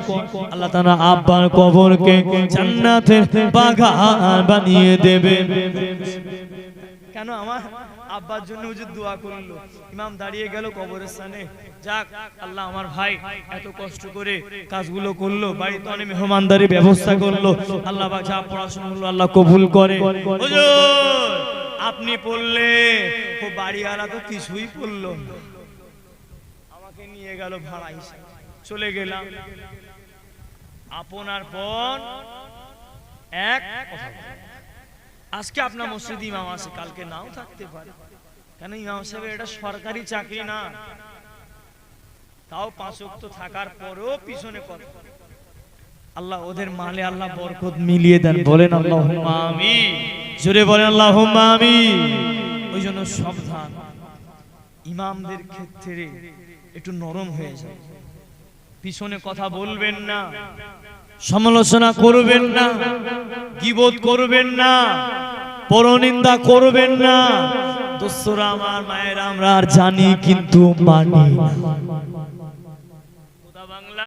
আল্লাহ তাআলা আব্বার কবরকে জান্নাতের বাগান বানিয়ে দেবে। কেন আমার আব্বার জন্য হুজুর দোয়া করলো, ইমাম দাঁড়িয়ে গেল কবরের সামনে, যাক আল্লাহ আমার ভাই এত কষ্ট করে কাজগুলো করলো, বাড়িতে অনেক মেহমানদারি ব্যবস্থা করলো, আল্লাহ পাক যা পড়াশোনা করলো আল্লাহ কবুল করে। হুজুর আপনি পড়লে, ও বাড়িওয়ালা তো কিছুই পড়লো না, আমাকে নিয়ে গেল ভাড়া হিসেবে, চলে গেলাম। আপনার পর এক কথা, আজকে আপনার মসজিদে ইমাম আছে, কালকে নাও থাকতে পারে, কেন ইমাম সাহেবের এটা সরকারি চাকরি না, তাও 5 ওয়াক্ত থাকার পরেও পিছনে কথা। আল্লাহ ওদের মালে আল্লাহ বরকত মিলিয়ে দেন, বলেন আল্লাহুম্মা আমিন, জোরে বলেন আল্লাহুম্মা আমিন। ওই জন্য সাবধান, ইমামদের ক্ষেত্রে একটু নরম হয়ে যায়, পিছনে কথা বলবেন না, সমালোচনা করবেন না, গীবত করবেন না, পরনিন্দা করবেন না। দোস্তরা আমার, মায়েরা আমরা আর জানি কিন্তু মানি না।